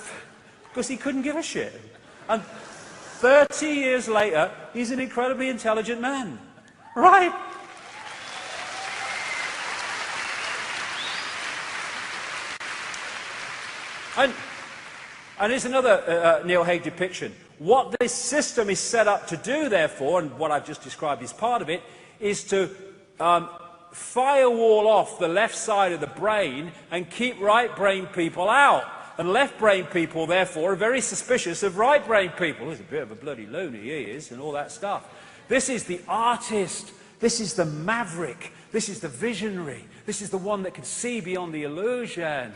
because he couldn't give a shit. And 30 years later, he's an incredibly intelligent man, right? And here's another Neil Haig depiction. What this system is set up to do, therefore, and what I've just described is part of it, is to firewall off the left side of the brain and keep right-brain people out. And left-brain people, therefore, are very suspicious of right-brain people. He's a bit of a bloody loony, he is, and all that stuff. This is the artist. This is the maverick. This is the visionary. This is the one that can see beyond the illusion.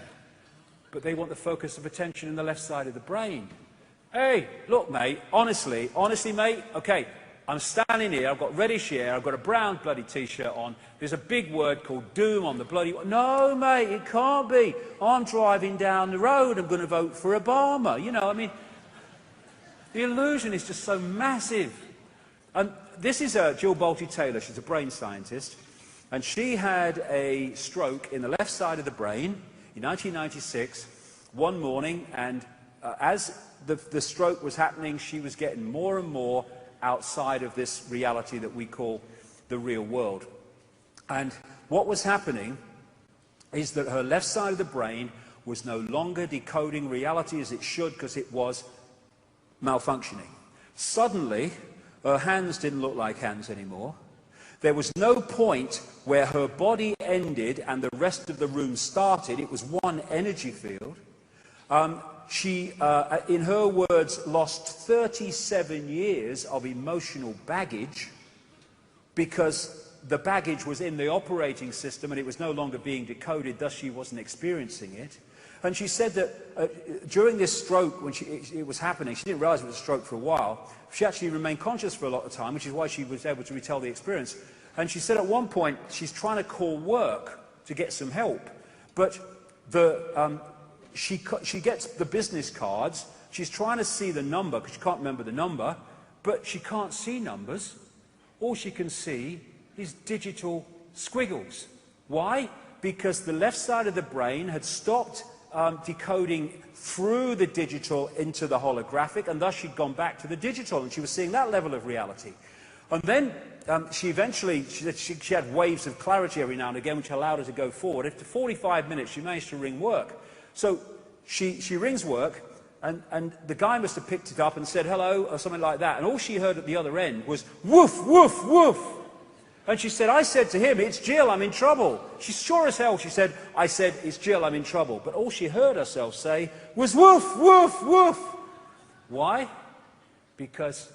But they want the focus of attention in the left side of the brain. Hey, look, mate, honestly, mate, okay, I'm standing here, I've got reddish hair, I've got a brown bloody T-shirt on, there's a big word called doom on the bloody... No, mate, it can't be. I'm driving down the road, I'm going to vote for Obama. You know, I mean, the illusion is just so massive. And this is Jill Bolte-Taylor, she's a brain scientist, and she had a stroke in the left side of the brain in 1996, one morning, and as the stroke was happening, she was getting more and more outside of this reality that we call the real world. And what was happening is that her left side of the brain was no longer decoding reality as it should because it was malfunctioning. Suddenly, her hands didn't look like hands anymore. There was no point where her body ended and the rest of the room started. It was one energy field. She, in her words, lost 37 years of emotional baggage because the baggage was in the operating system and it was no longer being decoded, thus she wasn't experiencing it. And she said that during this stroke, when it was happening, she didn't realize it was a stroke for a while. She actually remained conscious for a lot of time, which is why she was able to retell the experience. And she said at one point, she's trying to call work to get some help. But she gets the business cards. She's trying to see the number, because she can't remember the number. But she can't see numbers. All she can see is digital squiggles. Why? Because the left side of the brain had stopped decoding through the digital into the holographic, and thus she'd gone back to the digital, and she was seeing that level of reality. And then she had waves of clarity every now and again, which allowed her to go forward. After 45 minutes, she managed to ring work. So she rings work, and the guy must have picked it up and said hello, or something like that, and all she heard at the other end was woof, woof, woof. And she said, I said to him, it's Jill, I'm in trouble. She's sure as hell, she said, I said, it's Jill, I'm in trouble. But all she heard herself say was woof, woof, woof. Why? Because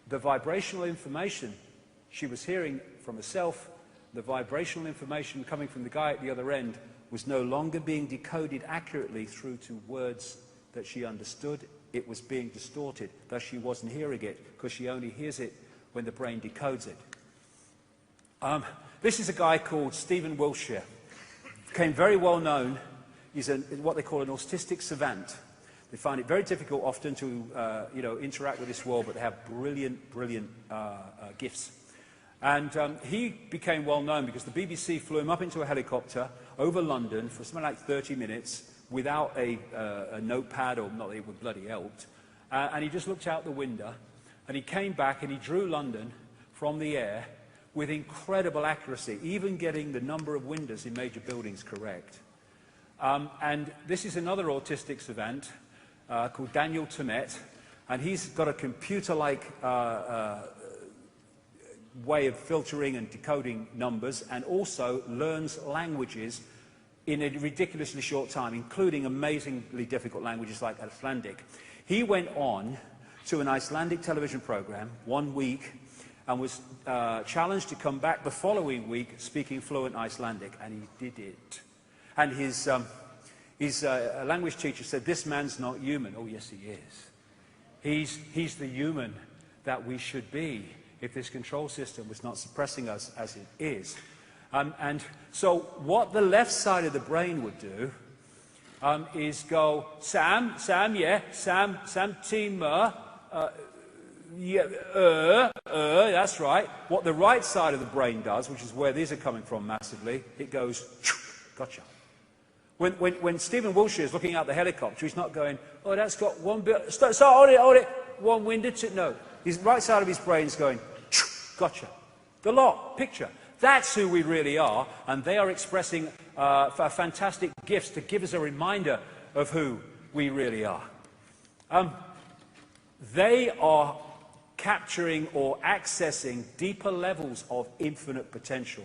the vibrational information she was hearing from herself, the vibrational information coming from the guy at the other end, was no longer being decoded accurately through to words that she understood. It was being distorted. Thus she wasn't hearing it, because she only hears it when the brain decodes it. This is a guy called Stephen Wiltshire. Became very well known. He's what they call an autistic savant. They find it very difficult often to interact with this world, but they have brilliant gifts. And he became well known because the BBC flew him up into a helicopter over London for something like 30 minutes without a notepad, or not that it would bloody helped. And he just looked out the window, and he came back and he drew London from the air with incredible accuracy, even getting the number of windows in major buildings correct. And this is another autistic savant called Daniel Tammet, and he's got a computer-like way of filtering and decoding numbers, and also learns languages in a ridiculously short time, including amazingly difficult languages like Icelandic. He went on to an Icelandic television program 1 week and was challenged to come back the following week speaking fluent Icelandic, and he did it. And his language teacher said, this man's not human. Oh, yes, he is. He's the human that we should be if this control system was not suppressing us as it is. And so what the left side of the brain would do is go, Sam, team, that's right. What the right side of the brain does, which is where these are coming from massively, it goes, gotcha. When Stephen Wiltshire is looking out the helicopter, he's not going, oh, that's got one bit, start, hold it, one window, no. His right side of his brain is going, gotcha. The lot, picture. That's who we really are, and they are expressing fantastic gifts to give us a reminder of who we really are. They are capturing or accessing deeper levels of infinite potential,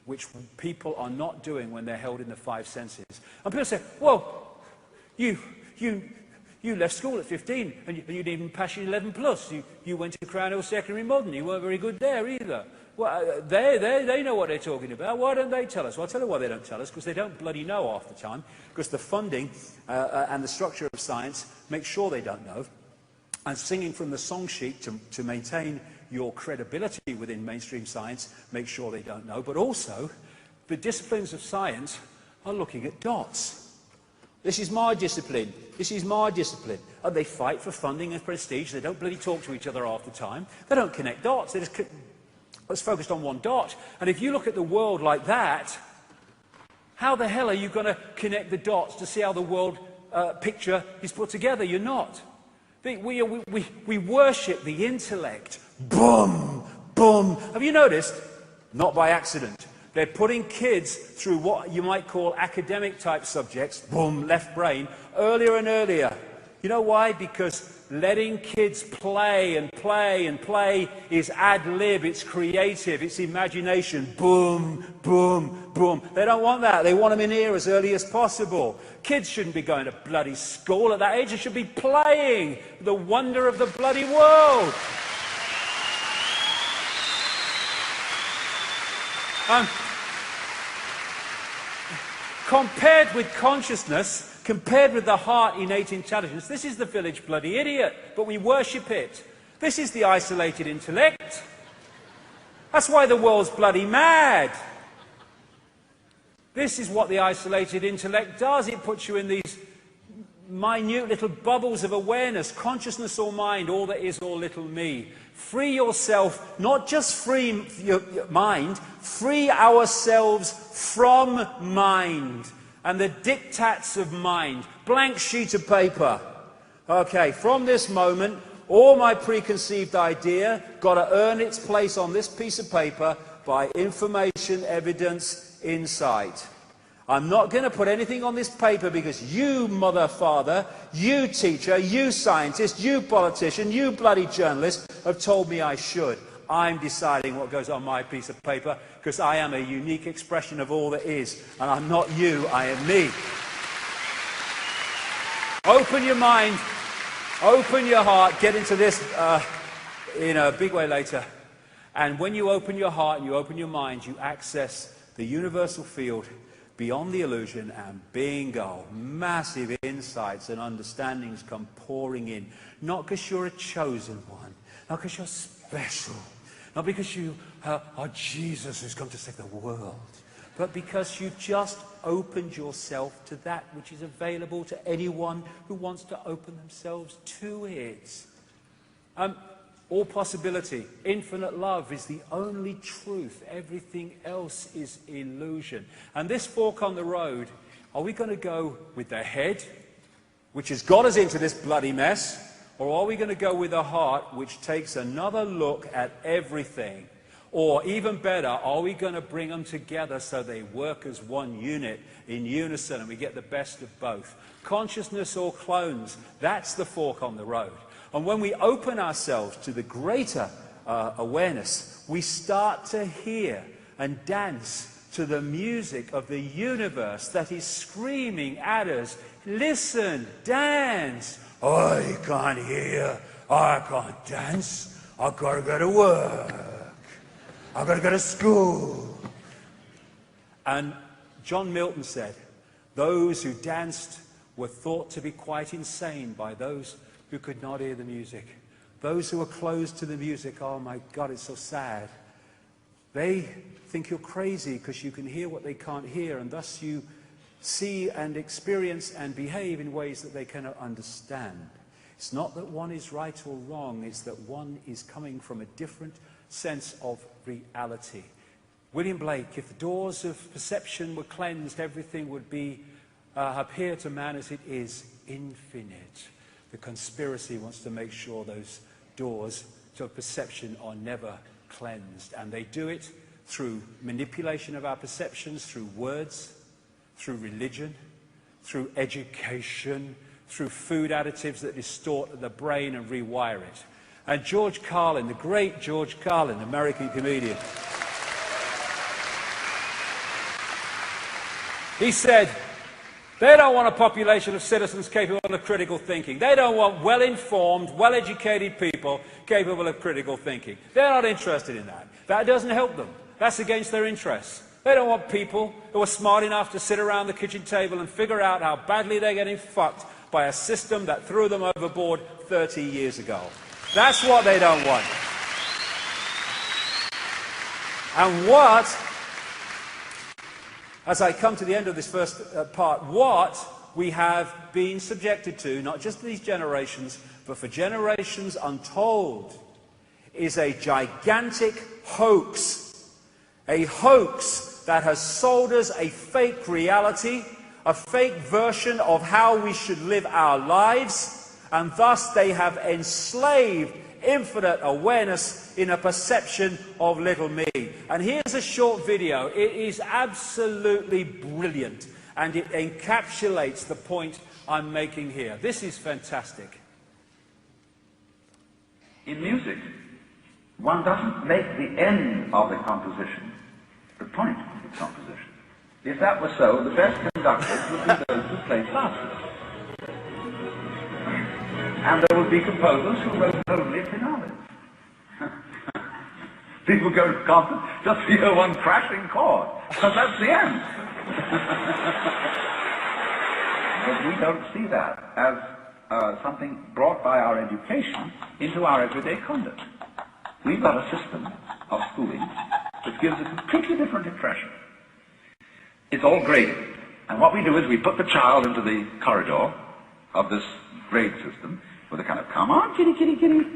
which people are not doing when they're held in the five senses. And people say, well, you left school at 15 and you didn't even pass your 11 plus. You went to Crown Hill Secondary Modern. You weren't very good there either. Well, they know what they're talking about. Why don't they tell us? Well, I'll tell you why they don't tell us, because they don't bloody know half the time, because the funding and the structure of science makes sure they don't know. And singing from the song sheet to maintain your credibility within mainstream science, make sure they don't know. But also, the disciplines of science are looking at dots. This is my discipline. This is my discipline. And they fight for funding and prestige. They don't bloody talk to each other half the time. They don't connect dots. They're just focused on one dot. And if you look at the world like that, how the hell are you going to connect the dots to see how the world picture is put together? You're not. We worship the intellect. Boom, boom. Have you noticed? Not by accident. They're putting kids through what you might call academic type subjects, boom, left brain, earlier and earlier. You know why? Because letting kids play and play and play is ad-lib, it's creative, it's imagination. Boom, boom, boom. They don't want that. They want them in here as early as possible. Kids shouldn't be going to bloody school at that age. They should be playing the wonder of the bloody world. Compared with consciousness, compared with the heart innate intelligence, this is the village bloody idiot, but we worship it. This is the isolated intellect. That's why the world's bloody mad. This is what the isolated intellect does. It puts you in these minute little bubbles of awareness, consciousness or mind, all that is or little me. Free yourself, not just free your mind, free ourselves from mind and the diktats of mind. Blank sheet of paper. Okay, from this moment, all my preconceived idea got to earn its place on this piece of paper by information, evidence, insight. I'm not going to put anything on this paper because you, mother, father, you teacher, you scientist, you politician, you bloody journalist have told me I should. I'm deciding what goes on my piece of paper because I am a unique expression of all that is. And I'm not you, I am me. Open your mind, open your heart, get into this in a big way later. And when you open your heart and you open your mind, you access the universal field beyond the illusion, and bingo, massive insights and understandings come pouring in. Not because you're a chosen one, not because you're special, not because you are Jesus who's come to save the world, but because you just opened yourself to that which is available to anyone who wants to open themselves to it. All possibility, infinite love is the only truth. Everything else is illusion. And this fork on the road, are we going to go with the head, which has got us into this bloody mess, or are we going to go with the heart, which takes another look at everything? Or even better, are we going to bring them together so they work as one unit in unison and we get the best of both? Consciousness or clones, that's the fork on the road. And when we open ourselves to the greater awareness, we start to hear and dance to the music of the universe that is screaming at us, listen, dance. I can't hear, I can't dance, I've got to go to work, I've got to go to school. And John Milton said, those who danced were thought to be quite insane by those who could not hear the music. Those who are closed to the music, oh my God, it's so sad. They think you're crazy because you can hear what they can't hear, and thus you see and experience and behave in ways that they cannot understand. It's not that one is right or wrong, it's that one is coming from a different sense of reality. William Blake, if the doors of perception were cleansed, everything would be appear to man as it is, infinite. The conspiracy wants to make sure those doors to perception are never cleansed. And they do it through manipulation of our perceptions, through words, through religion, through education, through food additives that distort the brain and rewire it. And George Carlin, the great George Carlin, American comedian, he said, they don't want a population of citizens capable of critical thinking. They don't want well-informed, well-educated people capable of critical thinking. They're not interested in that. That doesn't help them. That's against their interests. They don't want people who are smart enough to sit around the kitchen table and figure out how badly they're getting fucked by a system that threw them overboard 30 years ago. That's what they don't want. And what, as I come to the end of this first part, what we have been subjected to, not just these generations, but for generations untold, is a gigantic hoax. A hoax that has sold us a fake reality, a fake version of how we should live our lives, and thus they have enslaved infinite awareness in a perception of little me. And here's a short video. It is absolutely brilliant, and it encapsulates the point I'm making here. This is fantastic. In music, one doesn't make the end of the composition the point of the composition. If that were so, the best conductors would be those who played fastest. And there would be composers who wrote only finales. People go to concerts just to hear one crashing chord, because that's the end. But we don't see that as something brought by our education into our everyday conduct. We've got a system of schooling that gives a completely different impression. It's all graded. And what we do is we put the child into the corridor of this grade system with a kind of, come on, kitty, kitty, kitty.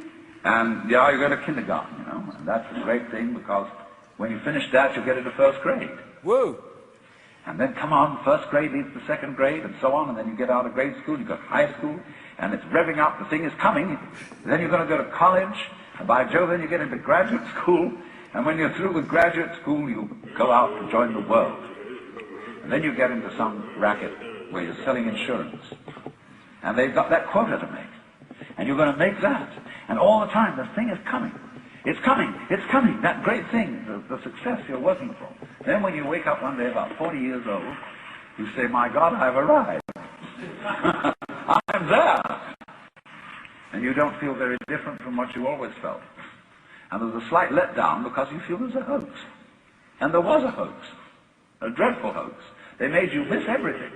And yeah, you go to kindergarten, you know. And that's a great thing because when you finish that, you'll get into first grade. Woo! And then come on, first grade leads to second grade and so on. And then you get out of grade school, you go to high school. And it's revving up, the thing is coming. Then you're going to go to college. And by Jove, then you get into graduate school. And when you're through with graduate school, you go out to join the world. And then you get into some racket where you're selling insurance. And they've got that quota to make. And you're going to make that. And all the time, the thing is coming. It's coming. It's coming. That great thing, the success you're working for. Then when you wake up one day about 40 years old, you say, my God, I've arrived. I'm there. And you don't feel very different from what you always felt. And there's a slight letdown because you feel there's a hoax. And there was a hoax. A dreadful hoax. They made you miss everything.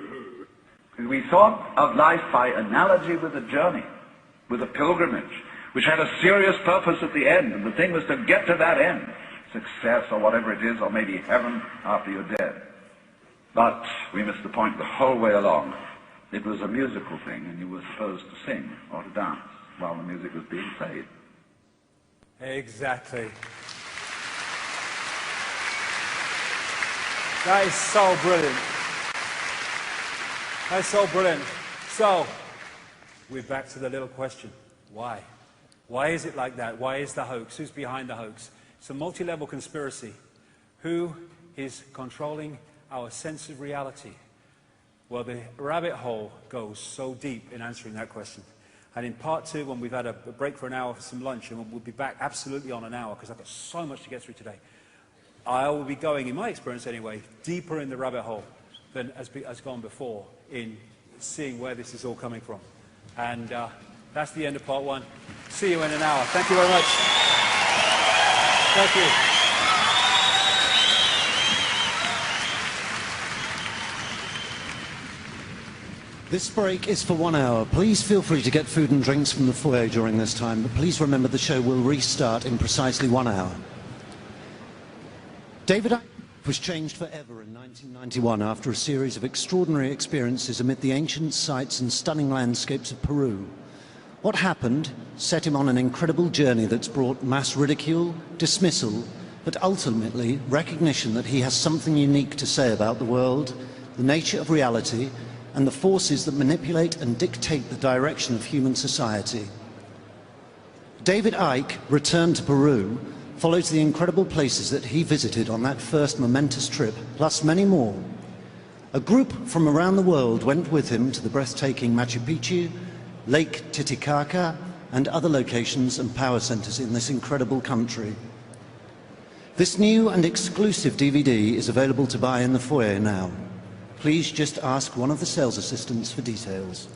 We thought of life by analogy with a journey, with a pilgrimage, which had a serious purpose at the end, and the thing was to get to that end, success or whatever it is, or maybe heaven after you're dead. But we missed the point the whole way along. It was a musical thing, and you were supposed to sing or to dance while the music was being played. Exactly. That is so brilliant. That's so brilliant. So, we're back to the little question. Why? Why is it like that? Why is the hoax? Who's behind the hoax? It's a multi-level conspiracy. Who is controlling our sense of reality? Well, the rabbit hole goes so deep in answering that question. And in part two, when we've had a break for an hour for some lunch, and we'll be back absolutely on an hour, because I've got so much to get through today, I will be going, in my experience anyway, deeper in the rabbit hole than has gone before in seeing where this is all coming from. And that's the end of part one. See you in an hour. Thank you very much. Thank you. This break is for 1 hour. Please feel free to get food and drinks from the foyer during this time, but please remember the show will restart in precisely 1 hour. David Icke was changed forever in 1991 after a series of extraordinary experiences amid the ancient sites and stunning landscapes of Peru. What happened set him on an incredible journey that's brought mass ridicule, dismissal, but ultimately recognition that he has something unique to say about the world, the nature of reality, and the forces that manipulate and dictate the direction of human society. David Icke returned to Peru follows the incredible places that he visited on that first momentous trip, plus many more. A group from around the world went with him to the breathtaking Machu Picchu, Lake Titicaca, and other locations and power centers in this incredible country. This new and exclusive DVD is available to buy in the foyer now. Please just ask one of the sales assistants for details.